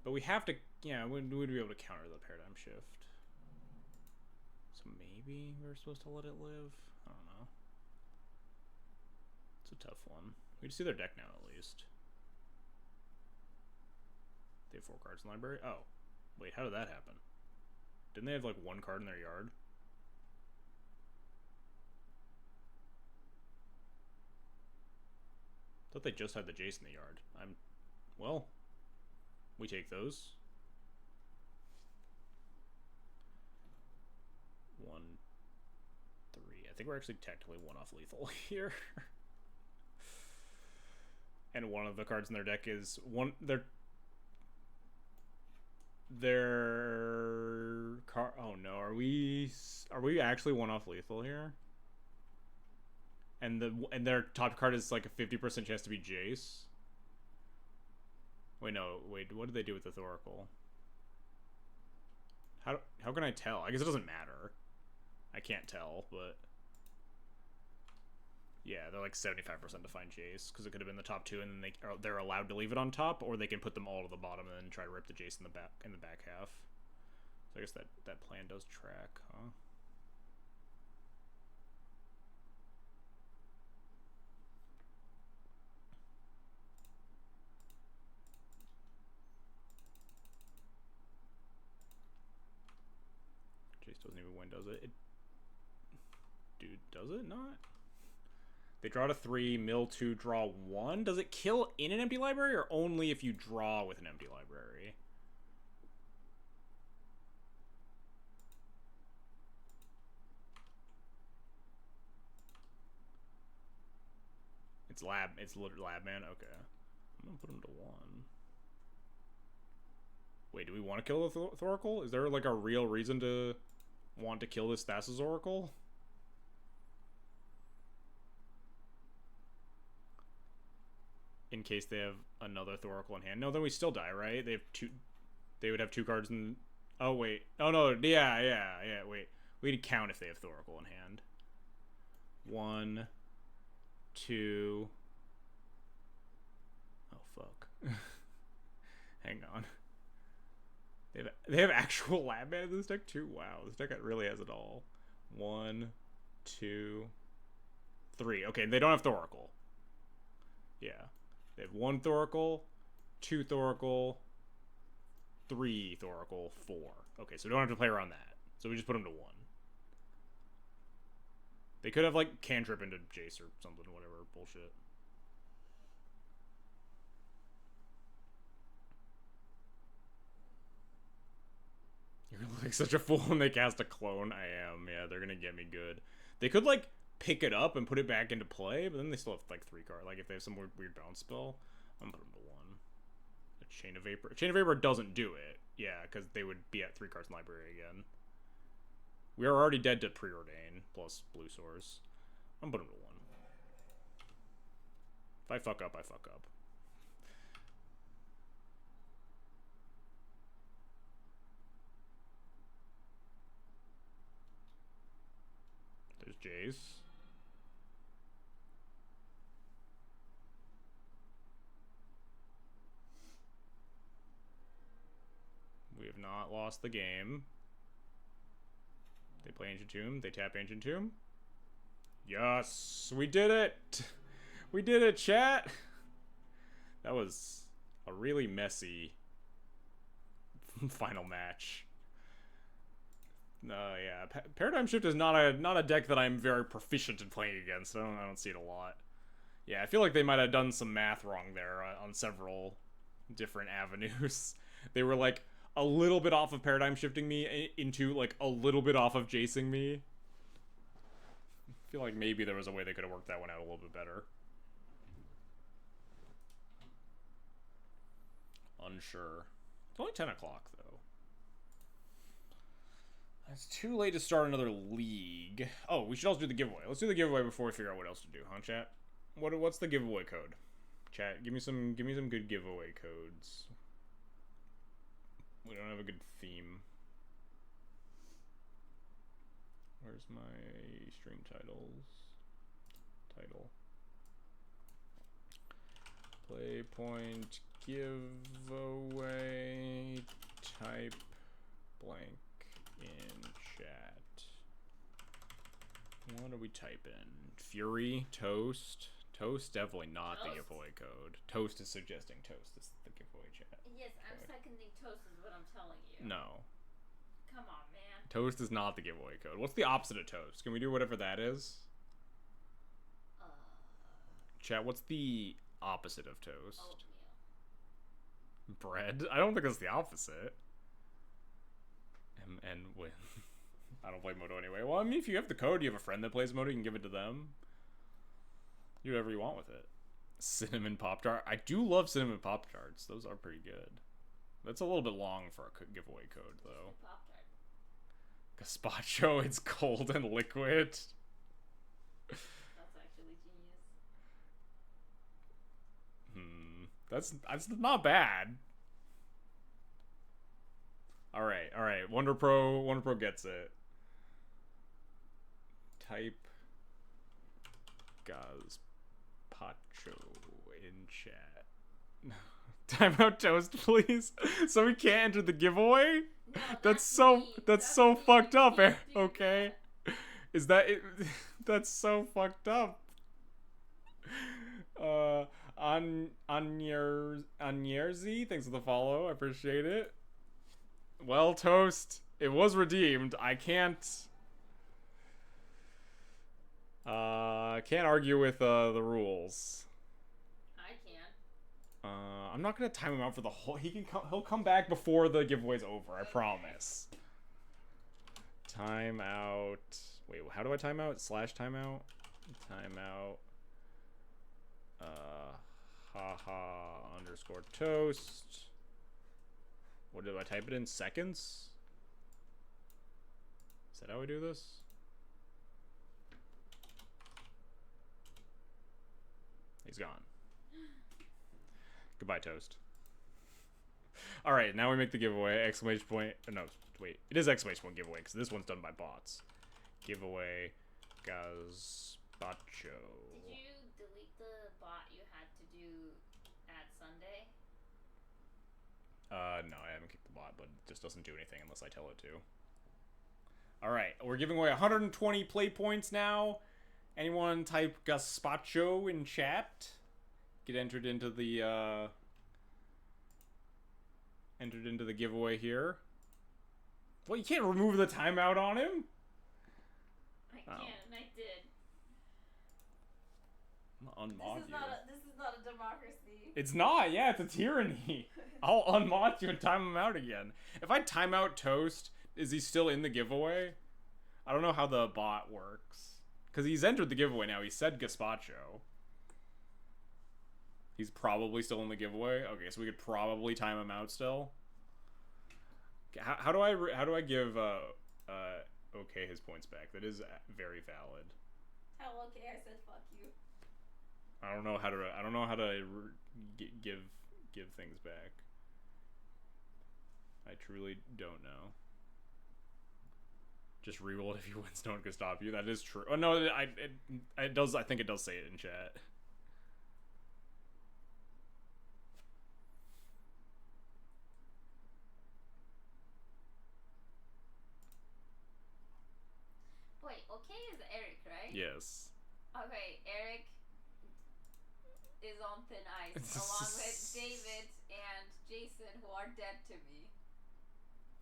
But we have to, yeah, we'd be able to counter the Paradigm Shift. So maybe we were supposed to let it live? I don't know. It's a tough one. We can see their deck now, at least. They have 4 cards in the library? Oh. Wait, how did that happen? Didn't they have, like, 1 card in their yard? I thought they just had the Jace in the yard. Well, we take those. 1, 3. I think we're actually technically 1 off lethal here. And one of the cards in their deck is oh no, are we actually 1 off lethal here? And their top card is like a 50% chance to be Jace. Wait, no, wait, what did they do with the Thoracle? How can I tell? I guess it doesn't matter. I can't tell, but yeah, they're like 75% to find Jace, because it could have been the top 2, and then they're allowed to leave it on top, or they can put them all to the bottom and then try to rip the Jace in the back half. So I guess that plan does track, huh? Jace doesn't even win, does it? Dude, does it not? They draw to 3, mill 2, draw 1. Does it kill in an empty library, or only if you draw with an empty library? It's literally lab man? Okay. I'm gonna put him to 1. Wait, do we want to kill the Thoracle? Is there like a real reason to want to kill this Thassa's Oracle? In case they have another Thoracle in hand. No, then we still die, right? They have 2. They would have 2 cards in. Oh wait. Oh no. Yeah. Wait. We'd count if they have Thoracle in hand. 1, 2. Oh fuck. Hang on. They have actual lab man in this deck too. Wow, this deck really has it all. 1, 2, 3. Okay, they don't have Thoracle. Yeah. They have 1 Thoracle, 2 Thoracle, 3 Thoracle, 4. Okay, so we don't have to play around that. So we just put them to 1. They could have, like, cantrip into Jace or something, whatever, bullshit. You're gonna look like such a fool when they cast a clone. I am, yeah, they're gonna get me good. They could, like, pick it up and put it back into play, but then they still have like 3 cards. Like if they have some weird bounce spell, I'm gonna put them to 1. A Chain of Vapor. Chain of Vapor doesn't do it. Yeah, because they would be at 3 cards in library again. We are already dead to Preordain plus Blue Source. I'm putting them to 1. If I fuck up, I fuck up. There's Jace. We have not lost the game. They play Ancient Tomb. They tap Ancient Tomb. Yes! We did it! We did it, chat! That was a really messy final match. Yeah. Paradigm Shift is not a deck that I'm very proficient in playing against. I don't see it a lot. Yeah, I feel like they might have done some math wrong there on several different avenues. They were like a little bit off of paradigm shifting me into like a little bit off of jacing me. I feel like maybe there was a way they could have worked that one out a little bit better. Unsure. It's only 10 o'clock though. It's too late to start another league. Oh, we should also do the giveaway. Let's do the giveaway before we figure out what else to do, huh, chat? What's the giveaway code? Chat, give me some good giveaway codes. We don't have a good theme. Where's my stream titles? Title. Playpoint giveaway. Type blank in chat. What do we type in? Fury? Toast? Toast? Definitely not the giveaway code. Toast is suggesting toast is the giveaway chat. Yes, I'm seconding toast is what I'm telling you. No. Come on, man. Toast is not the giveaway code. What's the opposite of toast? Can we do whatever that is? Chat, what's the opposite of toast? Oatmeal. Bread? I don't think that's the opposite. And when I don't play Moto anyway. Well, I mean, if you have the code, you have a friend that plays Moto, you can give it to them. Do whatever you want with it. Cinnamon Pop-Tart. I do love cinnamon Pop-Tarts. Those are pretty good. That's a little bit long for a giveaway code, though. Pop-Tart. Gazpacho, it's cold and liquid. That's actually genius. That's not bad. All right. Wonder Pro gets it. Type Gazpacho in chat. Timeout toast, please. So we can't enter the giveaway? No, that's so me. fucked up. Can't do Okay. that. Is that it? That's so fucked up. Anierzi, thanks for the follow. I appreciate it. Well, Toast, it was redeemed. I can't argue with the rules. I can. I'm not gonna time him out for the whole. He'll come back before the giveaway's over. I promise. Timeout. Wait, how do I time out? / timeout. Timeout. Haha _ toast. What do I type it in? Seconds? Is that how we do this? He's gone. Goodbye, Toast. Alright, now we make the giveaway. Exclamation point. No, wait. It is exclamation point giveaway because this one's done by bots. Giveaway Gazpacho. Did you delete the bot you had to do at Sunday? No, I haven't kicked the bot, but it just doesn't do anything unless I tell it to. Alright, we're giving away 120 play points now. Anyone type Gazpacho in chat? Get entered into the giveaway here. Well, you can't remove the timeout on him? I can't, and I did. Unmod you. This is not a democracy. It's not, yeah, it's a tyranny. I'll unmod you and time him out again. If I time out Toast, is he still in the giveaway? I don't know how the bot works. Because he's entered the giveaway now. He said Gazpacho. He's probably still in the giveaway. Okay, so we could probably time him out still. How do I give okay his points back? That is very valid. How okay? I said fuck you. I don't know how to give things back. I truly don't know. Just reroll it if you win. No one can stop you. That is true. Oh no, it does. I think it does say it in chat. Wait, okay is Eric, right? Yes. Okay, Eric is on thin ice along with David and Jason, who are dead to me.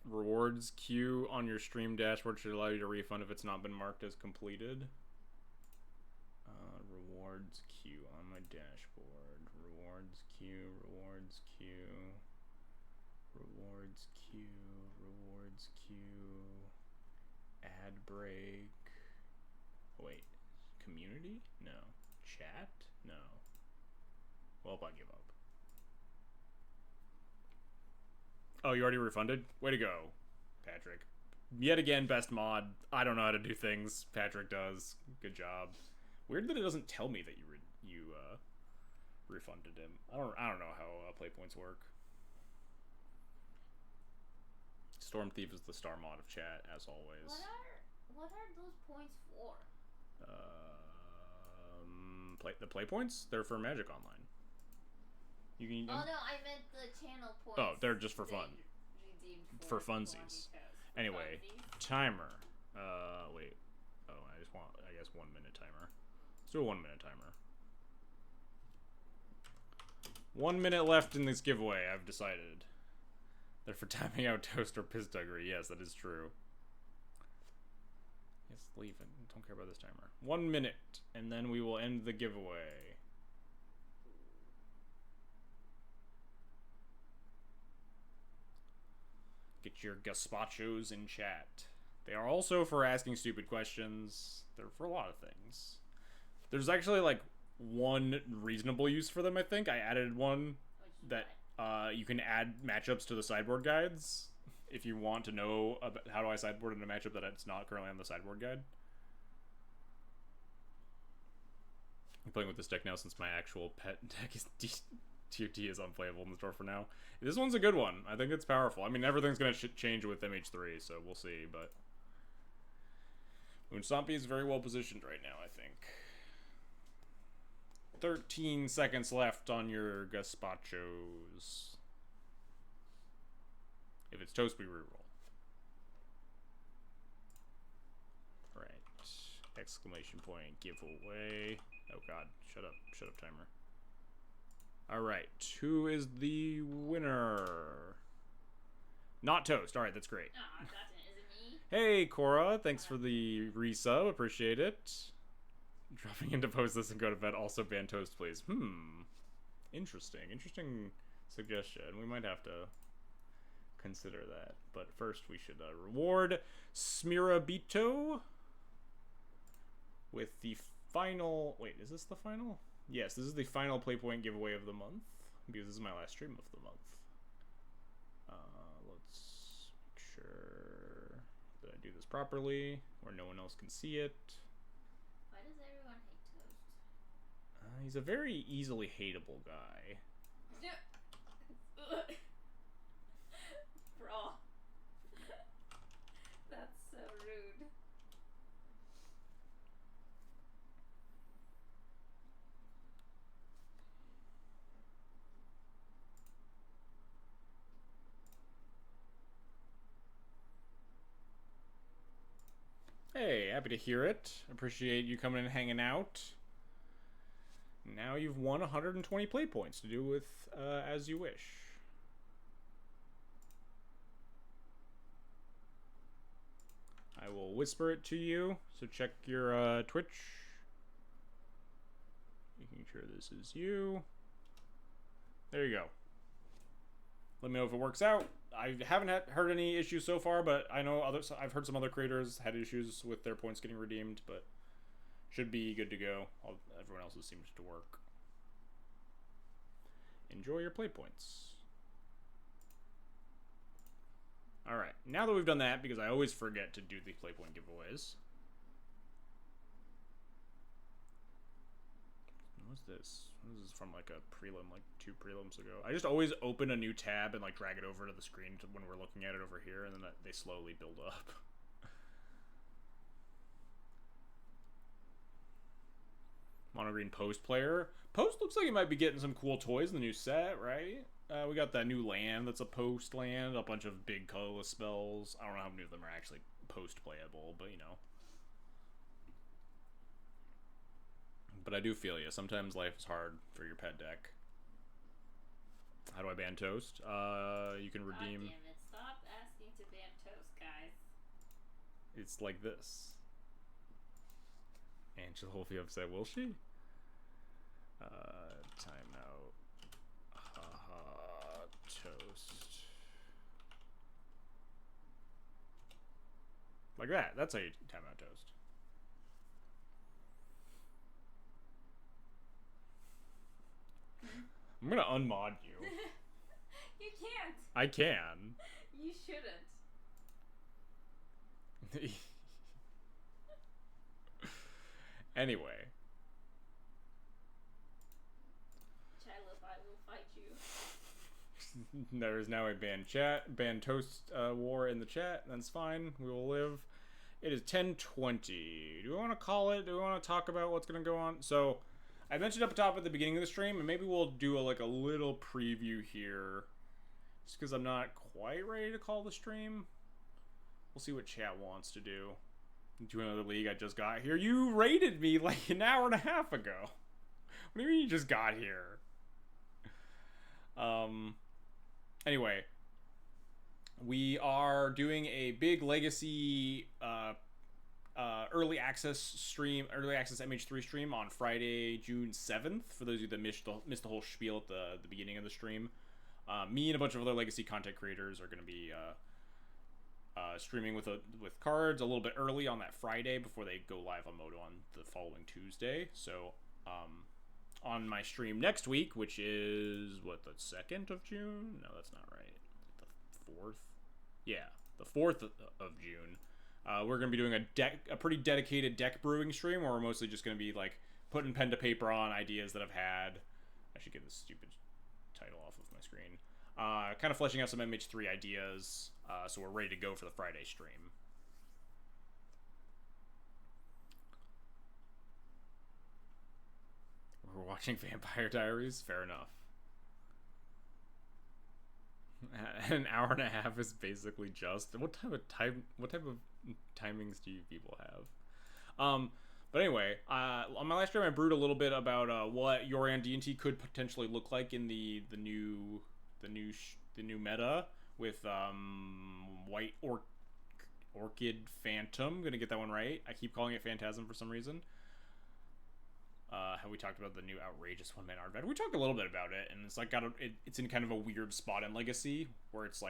Rewards queue on your stream dashboard should allow you to refund if it's not been marked as completed. Rewards queue on my dashboard. Rewards queue. Rewards queue. Rewards queue. Rewards queue. Ad break. Wait. Community? No. Chat? No. Well, I give up. Oh, you already refunded? Way to go, Patrick. Yet again, best mod. I don't know how to do things. Patrick does. Good job. Weird that it doesn't tell me that you refunded him. I don't know how play points work. Storm Thief is the star mod of chat, as always. What are those points for? The play points? They're for Magic Online. You can. Oh no, I meant the channel points. Oh, they're just for fun. Redeemed For funsies. Anyway, timer. Wait. Oh, I just want, I guess, 1 minute timer. Let's do a 1 minute timer. 1 minute left in this giveaway, I've decided. They're for timing out Toast or Piss Duggery. Yes, that is true. Yes, leave it. Don't care about this timer. 1 minute, and then we will end the giveaway. Get your gazpachos in chat. They are also for asking stupid questions. They're for a lot of things. There's actually like one reasonable use for them, I think. I added one that you can add matchups to the sideboard guides if you want to know about how do I sideboard in a matchup that it's not currently on the sideboard guide. I'm playing with this deck now since my actual pet deck is TOT is unplayable in the store for now. This one's a good one. I think it's powerful. I mean, everything's going to change with MH3, so we'll see, but Stompy is very well positioned right now, I think. 13 seconds left on your gazpachos. If it's Toast, we reroll. Right. Exclamation point, giveaway. Oh god, shut up, timer. Alright, who is the winner? Not Toast, alright, that's great. Oh, gotcha. Is it me? Hey, Cora, thanks for the resub, appreciate it. Dropping in to post this and go to bed, also ban Toast, please. Interesting suggestion. We might have to consider that. But first, we should reward Smirabito with the final... Wait, is this the final? Yes, this is the final Playpoint giveaway of the month, because this is my last stream of the month. Let's make sure that I do this properly, where no one else can see it. Why does everyone hate Toast? He's a very easily hateable guy. Bro. That's so rude. Hey, happy to hear it. Appreciate you coming and hanging out. Now you've won 120 play points to do with as you wish. I will whisper it to you, so check your Twitch. Making sure this is you. There you go. Let me know if it works out. I haven't heard any issues so far, but I know I've heard some other creators had issues with their points getting redeemed, but should be good to go. Everyone else's seems to work. Enjoy your play points. Alright, now that we've done that, because I always forget to do the play point giveaways. What's this? This is from like a prelim, like 2 prelims ago. I just always open a new tab and like drag it over to the screen when we're looking at it over here, and then they slowly build up. Mono Green Post player. Post looks like he might be getting some cool toys in the new set, right? We got that new land that's a Post land, a bunch of big colorless spells. I don't know how many of them are actually Post playable, but you know. But I do feel you. Sometimes life is hard for your pet deck. How do I ban Toast? You can redeem... God damn it. Stop asking to ban Toast, guys. It's like this. Angela will be upset, will she? Timeout. Haha, Toast. Like that. That's how you timeout Toast. I'm gonna unmod you. You can't. I can. You shouldn't. Anyway. Chilop, I will fight you. There is now a banned toast war in the chat. That's fine. We will live. It is 10:20. Do we want to call it? Do we want to talk about what's going to go on? So, I mentioned up top at the beginning of the stream, and maybe we'll do a little preview here, just because I'm not quite ready to call the stream. We'll see what chat wants to do. Do another league I just got here. You raided me like an hour and a half ago. What do you mean you just got here? Anyway, we are doing a big legacy early access MH3 stream on Friday, June 7th. For those of you that missed the whole spiel at the beginning of the stream, me and a bunch of other legacy content creators are going to be streaming with cards a little bit early on that Friday before they go live on Moto on the following Tuesday. So, on my stream next week, which is the 2nd of June? No, that's not right. The 4th? Yeah, the 4th of June. We're going to be doing a pretty dedicated deck brewing stream where we're mostly just going to be putting pen to paper on ideas that I've had. I should get this stupid title off of my screen. Kind of fleshing out some MH3 ideas, so we're ready to go for the Friday stream. We're watching Vampire Diaries? Fair enough. An hour and a half is basically just... What type of timings do you people have? But anyway, on my last stream I brewed a little bit about what Yorion D&T could potentially look like in the new meta with White Orchid Phantom. Gonna get that one right. I keep calling it Phantasm for some reason. How we talked about the new outrageous one-man artifact. We talked a little bit about it, and it's it's in kind of a weird spot in Legacy where it's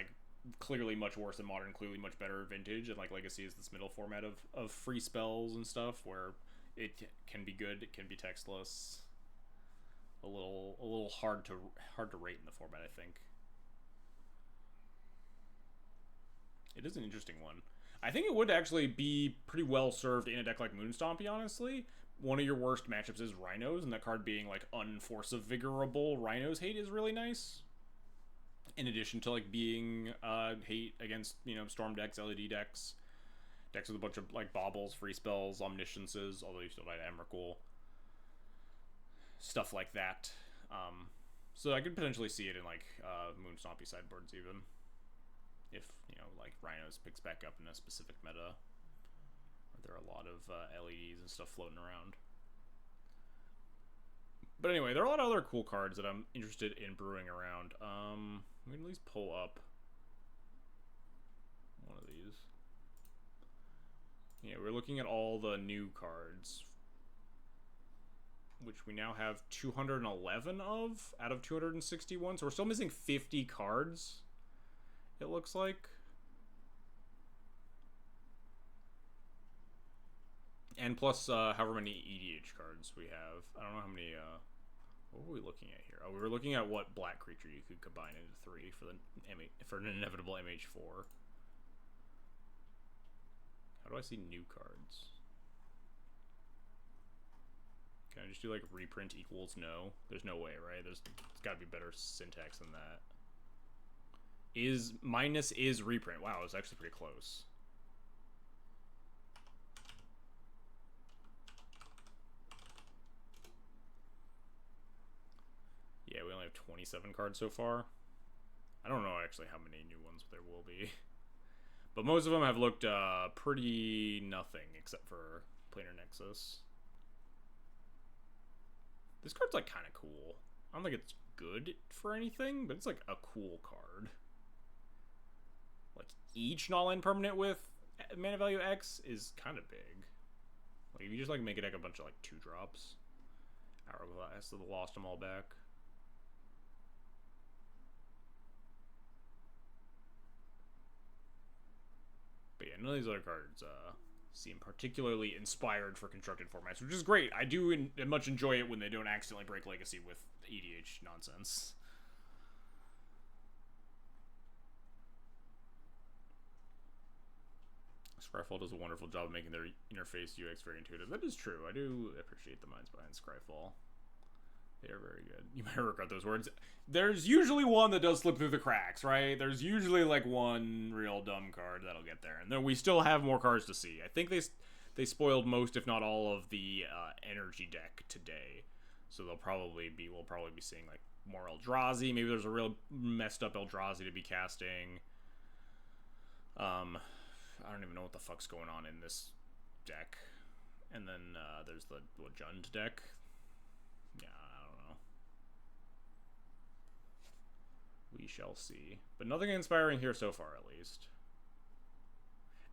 clearly much worse than Modern, clearly much better Vintage, and Legacy is this middle format of free spells and stuff where it can be good, it can be textless. A little hard to rate in the format, I think. It is an interesting one. I think it would actually be pretty well served in a deck like Moonstompy, honestly. One of your worst matchups is Rhinos, and that card being Unforce of Vigorable Rhinos hate is really nice. In addition to being hate against Storm decks, LED decks with a bunch of baubles, free spells, omnisciences, although you still die to Emrakul. Stuff like that. So I could potentially see it in Moonstompy sideboards even. If, Rhinos picks back up in a specific meta. There are a lot of LEDs and stuff floating around. But anyway, there are a lot of other cool cards that I'm interested in brewing around. We can at least pull up one of these. Yeah, we're looking at all the new cards, which we now have 211 of out of 261. So we're still missing 50 cards, it looks like. And plus, however many EDH cards we have. I don't know how many, what were we looking at here? Oh, we were looking at what black creature you could combine into 3 for an inevitable MH4. How do I see new cards? Can I just do reprint equals no? There's no way, right? It's gotta be better syntax than that. Minus is reprint. Wow, it's actually pretty close. Yeah, we only have 27 cards so far. I don't know actually how many new ones there will be. But most of them have looked pretty nothing, except for Planar Nexus. This card's kind of cool. I don't think it's good for anything, but it's a cool card. Each null-end permanent with mana value X is kind of big. If you just make a deck a bunch of 2-drops. Hourglass of the Lost them all back. But yeah, none of these other cards seem particularly inspired for constructed formats, which is great. I do much enjoy it when they don't accidentally break Legacy with EDH nonsense. Scryfall does a wonderful job of making their interface UX very intuitive. That is true. I do appreciate the minds behind Scryfall. They are very good. You might regret those words. There's usually one that does slip through the cracks, right? There's usually like one real dumb card that'll get there, and then we still have more cards to see. I think they spoiled most, if not all, of the energy deck today, so we'll probably be seeing like more Eldrazi. Maybe there's a real messed up Eldrazi to be casting. I don't even know what the fuck's going on in this deck. And then there's the Jund deck. Yeah, I don't know. We shall see. But nothing inspiring here so far, at least.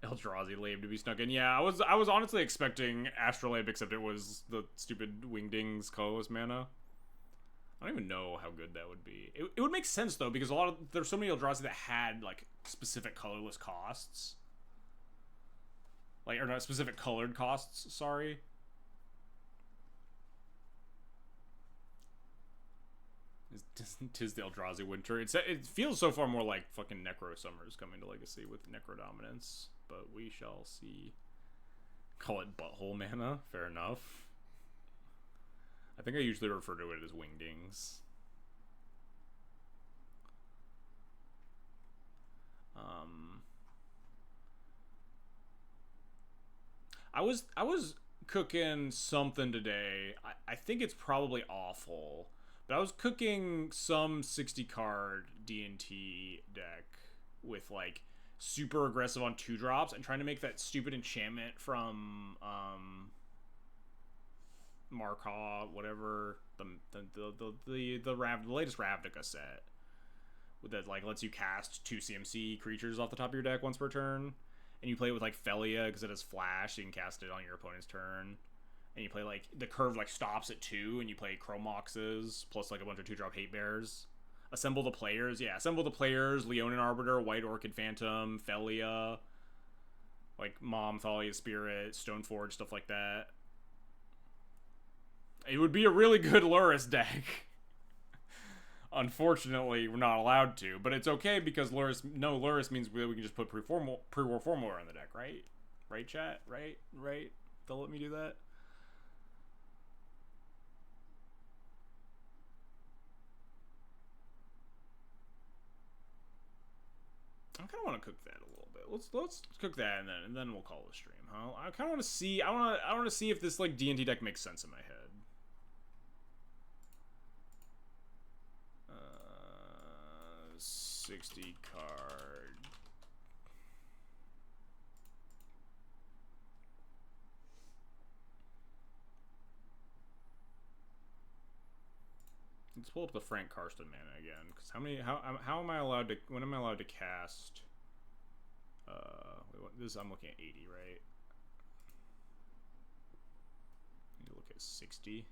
Eldrazi Labe to be snuck in. Yeah, I was honestly expecting Astrolabe, except it was the stupid Wingdings colorless mana. I don't even know how good that would be. It would make sense though, because there's so many Eldrazi that had like specific colorless costs. Like, or not specific colored costs, sorry. Tis the Eldrazi winter. It feels so far more like fucking Necro Summers coming to Legacy with Necro Dominance, but we shall see. Call it Butthole Mana, fair enough. I think I usually refer to it as Wingdings. I was cooking something today. I think it's probably awful, but I was cooking some 60 card D&T deck with like super aggressive on 2-drops and trying to make that stupid enchantment from Markov, whatever, the latest Ravnica set that like lets you cast 2 CMC creatures off the top of your deck once per turn. And you play it with like Felia because it has flash, so you can cast it on your opponent's turn. And you play like the curve like stops at 2, and you play Chromoxes plus like a bunch of 2-drop hate bears. Assemble the players, Leonin Arbiter, White Orchid Phantom, Felia, like Mom, Thalia Spirit, Stoneforge, stuff like that. It would be a really good Lurrus deck. Unfortunately, we're not allowed to, but it's okay because Lurrus means we can just put pre-war formula on the deck, right? Right, chat? Right? They'll let me do that? I kind of want to cook that a little bit. Let's cook that and then we'll call the stream, huh? I kind of want to see. I want to see if this like D&D deck makes sense in my head. 60 card. Let's pull up the Frank Karsten mana again, because how am I allowed to, when am I allowed to cast I'm looking at 80, right? Need to look at 60.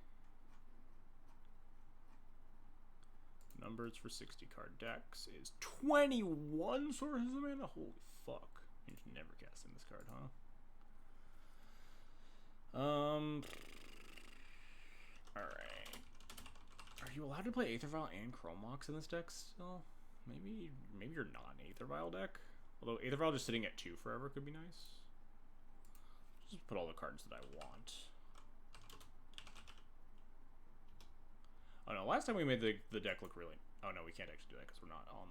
Numbers for 60 card decks is 21 sources of mana. Holy fuck! You're just never casting this card, huh? All right. Are you allowed to play Aether Vial and Chromox in this deck still? Maybe you're not an Aether Vial deck. Although Aether Vial just sitting at 2 forever could be nice. Just put all the cards that I want. Oh no, last time we made the deck look really... Oh no, we can't actually do that because we're not on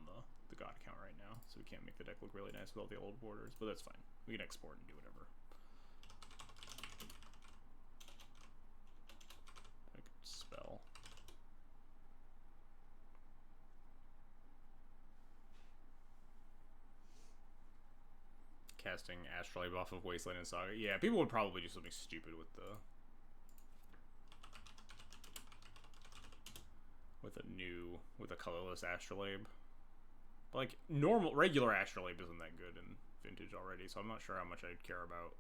the God account right now. So we can't make the deck look really nice with all the old borders. But that's fine. We can export and do whatever. I could spell. Casting Astrolabe off of Wasteland and Saga. Yeah, people would probably do something stupid with the... with a colorless Astrolabe. But like regular Astrolabe isn't that good in Vintage already, so I'm not sure how much I'd care about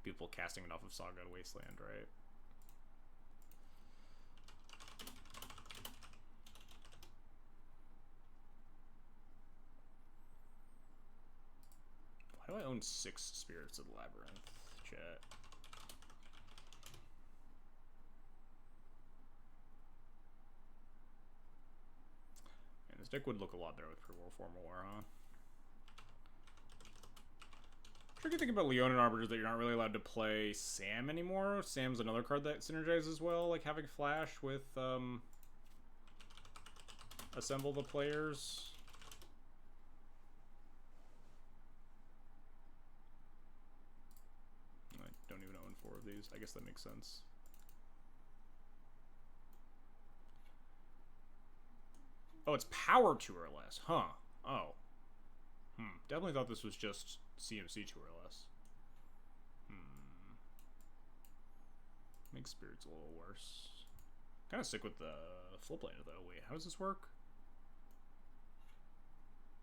people casting it off of Saga and Wasteland, right? Why do I own 6 Spirits of the Labyrinth, chat? This deck would look a lot better with Pre-War Formal War, huh? Tricky thing about Leonin Arbiter is that you're not really allowed to play Sam anymore. Sam's another card that synergizes well, like having Flash with Assemble the Players. I don't even own 4 of these. I guess that makes sense. Oh, it's power 2 or less. Huh. Oh. Definitely thought this was just CMC 2 or less. Makes spirits a little worse. Kind of sick with the flip laner though. Wait, how does this work?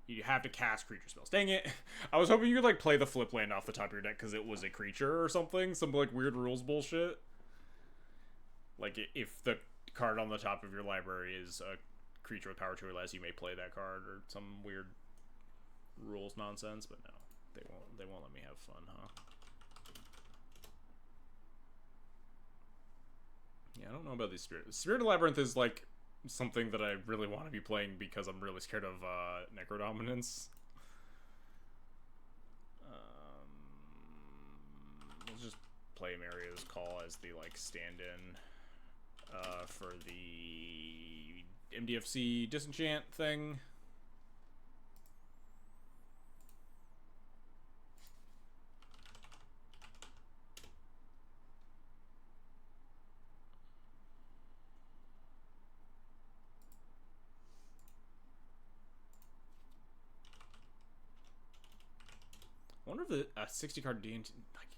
You have to cast creature spells. Dang it! I was hoping you could like play the flip land off the top of your deck because it was a creature or something. Some like weird rules bullshit. Like if the card on the top of your library is a creature with power 2 or less, you may play that card or some weird rules nonsense. But no, they won't let me have fun, huh? Yeah, I don't know about these spirits. Spirit Labyrinth is like something that I really want to be playing because I'm really scared of Necrodominance. Let's just play Maria's Call as the like stand-in for the MDFC Disenchant thing. I wonder if the 60 card D&T, like,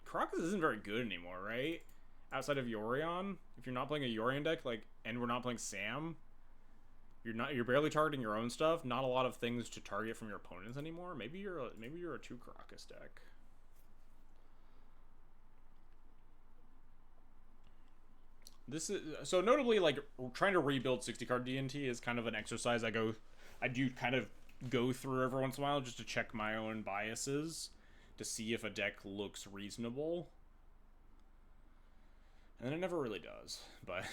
Karakas isn't very good anymore, right? Outside of Yorion, if you're not playing a Yorion deck, like, and we're not playing Sam, you're barely targeting your own stuff. Not a lot of things to target from your opponents anymore. Maybe you're a 2 Karakas deck. This is so notably like trying to rebuild 60 card D&T is kind of an exercise I do kind of go through every once in a while just to check my own biases to see if a deck looks reasonable. And it never really does, but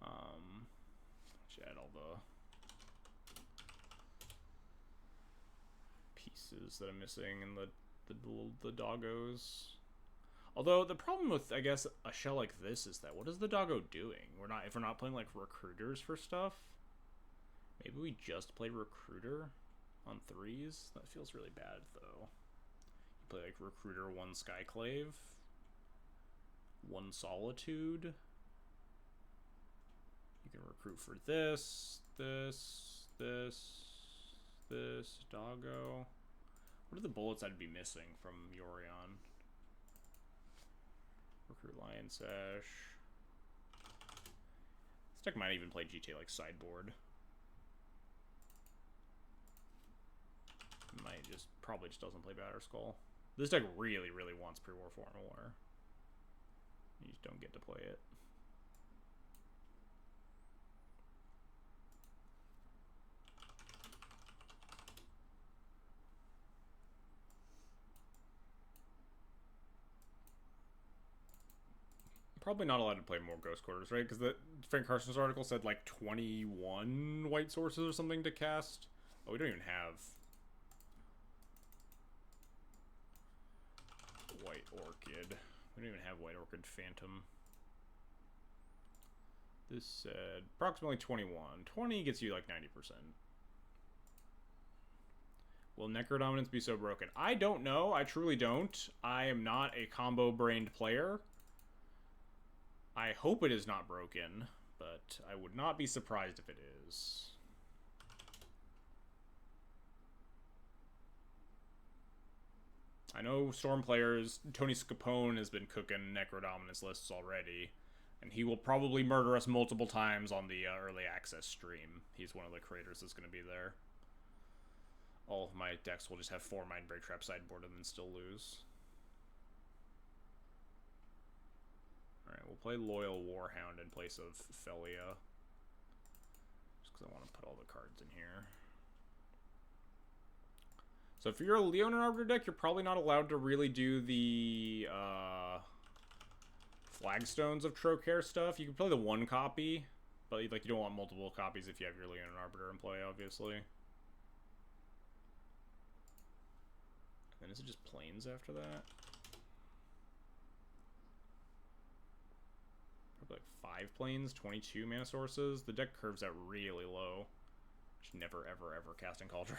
let's add all the pieces that I'm missing and the doggos. Although the problem with, I guess, a shell like this is that what is the doggo doing? If we're not playing like recruiters for stuff. Maybe we just play recruiter on 3s. That feels really bad though. You play like recruiter 1 Skyclave, 1 Solitude. You can recruit for this, doggo. What are the bullets I'd be missing from Yorion? Recruit Lion Sash. This deck might even play GTA like sideboard. Probably just doesn't play Batterskull. This deck really, really wants pre-war Foreign War. You just don't get to play it. Probably not allowed to play more Ghost Quarters, right? Because the Frank Carson's article said like 21 white sources or something to cast. Oh, we don't even have White Orchid. We don't even have White Orchid Phantom. This said approximately 21. 20 gets you like 90%. Will Necrodominance be so broken? I don't know. I truly don't. I am not a combo-brained player. I hope it is not broken, but I would not be surprised if it is. I know Storm players, Tony Scapone has been cooking Necrodominance lists already, and he will probably murder us multiple times on the early access stream. He's one of the creators that's going to be there. All of my decks will just have 4 Mindbreak Trap sideboard and then still lose. Alright, we'll play Loyal Warhound in place of Felia. Just because I want to put all the cards in here. So if you're a Leonin Arbiter deck, you're probably not allowed to really do the Flagstones of Trocare stuff. You can play the 1 copy, but like you don't want multiple copies if you have your Leonin Arbiter in play, obviously. then is it just plains after that? Probably like 5 plains, 22 mana sources. The deck curves out really low. Just never, ever, ever casting Cauldron.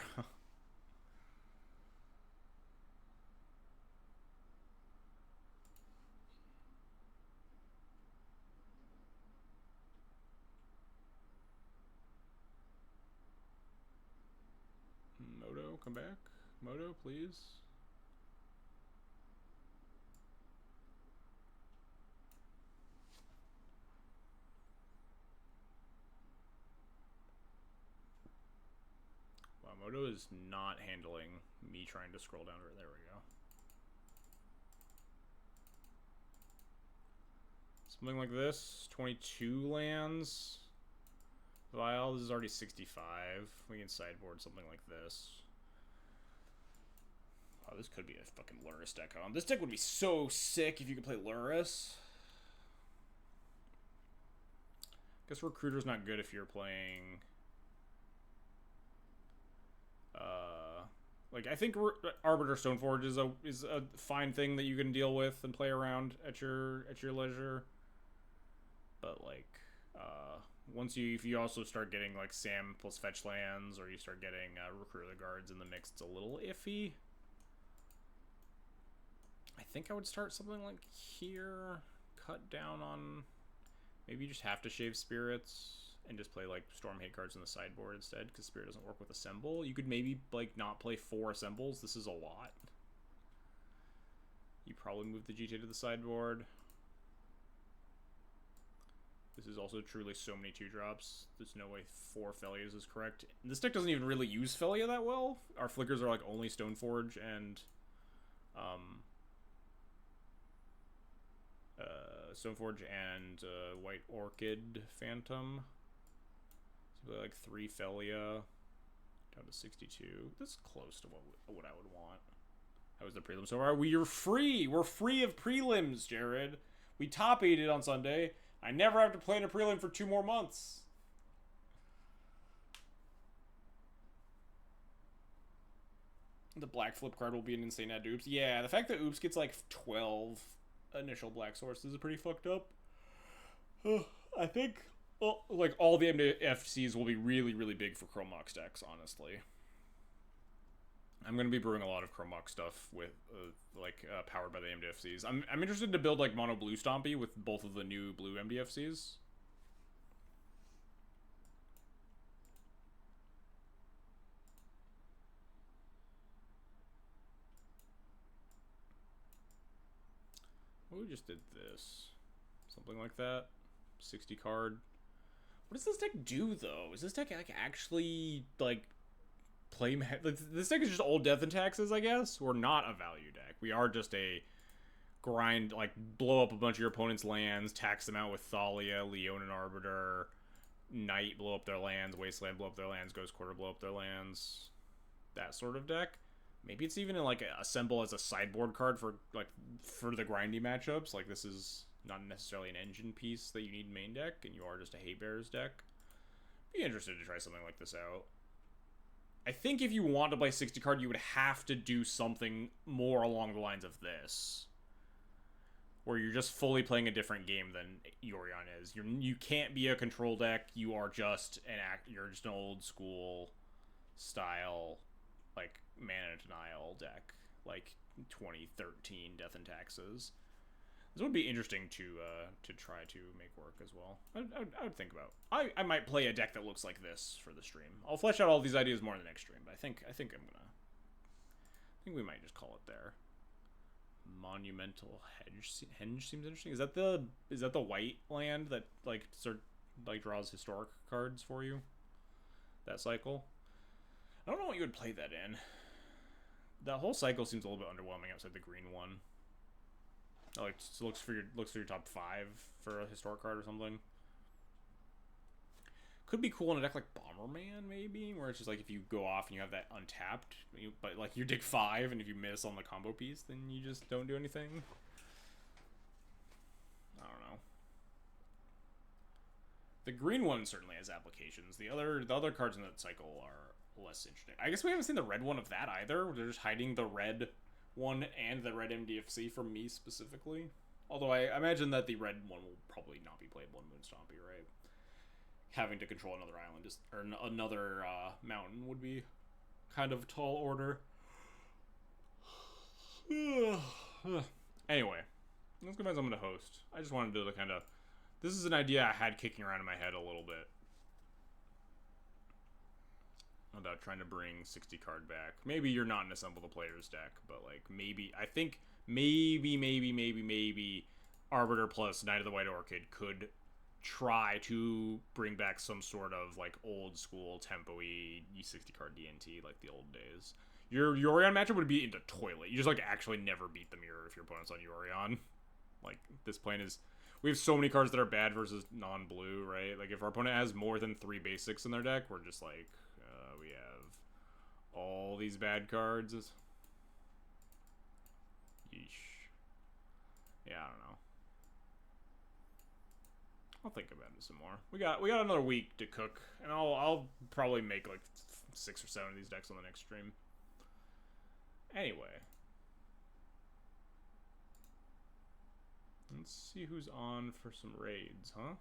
Moto, come back. Moto, please. Wow, Moto is not handling me trying to scroll down. There we go. Something like this. 22 lands. Vial, this is already 65. We can sideboard something like this. Wow, this could be a fucking Lurrus deck. This deck would be so sick if you could play Lurrus. Guess Recruiter's not good if you're playing... like, I think Arbiter Stoneforge is a fine thing that you can deal with and play around at your leisure. But, like, if you also start getting, like, Sam plus fetch lands, or you start getting Recruiter Guards in the mix, it's a little iffy. I think I would start something like here, cut down on, maybe you just have to shave Spirits, and just play, like, Storm Hate cards in the sideboard instead, because Spirit doesn't work with Assemble. You could maybe, like, not play 4 Assembles. This is a lot. You probably move the GTA to the sideboard. This is also truly so many 2-drops. There's no way 4 Felias is correct. And this deck doesn't even really use Felia that well. Our flickers are, like, only Stoneforge and... Stoneforge and White Orchid Phantom. So like 3 Felia down to 62. This is close to what I would want. How was the prelim so far? We're free. We're free of prelims, Jared. We top 8'd on Sunday. I never have to play in a prelim for 2 more months. The black flip card will be an insane add to Oops. Yeah, the fact that Oops gets like 12 initial black sources is pretty fucked up. I think like all the MDFCs will be really, really big for Chrome Mox decks, honestly. I'm going to be brewing a lot of Chrome Mox stuff with powered by the MDFCs. I'm interested to build like mono blue Stompy with both of the new blue MDFCs. Well, we just did this. Something like that. 60 card. What does this deck do, though? Is this deck like actually like play? This deck is just old Death and Taxes, I guess. We're not a value deck. We are just a grind, like blow up a bunch of your opponent's lands, tax them out with Thalia, Leonin Arbiter, Knight, blow up their lands, Wasteland, blow up their lands, Ghost Quarter, blow up their lands. That sort of deck. Maybe it's even in like assemble as a sideboard card for the grindy matchups. Like this is not necessarily an engine piece that you need main deck, and you are just a Hate Bears deck. Be interested to try something like this out. I think if you want to play 60 card, you would have to do something more along the lines of this, where you're just fully playing a different game than Yorion is. You can't be a control deck. You are just you're just an old school style like mana denial deck, like 2013 Death and Taxes. This would be interesting to try to make work as well. I would think about. I might play a deck that looks like this for the stream. I'll flesh out all these ideas more in the next stream, but I think we might just call it there. Monumental Henge seems interesting. Is that the white land that draws historic cards for you? That cycle? I don't know what you would play that in. That whole cycle seems a little bit underwhelming outside the green one. Like looks for your top 5 for a historic card or something. Could be cool in a deck like Bomberman, maybe, where it's just like if you go off and you have that untapped, but like you dig 5, and if you miss on the combo piece, then you just don't do anything. I don't know. The green one certainly has applications. The other cards in that cycle are less interesting. I guess we haven't seen the red one of that either. They're just hiding the red one and the red MDFC for me specifically. Although I imagine that the red one will probably not be played one Moon Stompy, right? Having to control another island or another mountain would be kind of tall order. Anyway, let's go find someone to host. I just wanted to kind of... This is an idea I had kicking around in my head a little bit. About trying to bring 60 card back. Maybe you're not in Assemble the Players deck, but like maybe... I think maybe Arbiter plus Knight of the White Orchid could try to bring back some sort of like old school tempo-y 60 card DNT like the old days. Your Yorion matchup would be into toilet. You just like actually never beat the mirror if your opponent's on Yorion. Like this plane is... We have so many cards that are bad versus non-blue, right? Like if our opponent has more than 3 basics in their deck, we're just like, we have all these bad cards. Yeesh. Yeah, I don't know. I'll think about it some more. We got another week to cook, and I'll probably make like 6 or 7 of these decks on the next stream. Anyway, let's see who's on for some raids, huh?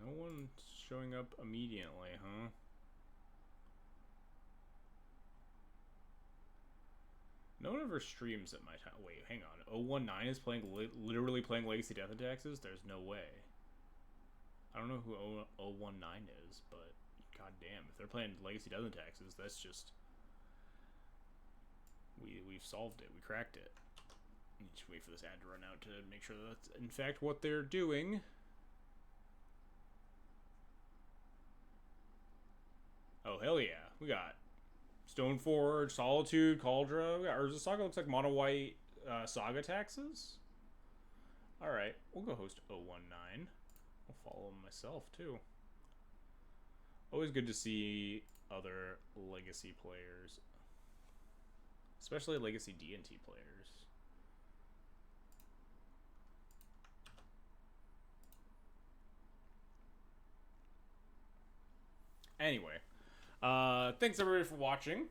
No one's showing up immediately, huh? No one ever streams at my time. Wait, hang on. 019 is playing literally playing Legacy Death and Taxes? There's no way. I don't know who 019 is, but goddamn, if they're playing Legacy Death and Taxes, that's just... We've solved it. We cracked it. Need to wait for this ad to run out to make sure that's in fact what they're doing. Oh, hell yeah. We got Stoneforge, Solitude, Cauldra. We got Urza Saga. Looks like mono white Saga Taxes. Alright, we'll go host 019. I'll follow him myself, too. Always good to see other Legacy players. Especially Legacy D&T players. Anyway. Thanks everybody for watching.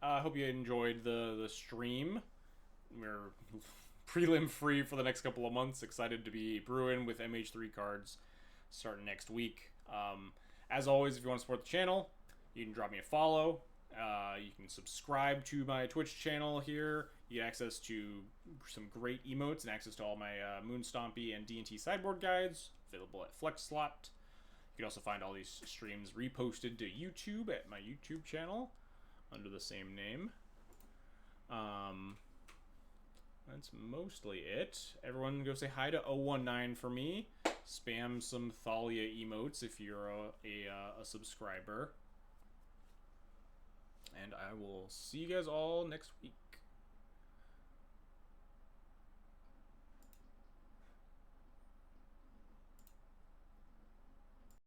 I hope you enjoyed the stream. We're prelim free for the next couple of months. Excited to be brewing with MH3 cards starting next week. As always, if you want to support the channel, you can drop me a follow. You can subscribe to my Twitch channel here. You get access to some great emotes and access to all my Moon Stompy and D&T sideboard guides available at FlexSlot. You can also find all these streams reposted to YouTube at my YouTube channel under the same name. That's mostly it. Everyone go say hi to 019 for me. Spam some Thalia emotes if you're a subscriber. And I will see you guys all next week.